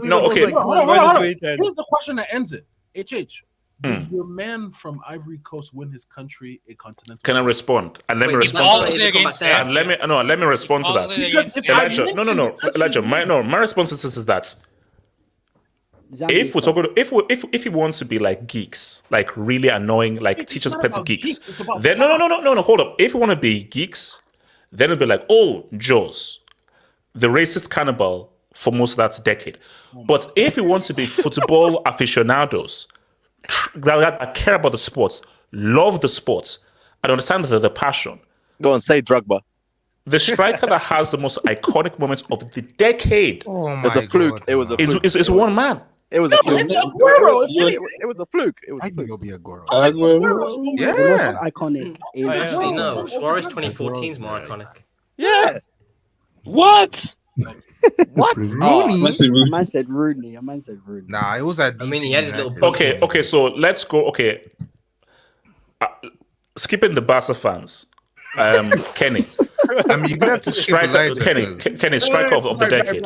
No, okay. Hold on. Here's the question that ends it. HH. Hmm. Did your man from Ivory Coast win his country a continental? Can I respond? And let me Wait, respond to is it against that. And let me respond to that. Because if Elijah, I no. mention- Elijah, my response to this is that if we're talking, if he wants to be like geeks, like really annoying, like teachers' not pets about geeks, geeks, it's about then no, hold up. If you want to be geeks, then it'll be like, oh, Jaws, the racist cannibal for most of that decade. But if you want to be football aficionados that care about the sports, love the sports, and understand the passion, Go on, say Drogba. the striker that has the most iconic moments of the decade Oh It was a fluke. It was a fluke. is one man. It was a fluke. It's Aguero. It was a fluke. It was I a think fluke. it'll be Aguero. The Yeah. most iconic is Actually, no. Suarez 2014 is more iconic. Yeah. What? What? Messi, A man said Rooney. Nah, it was at. I mean, he had his little DC. Okay, so let's go. Okay, skipping the Barca fans, Kenny, I mean, you're gonna have to skip striker, Elijah, Kenny, striker of the decade.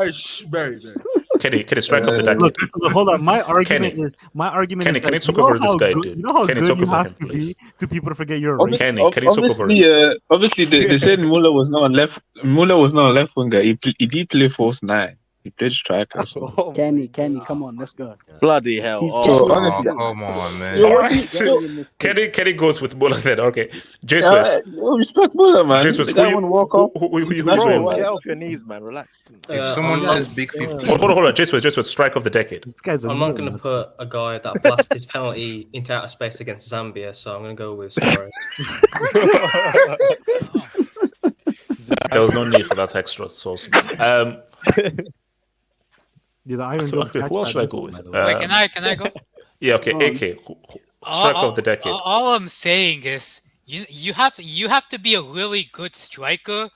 Very. Kenny, striker of the decade. Look, hold on. My argument Kenny. is Kenny, is can you that talk know over this how guy, good- dude? You know how Can you good talk you over have him, to please? be to people to forget you're a racist. Kenny, can you talk over him? Obviously, they said Muller was not on left. Muller was not a left winger. He did play false nine. He played striker. So Kenny, come on, let's go. Bloody hell. He's Oh, So, getting- honestly- Oh, come on, man. Yo, All what right, do you- in this team. Kenny goes with Muller then. Okay, Jesus. respect Muller, man. Jesus, The guy want to walk off. who you International, going bro, with? get off your knees, man. Relax. If someone I'm says not- big 50, Hold on. Jesus, strike of the decade. This guy's a I'm not neo-Nazi. going to put a guy that blasted his penalty into outer space against Zambia, so I'm going to go with Suarez. There was no need for that extra sauce. Yeah, the Iron Dome Okay, who catch else by should I this go one, with? by the way. Wait, can I go? Yeah, okay, Oh. AK, striker of the decade. All I'm saying is you have to be a really good striker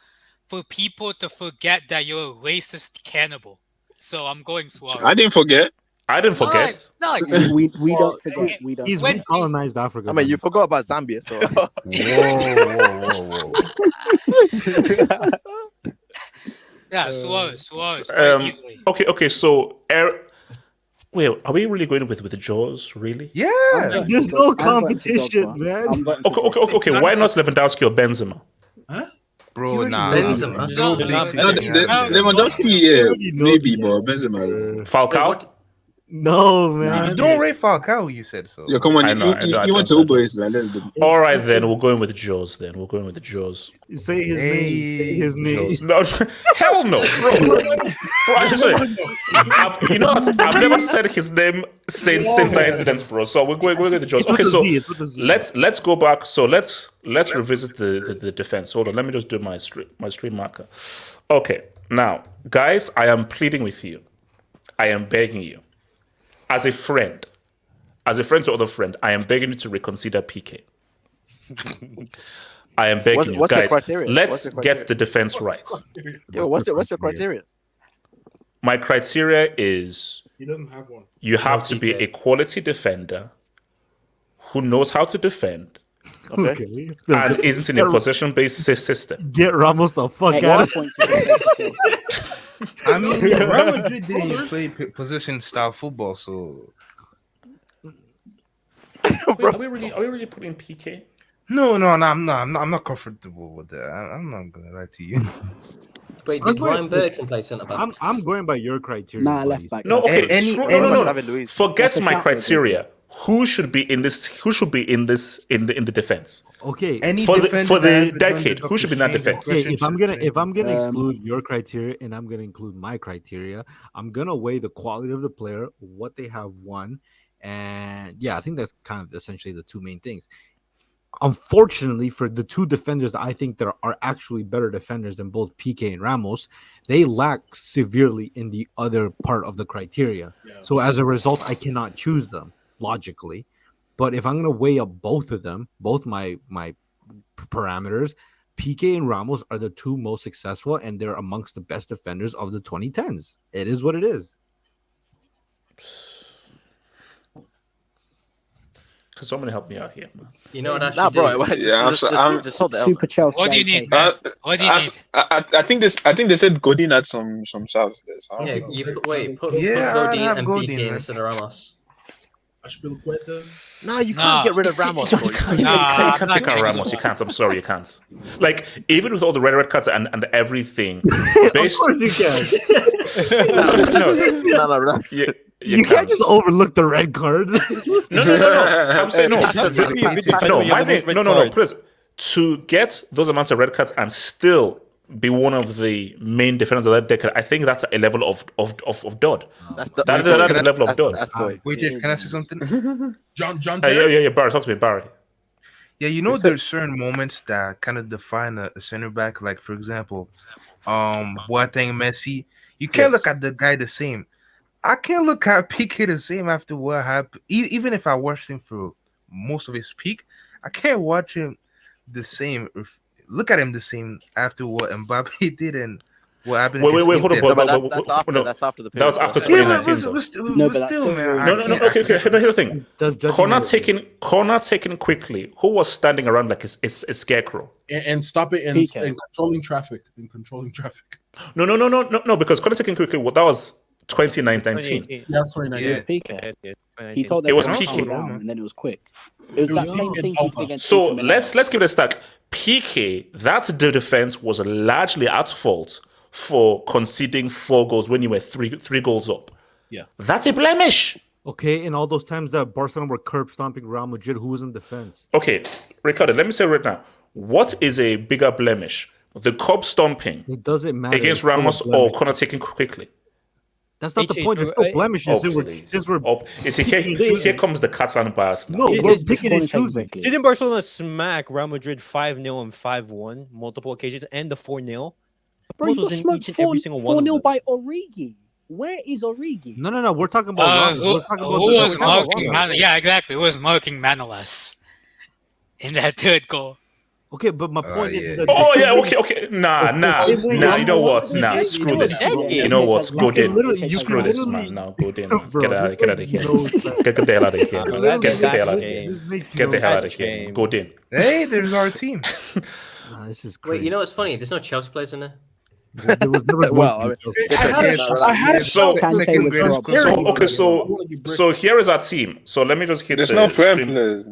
for people to forget that you're a racist cannibal. So I'm going Suarez. I didn't forget. I didn't forget. No, We don't forget. We don't. He's When- recolonized Africa. I mean, you forgot about Zambia, so. whoa. Yeah, Suarez, very easily. Okay. So, wait, are we really going with the Jaws? Really? Yeah. There's no competition, man. Okay. Why not Lewandowski or Benzema? Bro, nah. Benzema. No, Lewandowski, yeah, maybe, but Benzema. Falcao? No, man. Don't rate Falcao, you said so. Yeah, come on. I know, You went to Uber Eats, like, let's do it. All right, then we're going with Jaws. Jaws. Say his name. Say his name. Jaws. No, hell no, bro. I just I've never said his name since that incident, bro. So we're going with the Jaws. It's with Okay, a so Z, it's with a Z. let's go back. So let's revisit the defense. Hold on, let me just do my stream marker. Okay, now, guys, I am pleading with you. I am begging you. As a friend to other friend, I am begging you to reconsider PK. I am begging you, What's your guys. criteria? Let's What's your get criteria? the defense right. Yo, what's your criteria? My criteria is He doesn't have one. you have to be a quality defender who knows how to defend Okay. and isn't in a possession-based system. Get Ramos the fuck Hey, out one of point to I mean, Real Madrid didn't play possession style football, so Are we really putting PK? no, I'm not comfortable with that. I'm not gonna lie to you. Wait, I'm did Ryan going- Bergson play centre back? I'm going by your criteria. Nah, buddy. left back. No, okay. Any- no, any- no, David Luiz. Forget That's a my shout, though, criteria. Who should be in this? Who should be in this in the defense Okay. Any for the defender that hasn't done decade? the Who should be in that doctor's defense? training Okay, if I'm gonna Um, exclude your criteria and I'm gonna include my criteria, I'm gonna weigh the quality of the player, what they have won, and yeah, I think that's kind of essentially the two main things. Unfortunately, for the two defenders that I think there are actually better defenders than both PK and Ramos, they lack severely in the other part of the criteria. So as a result, I cannot choose them logically. But if I'm gonna weigh up both of them, both my parameters, PK and Ramos are the two most successful, and they're amongst the best defenders of the 2010s. It is what it is. Can somebody help me out here, man? You know what I should Nah, bro. do? Wait, Yeah, just hold the L. Super Chelsea. What do you guy need, take. man? What do you need? I think they said Godin had some shouts there. So I Yeah, don't know. you put Yeah, I'd Godin have and Godin, PK man. instead of Ramos. Nah, you Nah. can't get rid of You Ramos, bro. can't, You you Nah, can't, you I'm can't not take out getting Ramos. rid You of can't. I'm sorry, you can't. Like even with all the red cuts and everything, Of based course you can. No. you You can't just overlook the red card. No. I'm saying no. No. Please, to get those amounts of red cards and still be one of the main defenders of that decade, I think that's a level of dud. That's That is a level of dud. That's the Wait, can I say something? John Yeah. Barry, talk to me, Barry. Yeah, you know, there's certain moments that kind of define a center back. Like, for example, Boateng, Messi. You can't Yes. look at the guy the same. I can't look at PK the same after what happened. Even if I watched him for most of his peak, I can't watch him the same. Look at him the same after what Mbappe did and what happened. Wait, against hold on. Inter. No, but that's after the That was period, after bro. Yeah, 2019. but though. No, but but that's still, still man. very- No. Okay. No, here's the thing. Does judging Corner it- taken quickly. Who was standing around like a scarecrow? and stop it and PK. controlling traffic. No. Because corner taken quickly. That was 2019. Yeah, that's 2019. PK. He told It was everyone to PK. calm down, and then it was quick. It was that same thing he did against So Inter Milan. let's give it a stack. PK, that the defense was largely at fault for conceding 4 goals when you were three goals up. Yeah. That's a blemish. Okay, in all those times that Barcelona were curb stomping Real Madrid, who was in defense? Okay, Ricardo, let me say right now, what is a bigger blemish? The curb stomping It doesn't matter. against It's still a Ramos or blemish. corner taking quickly? That's not the HH, point. There's still blemishes. Oh, Since we're please. Here comes the Catalan bias now. no, It we're is picking and choosing. Didn't Barcelona smack Real Madrid 5-0 and 5-1 multiple occasions and the 4-0? Bro, Ramos you was got in smoked each and every single one of 4-0 them. by Origi. Where is Origi? No. We're talking about. Ramos. Who We're talking about was we're talking marking about- Yeah, exactly. Who was marking Manolas in that third goal? Okay, but my point is. yeah. that Oh the yeah, thing is- okay. Nah. You know what? Nah, screw this. You know what? Go in. Screw this, man. Now go in. Bro, Get out of this here. makes no sense. Get the hell out of here. Bro, Get the hell out of here. This makes Get the no hell out of Match here. game. Go in. Hey, there's our team. Nah, this is Wait, crazy. you know what's funny? There's no Chelsea players in there. There was never. Well, going to be I had a So- Kante was dropped. So here is our team. So let me just hit There's the no Prem stream. players.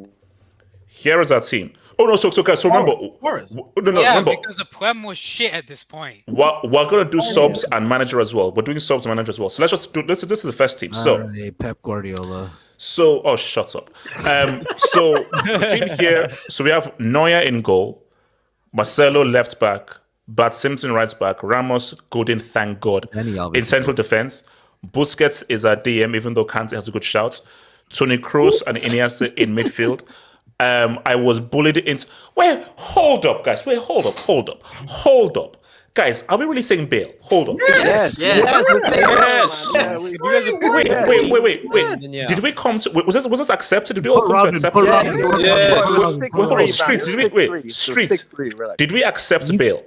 Here is our team. Oh no, so guys, so remember, Suarez. no, Yeah, remember, because the Prem was shit at this point. we're gonna do subs and manager as well. We're doing subs and manager as well. So let's just do this is the first team. So Alright, Pep Guardiola. oh shut up. So the team here, so we have Neuer in goal, Marcelo left back, Bart Simpson right back, Ramos, Godin, thank God. Danny Alves. In central defense, Busquets is our DM, even though Kante has a good shout. Toni Kroos and Iniesta in midfield. I was bullied into. Wait, hold up, guys. Hold up. Guys, are we really saying Bale? Hold up. Yes. Wait. Yeah. Did we come to? Was this accepted? Did we all come to Robin, accept put it? Robin, put Robin. Wait, hold on. Streets. Did we accept Bale?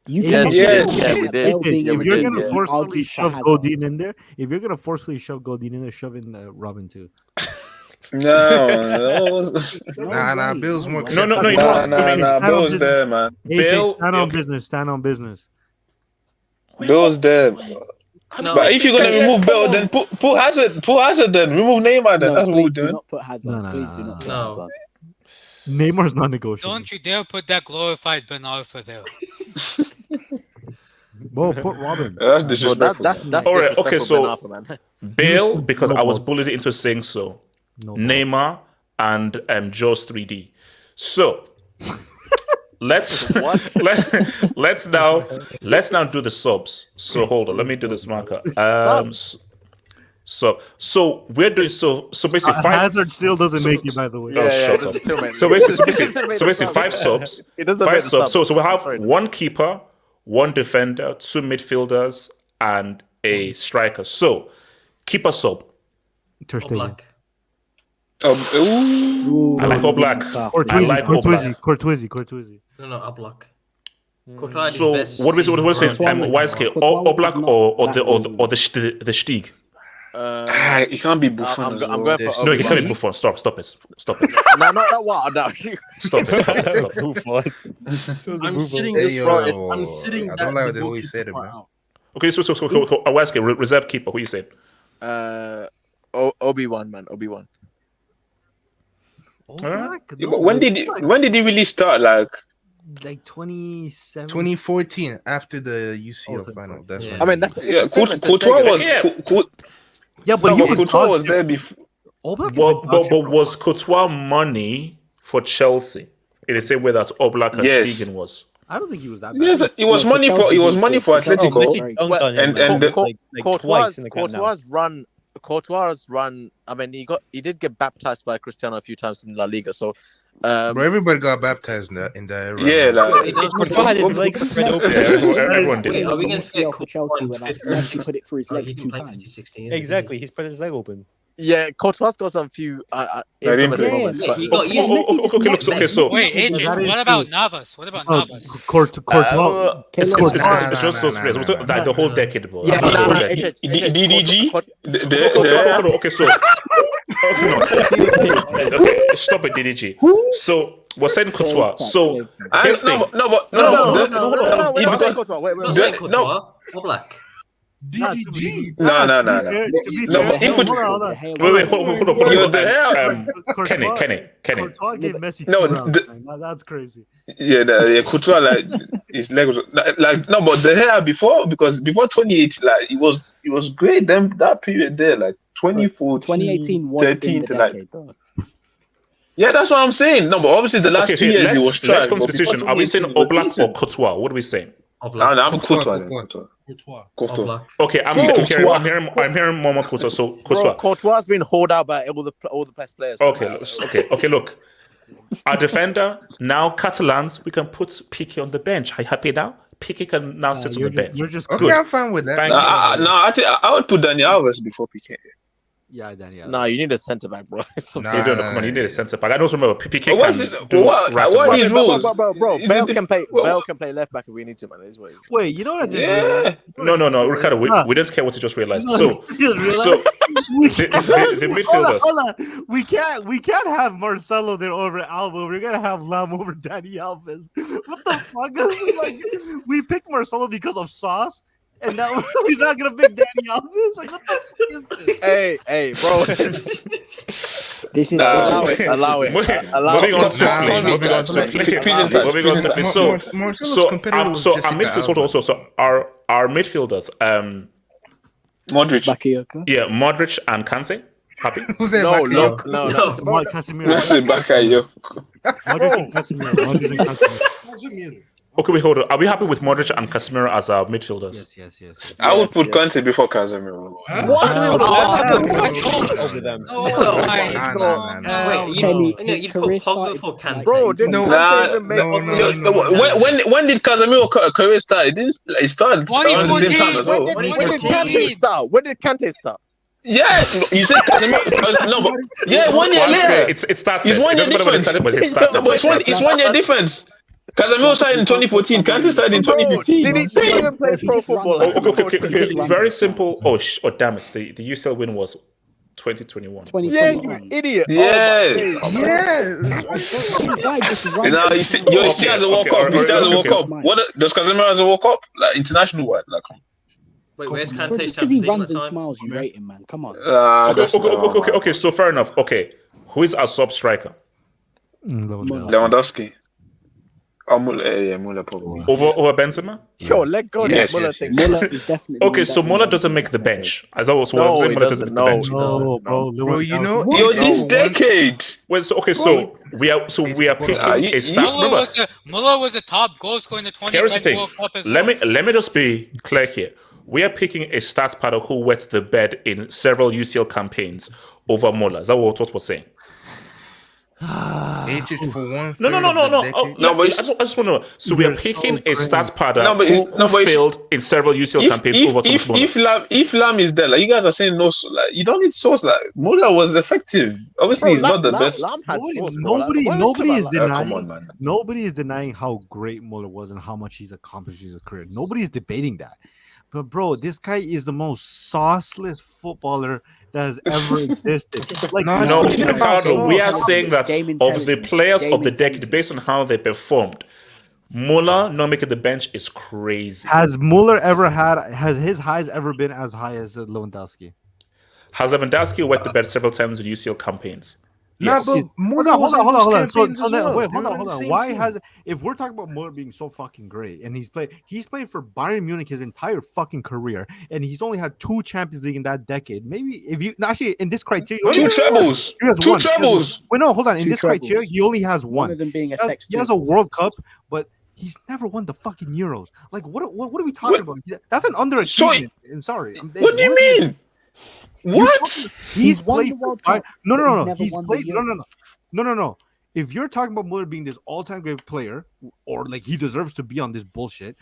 You Yes, can yes, we did. If you're gonna Argue forcefully for shove Hazard. Godin in there, shove in Robin too. No. Nah, Bill's more. No. You know what? Nah. Bill's there, man. Bale- Stand on okay. business. Stand on business. Bill's there. No, But if you're gonna remove Bale, then put Hazard. Put Hazard. Then remove Neymar. Then No, that's what we're please do doing. not put Hazard. No. Please do not put No. Hazard. Neymar's not negotiable. Don't you dare put that glorified Ben Arfa there. Bro, put Robin. That's Bro, disrespectful. that's All right, okay, disrespectful, so Ben Arfa, man. Bale, because No I was ball. bullied into saying so. No ball. Neymar and Jaws 3D. So let's let's now do the subs. So hold on, let me do this marker. So we're doing so basically five. Hazard still doesn't make you, by the way. Oh, shut up. So basically, five subs. It doesn't Five make the subs. sub. So we have Sorry. one keeper, one defender, two midfielders, and a striker. So keeper sub. Ter Stegen. Black. I like Oblak. I like Oblak. Courtois. No, Oblak. Courtois is So best what was it? season. YSK Oblak or the Stieg? It can't be Buffon. I'm going for No, he can't be Buffon. Stop it. No, not that one. No. Stop it. I'm sitting Hey, this yo, I'm sitting I that don't like the the way you goalkeeper said it, part man. out. Okay, so YSK reserve keeper. Who you said? Obi-Wan, man. Obi-Wan. Yeah, but when did he really start? Like 2017. 2014 after the UCL final. That's Yeah. when I mean, that's Courtois was. Yeah, but he was Courtois was there before. Oblak But was Courtois money for Chelsea in the same way that Oblak and Yes. Stegen was? I don't think he was that bad. Yes, it was for money for Chelsea, it was he money was for good. Atletico. Messi dunked on him, and man. the- like twice in the Camp Nou. Courtois' run. I mean, he did get baptized by Cristiano a few times in La Liga. So, Bro, everybody got baptized in that era. Yeah, man. like Courtois had his legs spread open. Everyone did. Wait, are we going to fit for Chelsea when Messi put it through his Oh, he legs didn't 2 play times. 2016. Exactly, he spread his leg open. yeah, Courtois got some few infamous Yeah, moments. yeah, But He got used. Okay, so Wait, that Adrian, is what about true. Navas? What about Navas? Courtois. it's just those players. Like the whole decade, bro. yeah, The whole decade. DDG. Okay, so okay, stop it, DDG. So we're saying Courtois. So here's the thing. no, wait, Because- Courtois, wait, Not wait. saying No. Courtois. Oblak. DDG. No. Wait, hold on. You're the hell. Kenny. Courtois gave Messi No, 2 rounds, man. That's crazy. Yeah, Courtois like his leg was like no, but the hair before because before 2018, like it was great. Then that period there, like 2014, 2018 was 13 the to like. decade, though. Yeah, that's what I'm saying. No, but obviously the last 2 years he was let's trash. come to but the decision. before Are we saying 2018 he was Oblak or decent. Courtois? What are we saying? No, Oblak. I'm Courtois. then, Courtois. Courtois. Okay, I'm hearing Momo Courtois. So Bro, Courtois. Courtois has been hauled out by all the best players. Okay. Look, our defender now Catalans. We can put Piqué on the bench. Are you happy now? Piqué can now sit on the bench. You're just Okay, Good. I'm fine with that. Thank you. No, I think I would put Dani Alves before Piqué. yeah, Daniel. Nah, you need a centre back, bro. Nah, You don't know. Come on, you need a centre back. I don't remember. Piqué What's can it- do what- right what and is left. rules? Bro, Is Bale it can play. well- Bale can play left back if we need to, man. It is what it is. Wait, you know what I just Yeah. realized? No, Ricardo. We didn't care what you just realized. No, So, I just realized so we the can't- midfielders. Hold on. We can't have Marcelo there over Alba. We're gonna have Lahm over Dani Alves. What the fuck? Like, we picked Marcelo because of sauce, and now we're not gonna pick Dani Alves. Like, what the fuck is this? Hey, bro. This is Allow it. Moving on swiftly. So our midfield also. So our midfielders. Modric. Bakayoko. Yeah, Modric and Kante. Happy. Who's that? No, back here? no. Mark Casemiro. That's it, Bakayo. Modric and Casemiro. Okay, wait, hold on. Are we happy with Modric and Casemiro as our midfielders? Yes. I would put Kante before Casemiro. Over them. Oh my Nah, god. nah, nah. Wait, Kenny, you'd his put career Pogba started for Kante. Bro, did No, Kante even make When did Casemiro career start? It started around the same time as well. When did Kante start? When did Kante start? Yeah, you said Casemiro. No, but yeah, 1 year later. It started. It's 1 It year doesn't matter when it difference. started, but it started. But it's 1 year difference. Casemiro started in 2014. Kante started in 2015. Did he even play pro football? Okay. Very simple. Oh damn it. The UCL win was 2021. Yeah, you idiot. Yeah. You know, he still has a World Cup. He still has a World Cup. What does Casemiro has a World Cup? Like international what? Like. Wait, where's Just Kante's because he Champions League runs at and the time? smiles, you rate him, man. Come on. Okay. So fair enough. Okay, who is our sub striker? Lewandowski. Oh, Muller probably. Over Benzema? Sure, let go of Yes, that Muller yes, thing. yes. Muller is definitely. Okay, so Muller doesn't make the bench. As I was No, saying, he Muller doesn't make the doesn't. bench. No, bro. Bro, you know, Yo, if this for one- decade. Well, so we are picking a stats. Muller was the top goal scorer in the Here's the 2010 thing. World Cup as Let well. me just be clear here. We are picking a stats pattern who wets the bed in several UCL campaigns over Muller. Is that what we're saying? Age is for one. No. Oh, No, but I just want to know. So we are picking a stats pattern No, but who failed in several UCL campaigns over Thomas Muller. if Lahm is there, like you guys are saying, no, like you don't need source. Like Muller was effective. Obviously, he's not the best. Lahm had force, bro. Nobody is Come denying. on, man. Nobody is denying how great Muller was and how much he's accomplished in his career. Nobody's debating that. But bro, this guy is the most sauceless footballer that has ever existed. Like No, Ricardo, we are saying that Game of the intelligence. players Game of the decade, intelligence. based on how they performed, Muller not making the bench is crazy. has Muller ever had? Has his highs ever been as high as Lewandowski? Has Lewandowski wet the bed several times in UCL campaigns? Nah, Yes. but Muller Hold was on. in those So campaigns as then, well. wait, They were hold on the on. same Why team. has if we're talking about Muller being so fucking great and he's played for Bayern Munich his entire fucking career and he's only had 2 Champions League in that decade. Maybe if you actually in this criteria, he Two only has trebles. he has Two one. He has one. trebles. Wait, no, hold on. In 2 this criteria, trebles. he only has One one. of them being a He has, sex. he has a World Cup, but he's never won the fucking Euros. Like what are we talking about? That's an underachievement. I'm sorry. What do you mean? What? He's won played the World for Cup, no, but no, he's no. never He's won the played. Euro. No. If you're talking about Muller being this all-time great player, or like he deserves to be on this bullshit,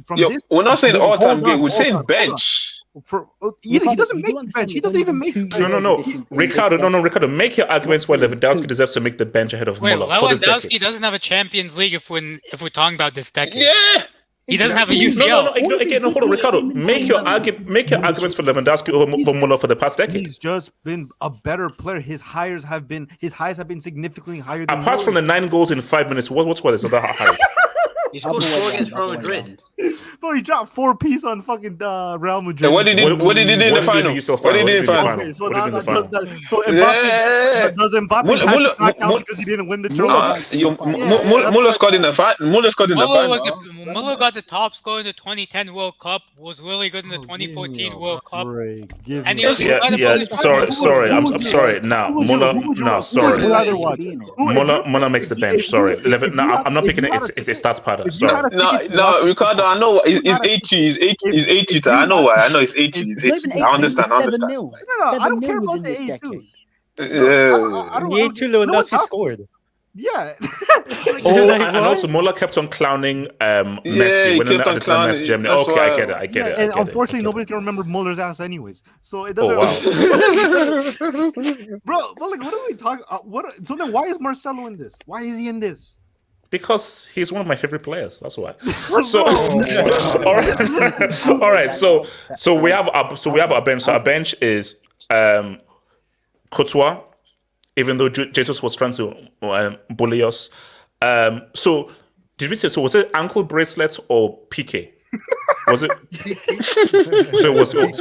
from Yo, this, we're not saying hold all-time on, great. We're hold saying on, hold on. bench. For he doesn't make the bench. He doesn't even make the bench. No. Ricardo, make your arguments why Lewandowski deserves to make the bench ahead of Wait, Muller for this Lewandowski decade. doesn't have a Champions League if we're talking about this decade. Yeah. He doesn't have a No, UCL. again, hold on, Ricardo. Make your arguments for Lewandowski over Muller for the past decade. He's just been a better player. His highs have been significantly higher. Than Apart from the 9 goals in 5 minutes, what's his other highs? He scored 4 against Real Madrid. Bro, he dropped 4 piece on fucking Real Madrid. And what did he do in the final? What did he do in the final? Okay, so What did he do in the final? so Mbappe does Mbappe not count because he didn't win the trophy? Muller scored in the final. Muller scored in the final. Muller got the top score in the 2010 World Cup. Was really good in the 2014 World Cup. And he was Sorry. I'm sorry. Now Muller. Sorry. Muller makes the bench. Sorry. I'm not picking it. It's a stats pattern. Sorry. No, Ricardo. I know it's 80. He's 80. I know why. I know it's 80. It's 80. I understand. No, I don't care about the 82. Yeah. The 8-2 Lewandowski scored. Yeah. And also Muller kept on clowning Messi when kept on at the time clowning. Messi Germany. That's Okay, why- I get it. And unfortunately, nobody can remember Muller's ass, anyways. So it doesn't. Oh, wow. Bro, but like, what are we talking? So then, why is Marcelo in this? Why is he in this? Because he's one of my favorite players. That's why. So, all right. So we have our bench. So our bench is Courtois, even though Jesus was trying to bully us. So did we say? So was it ankle bracelets or PK? Was it? So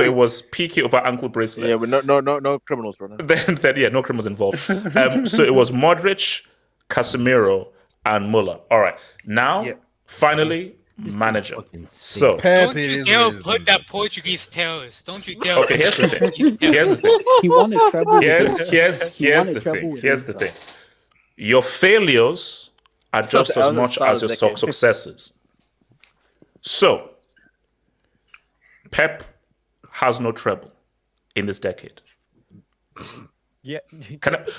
it was PK over ankle bracelet. Yeah, but no criminals, bro. Then yeah, no criminals involved. So it was Modric, Casemiro, and Muller. All right. Now, finally, manager. So don't you dare put that Portuguese terrorist. Don't you dare. Okay, here's the thing. He won a treble. Here's the thing. Your failures are just as much as your successes. So, Pep has no treble in this decade. Yeah.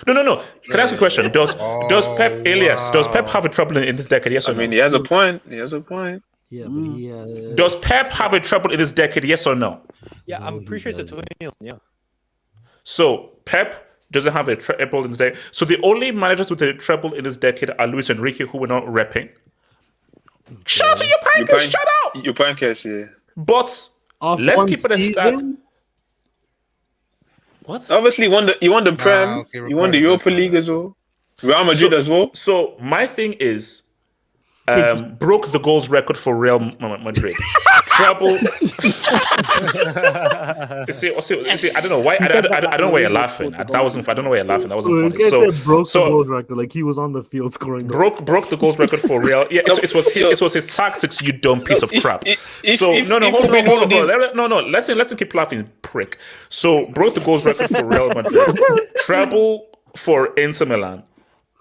No. Can I ask a question? Does Pep have a treble in this decade? Yes or no? I mean, he has a point. Yeah, but he. Does Pep have a treble in this decade? Yes or no? Yeah, I'm pretty sure it's a 20. Yeah. So Pep doesn't have a treble in this decade. So the only managers with a treble in this decade are Luis Enrique, who we're not repping. Shout out to your Pankers! Shout out! Your Pankers, yeah. But let's keep it a stat. What? Obviously, you won the Prem. You won the Europa League as well. Real Madrid as well. So my thing is, Broke the goals record for Real Madrid. Treble. you see, I don't know why. I don't know why you're laughing. That wasn't. I don't know why you're laughing. That wasn't funny. So broke the goals record. Like he was on the field scoring. Broke the goals record for Real. Yeah, it was his tactics. You dumb piece of crap. Hold on. Let's keep laughing, prick. So broke the goals record for Real Madrid. Treble for Inter Milan.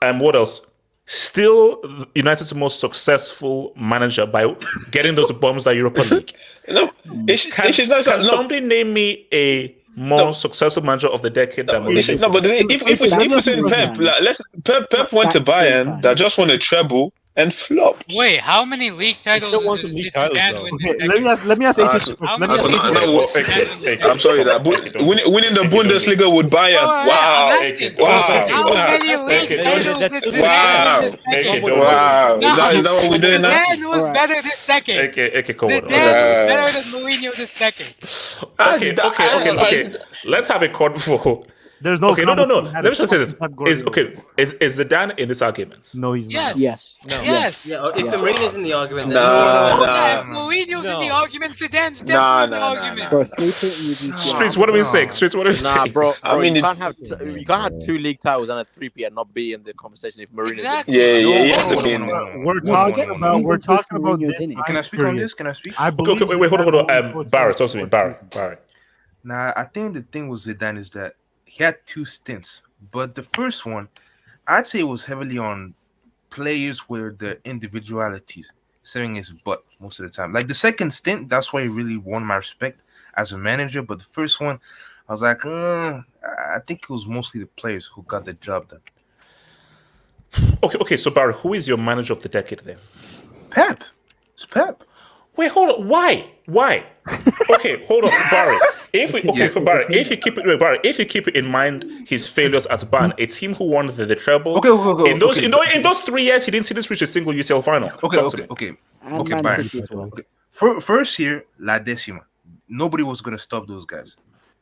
What else? Still United's most successful manager by getting those bombs that Europa League. Can somebody name me a more successful manager of the decade than Mourinho? No, but if we're saying Pep, Pep went to Bayern that just won a treble and flopped. Wait, how many league titles did Zidane win? Let me ask I'm sorry, winning the Bundesliga with Bayern. Wow. How many league titles did Zidane win this decade? Wow. Is that what we're doing now? Zidane was better this decade. Zidane was better than Mourinho this decade. Okay. Let's have a call for. There's no. Okay, no. Let me just say this. Is Zidane in this argument? No, he's not. Yes. No. Yes. Yeah, if Mourinho's in the argument, then if Mourinho's in the argument, Zidane's definitely in the argument. Bro, Streets, what are we saying? Nah, bro. I mean, you can't have 2 league titles and a 3P and not be in the conversation if Mourinho's Exactly. Yeah, he has to be in. We're talking about this. Can I speak on this? Can I speak? Okay, wait, hold on. Barry, talk to me. Barry. Nah, I think the thing with Zidane is that he had 2 stints, but the first one, I'd say it was heavily on players where their individualities serving his butt most of the time. Like the second stint, that's why he really won my respect as a manager. But the first one, I was like, I think it was mostly the players who got the job done. Okay. So Barry, who is your manager of the decade then? Pep. It's Pep. Wait, hold on. Why? Okay, hold on, Barry. Barry, if you keep it in mind his failures at Bayern, it's him who won the treble. Okay. In those 3 years, he didn't reach a single UCL final. Okay, Bayern. First year, La Decima. Nobody was gonna stop those guys.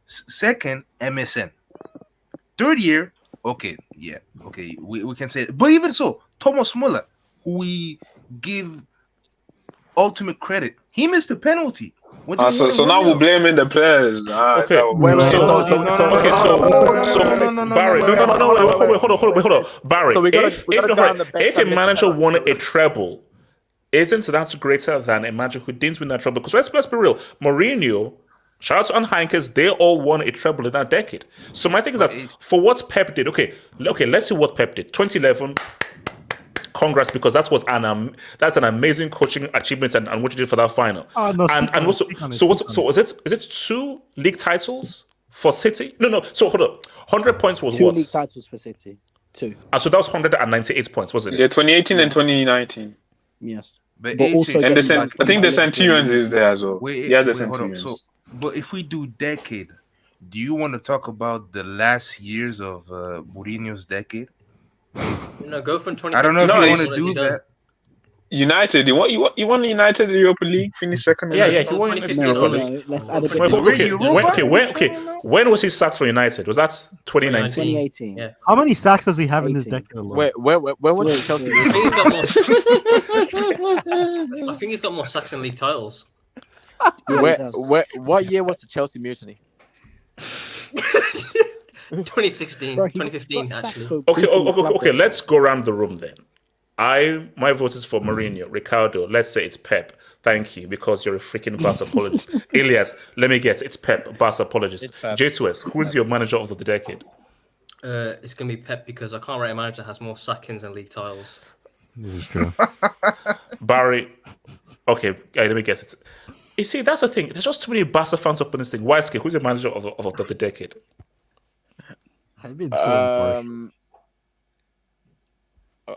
Second, MSN. Third year, we can say it. But even so, Thomas Muller, who we give ultimate credit, he missed the penalty. So now we're blaming the players. Okay. Barry, hold on. Barry, if a manager won a treble, isn't that greater than a manager who didn't win that treble? Because let's be real, Mourinho, shout out to Heinkes, they all won a treble in that decade. So my thing is that for what Pep did, okay, let's see what Pep did. 2011. Congrats, because that's an amazing coaching achievement and what you did for that final. And also, is it 2 league titles for City? No. So hold on, 100 points was 2 what? 2 league titles for City. 2. So that was 198 points, wasn't it? Yeah, 2018 and 2019. Yes. But also, and I think the Centurions is there as well. He has the Centurions. But if we do decade, do you want to talk about the last years of Mourinho's decade? No, go from 20. I don't know if you want to do that. United, you want United in the Europa League, finish second. Yeah, he won Europa League. Let's add a bit. When was he sacked for United? Was that 2019? 2018. Yeah. How many sacks does he have in this decade alone? Where was it Chelsea? I think he's got more sacks than league titles. What year was the Chelsea mutiny? 2016, 2015, actually. Okay. Let's go around the room then. My vote is for Mourinho. Ricardo, let's say it's Pep. Thank you, because you're a freaking Barca apologist. Elias, let me guess, it's Pep, Barca apologist. J2S, who's your manager of the decade? It's going to be Pep, because I can't write a manager that has more sackings than league titles. This is true. Barry, okay, let me guess it. You see, that's the thing. There's just too many Barca fans up in this thing. Weiske, who's your manager of the decade? I've been so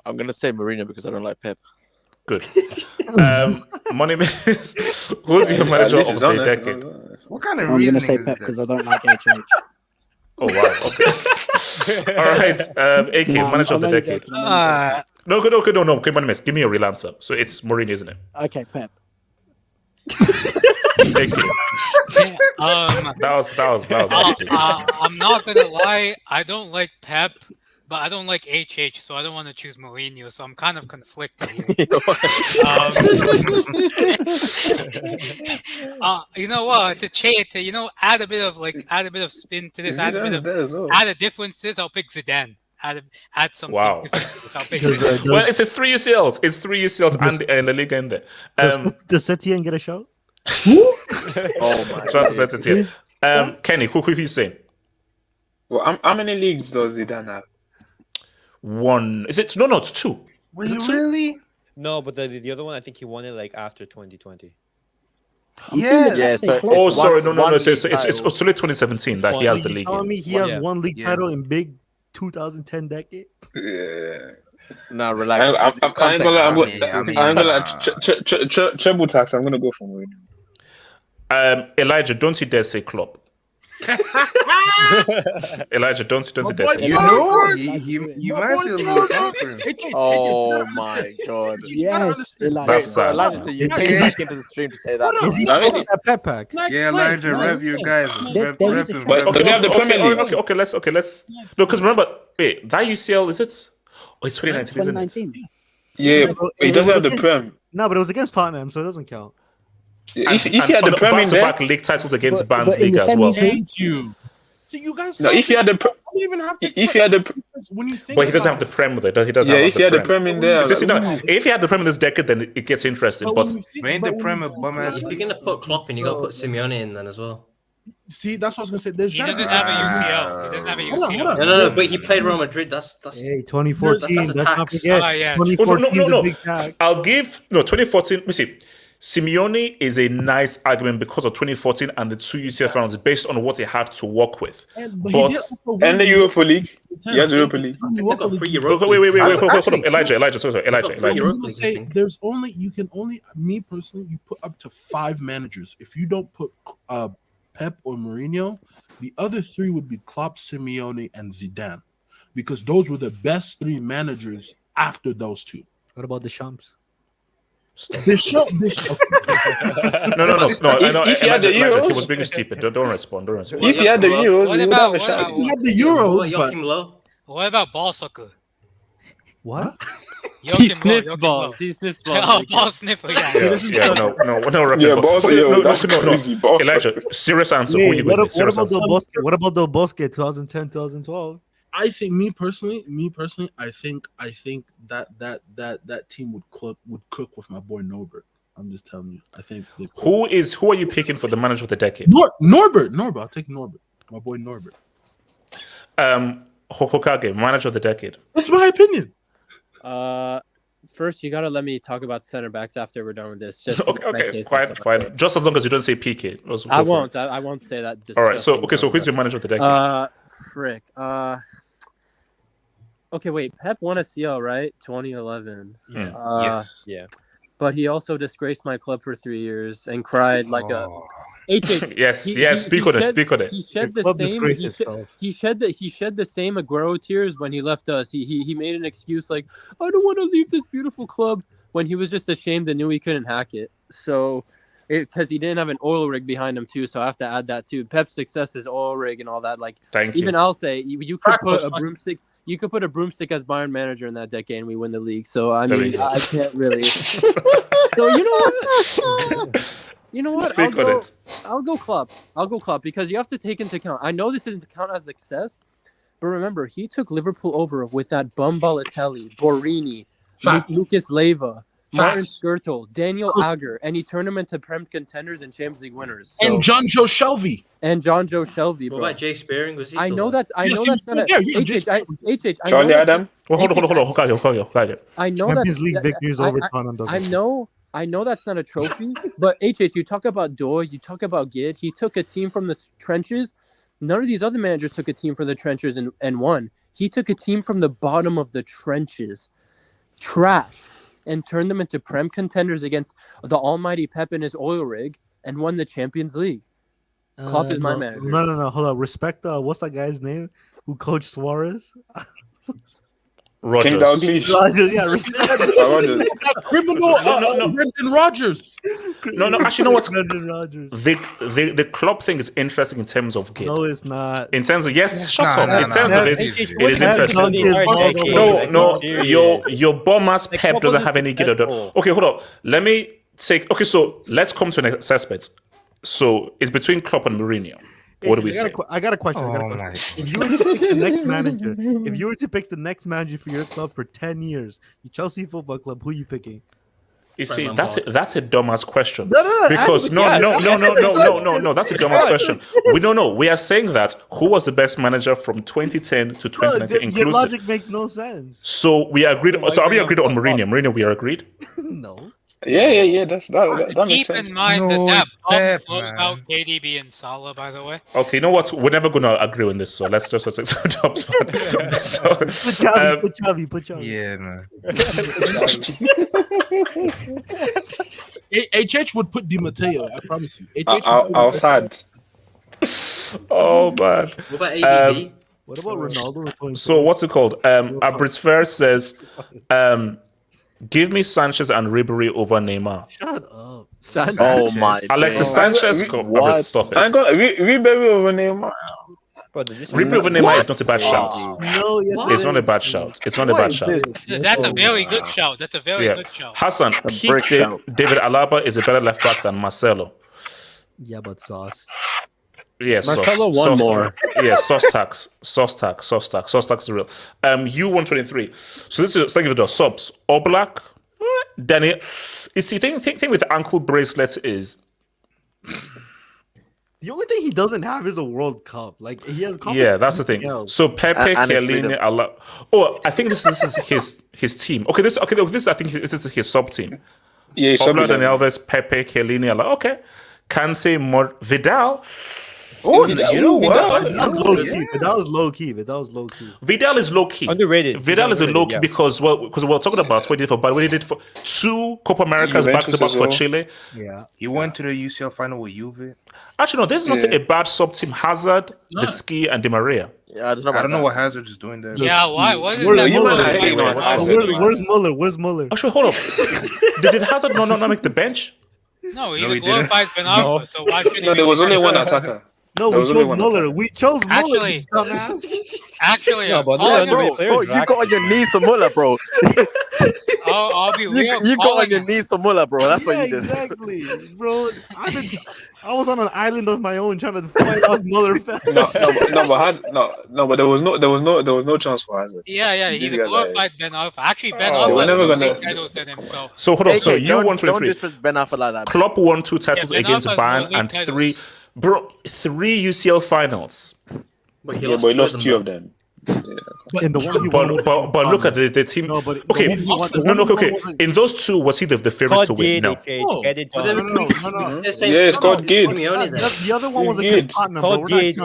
I'm gonna say Mourinho because I don't like Pep. Good. Money Miss, who's your manager of the decade? What kind of I'm reasoning gonna say is Pep that? because I don't like HH. Oh wow. Okay. All right. AK, manager of the decade. No. Okay, Money Miss, give me a real answer. So it's Mourinho, isn't it? Okay, Pep. AK. That was I'm not gonna lie, I don't like Pep but I don't like HH, so I don't want to choose Mourinho. So I'm kind of conflicted here. You know what? To add a bit of spin to this, add a differences. I'll pick Zidane. Add some. Wow. I'll pick Well, it's 3 UCLs. It's 3 UCLs and the Liga in there. Does Setien get a shout? Oh my Shout out to Setien. Kenny, who you saying? Well, how many leagues does Zidane have? 1. Is it? No, it's 2. Was it it 2? really? No, but the other one, I think he won it like after 2020. Yeah. Oh, sorry. No. It's only 2017 that he has the league. Telling me he has one league title in big 2010 decade. Yeah. No, relax. I'm gonna treble tax. I'm gonna go for Mourinho. Elijah, don't you dare say Klopp. Elijah, don't you dare say. You know, you might feel a little something. Oh my god! Yes, That's sad. Elijah, so you came back into the stream to say that. A pep pack. Yeah, Elijah, rev your guys. Does he have the Premier League? Okay, let's. No, because remember, that UCL is it? Oh, it's 2019, isn't it? Yeah, he doesn't have the Prem. No, but it was against Tottenham, so it doesn't count. If he had the Prem in there, back league titles against Bundesliga as well. Thank you. So you guys. No, if he had the, if he had the, when you think but he doesn't have the Prem with it. He doesn't. Yeah, have if he had the Prem in there, if he had the Prem in this decade, then it gets interesting. But made the Prem a bum ass. If you're gonna put Klopp in, you gotta put Simeone in then as well. See, that's what I was gonna say. There's He doesn't have a UCL. He doesn't have a UCL. No, but he played Real Madrid. That's hey, 2014. That's a Let's not tax. forget. Yeah. 2014 is a big tag. I'll give 2014. Let me see. Simeone is a nice argument because of 2014 and the 2 UCL finals based on what he had to work with. And the Europa League. He has the Europa League. They got 3 Europa Wait, Leagues. hold on. Elijah. Sorry. Elijah. There's only me personally. You put up to 5 managers. If you don't put Pep or Mourinho, the other 3 would be Klopp, Simeone, and Zidane, because those were the best 3 managers after those 2. What about the Shams? No. I know. Elijah, he was being stupid. Don't respond. If he had the Euros, What he would about have a shot. He had the Euros, Joachim Low. What about ball soccer? What? He sniffs balls. He sniffs balls. Oh, ball sniffer. Yeah. No. Yeah, balls. That's crazy. Ball. Elijah, serious answer. Who are you going with? Serious answer. What about Del Bosque 2010, 2012? I think me personally, I think that team would cook with my boy Norbert. I'm just telling you. I think who are you picking for the manager of the decade? Norbert. I'll take Norbert. My boy Norbert. Hokage, manager of the decade. That's my opinion. First, you gotta let me talk about center backs after we're done with this. Just okay, fine. Just as long as you don't say PK. I won't say that. All right. So who's your manager of the decade? Frick. Okay, wait. Pep won a CL, right? 2011. Yeah. Yes. Yeah. But he also disgraced my club for 3 years and cried like a. Yes. Speak on it. He shed the same. He shed the same Aguero tears when he left us. He made an excuse like, I don't want to leave this beautiful club, when he was just ashamed and knew he couldn't hack it. So, because he didn't have an oil rig behind him too, so I have to add that too. Pep's success is oil rig and all that. Like, even I'll say you could put a broomstick. You could put a broomstick as Bayern manager in that decade and we win the league. So, I mean, I can't really. So, you know what? I'll go Klopp because you have to take into account. I know this didn't count as success, but remember, he took Liverpool over with that bum Balotelli, Borini, Lucas Leiva, Martin Skrtel, Daniel Agger, and he turned them into Prem contenders and Champions League winners. So. And John Joe Shelby. Bro. What about Jay Spearing? Was he? I know that's not HH. Charlie Adam. Hold on. Hokage. I know Champions League victories over Tottenham doesn't. I know that's not a trophy, but HH, you talk about Doyle, you talk about Gid. He took a team from the trenches. None of these other managers took a team from the trenches and won. He took a team from the bottom of the trenches, trash, and turned them into Prem contenders against the almighty Pep in his oil rig and won the Champions League. Klopp is my manager. No. Hold on. Respect. What's that guy's name who coached Suarez? King Dalglish. Rogers, yeah, respect. Criminal Brendan Rodgers. No, actually, you know what? Brendan Rodgers. The club thing is interesting in terms of gid. No, it's not. In terms of shut up. Nah, In terms nah. of it is interesting. No, your bum ass Pep doesn't have any gid. Okay, hold on. Let me take. Okay, so let's come to an assessment. So it's between Klopp and Mourinho. What do we say? I got a question. If you were to pick the next manager for your club for 10 years, the Chelsea Football Club, who are you picking? You see, that's a dumbass question. No, Because no, that's a dumbass question. We don't know. We are saying that who was the best manager from 2010 to 2019 inclusive. Your logic makes no sense. So we agreed. So are we agreed on Mourinho? Mourinho, we are agreed. No. Yeah. That makes Keep sense. in mind No, that it's bomb Pep, flows man. out KDB and Salah, by the way. Okay, you know what? We're never gonna agree on this. So let's just take some jobs. Put Chavi. Yeah, man. HH would put Di Matteo. I promise you. Outside. Oh man. What about ABB? What about Ronaldo? So what's it called? Abritz says, give me Sanchez and Ribery over Neymar. Shut up. Sanchez. Oh my. Alexis Sanchez. Stop it. I got Ribery over Neymar. Ribery over Neymar is not a bad shout. No, yes, It's not a bad shout. It's not a bad shout. That's a very good shout. That's a very good shout. Hassan, peak David Alaba is a better left back than Marcelo. Yeah, but sauce. Yeah, Marcelo sauce. won more. Yeah, sauce tax is real. U123. So this is thank you for the subs. Oblak, Danny. You see, thing with ankle bracelets is the only thing he doesn't have is a World Cup. Like he has. Yeah, that's the thing. Else. So Pepe, Chiellini, Oh, I think this is his team. Okay, this I think this is his sub team. Yeah, Oblak, Dani Alves, Pepe, Chiellini, Okay, Kante, Vidal. Oh, you know what? That was low key. Vidal is low key. Underrated. Vidal is a low key because we're talking about what he did for 2 Copa Americas back to back for Chile. Yeah, he went to the UCL final with Juve. Actually, no, this is not a bad sub team. Hazard, the Ski, and Di Maria. Yeah, I don't know what Hazard is doing there. Yeah, why? What is Where's that? Where's Muller? Actually, hold up. Did Hazard not make the bench? No, he's a glorified Ben Alpha, so why should he? No, there was only one attacker. No, we chose Muller. We chose Muller. Actually, no, but you got on your knees for Muller, bro. I'll be real. You got on your knees for Muller, bro. That's what you did. Exactly, bro. I was on an island of my own trying to fight off Muller. But there was no chance for Hazard. Yeah, he's a glorified Ben Alpha. Actually, Ben Alpha has more titles than him. So hold on. So you won don't disrespect Ben Alpha like that. Klopp won 2 titles against Bayern and 3 UCL finals. But he lost 2 of them. Yeah. But look at the team. No, but okay. In those 2, was he the favorite to win? No. Get it done. Yeah, it's called Gid. The other one was against Tottenham. Called Gid.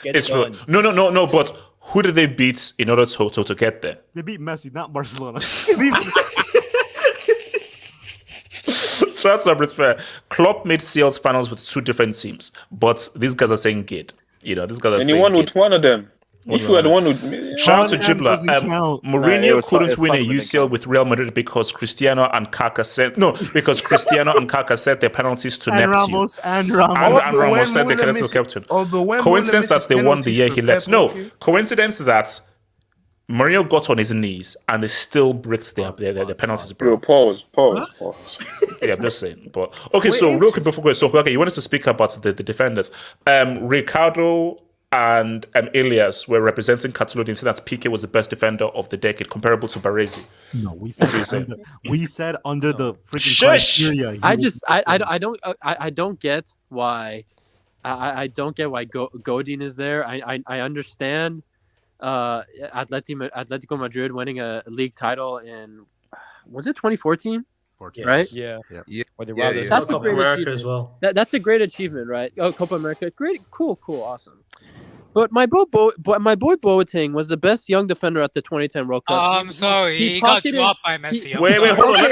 It's true. No. But who did they beat in order to get there? They beat Messi, not Barcelona. So that's not fair. Klopp made CL's finals with 2 different teams, but these guys are saying Gid. These guys are saying. And he won with one of them. If you had one with shout out to Jibla. Mourinho couldn't win a UCL with Real Madrid because Cristiano and Kaká set their penalties to Neptune. And Ramos said they cannot captain. Coincidence that they won the year he left. No, coincidence that Mourinho got on his knees and they still bricked their penalties. Bro, pause. Yeah, I'm just saying. But okay, so real quick before we go, you wanted to speak about the defenders. Ricardo and Elias were representing Catalonia, saying that Piqué was the best defender of the decade, comparable to Baresi. No, we said under the freaking criteria. I don't get why. I don't get why Godin is there. I understand. Atletico Madrid winning a league title in, was it 2014? Right? Yeah. That's a great America as well. That's a great achievement, right? Oh, Copa America, great, cool, awesome. But my boy Boateng was the best young defender at the 2010 World Cup. I'm sorry, he got dropped by Messi. Wait, hold on.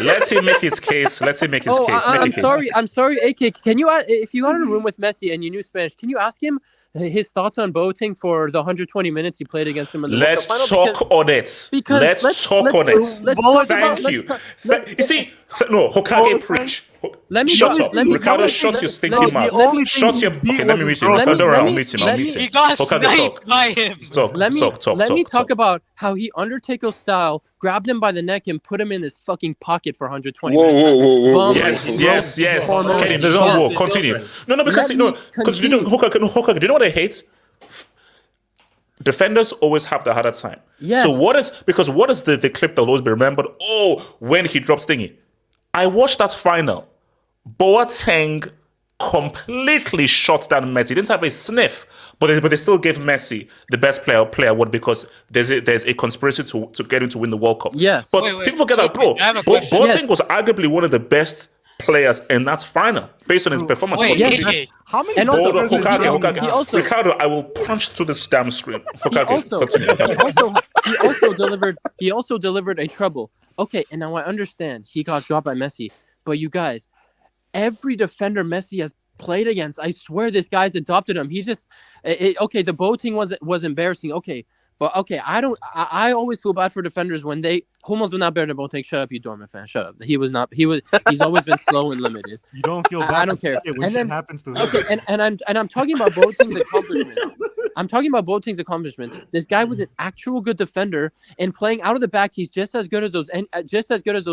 Let him make his case. I'm sorry, AK. Can you, if you got in a room with Messi and you knew Spanish, can you ask him his thoughts on Boateng for the 120 minutes he played against him in the Let's talk on it. Thank you. You see, no, Hokage preach. Let me shut up, let me- Ricardo. let me- Shut let- your let stinking me- mouth. let me- Shut your. Okay, let me mute him. Let me- Ricardo, let I'll me- mute him. I'll let mute me- him. He got Hokage, sniped talk. by him. Talk. Let me Talk. talk about how he Undertaker style grabbed him by the neck and put him in his fucking pocket for 120 Whoa, minutes. whoa, whoa, whoa, Bum, whoa. Yes. performance, Kenny, there's no bum. war. Continue. No, because Let no, me because you know, continue. Hokage, do you know what I hate? Defenders always have the harder time. Yes. So what is the clip that will always be remembered? Oh, when he drops thingy. I watched that final. Boateng completely shut down Messi. He didn't have a sniff, but they still gave Messi the best player award because there's a conspiracy to get him to win the World Cup. Yes. But Wait, people forget that, bro. I have a question. Boateng Yes. was arguably one of the best players in that final based on his performance. Wait, But- AJ. How many And also- Hold on, Hokage. he also- Ricardo, I will punch through this damn screen. Hokage, continue. He also delivered a treble. Okay, and now I understand he got dropped by Messi, but you guys, every defender Messi has played against, I swear this guy's adopted him. He just okay, the Boateng was embarrassing. Okay. But okay, I always feel bad for defenders when Hummels was not better than Boateng. Shut up, you Dortmund fan. Shut up. He's always been slow and limited. You don't feel bad. I don't care. When And shit then happens to him. okay, and I'm talking about Boateng's accomplishments. This guy was an actual good defender, and playing out of the back, he's just as good as those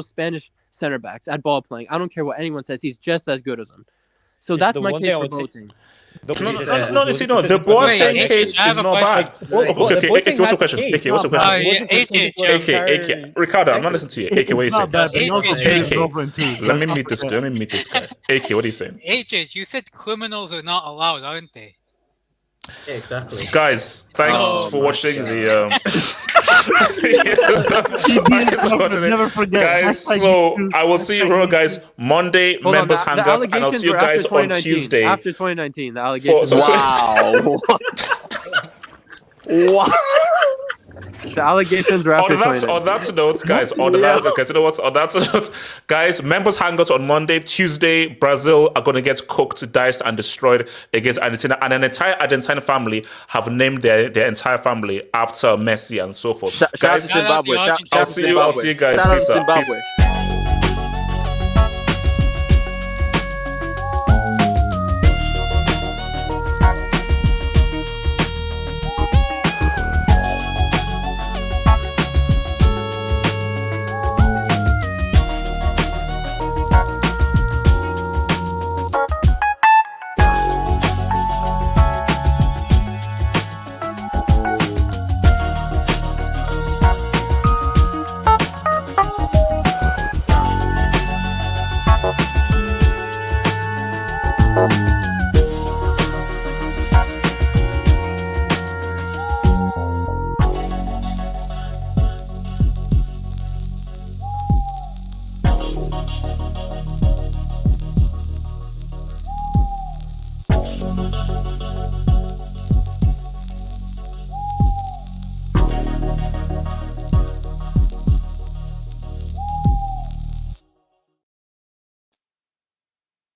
Spanish center backs at ball playing. I don't care what anyone says. He's just as good as them. So Yes, that's the my one case thing I for would say- Boateng. No, the Boateng case I have is a not question. bad. Okay, what's the question? AK, what's the question? Yeah, AK, Ricardo, I'm not listening to you. AK, what are you It's not saying? bad, but he also cheated his girlfriend too. Let me meet this guy. AK, what are you saying? AJ, you said criminals are not allowed, aren't they? Yeah, exactly. Guys, thanks Oh for my watching God. Never forget. Guys, so I will see you, guys, Monday, Hold on, members the hangouts, and I'll allegations see you were guys after on 2019. Tuesday. After 2019, the allegations. Wow. Wow. The allegations were after On that note, guys, on that note, guys, members hangouts on Monday, Tuesday, Brazil are going to get cooked, diced, and destroyed against Argentina, and an entire Argentine family have named their entire family after Messi and so forth. Shout out to Guys, Zimbabwe. I'll see you guys. Shout out to Peace out. Peace. Zimbabwe.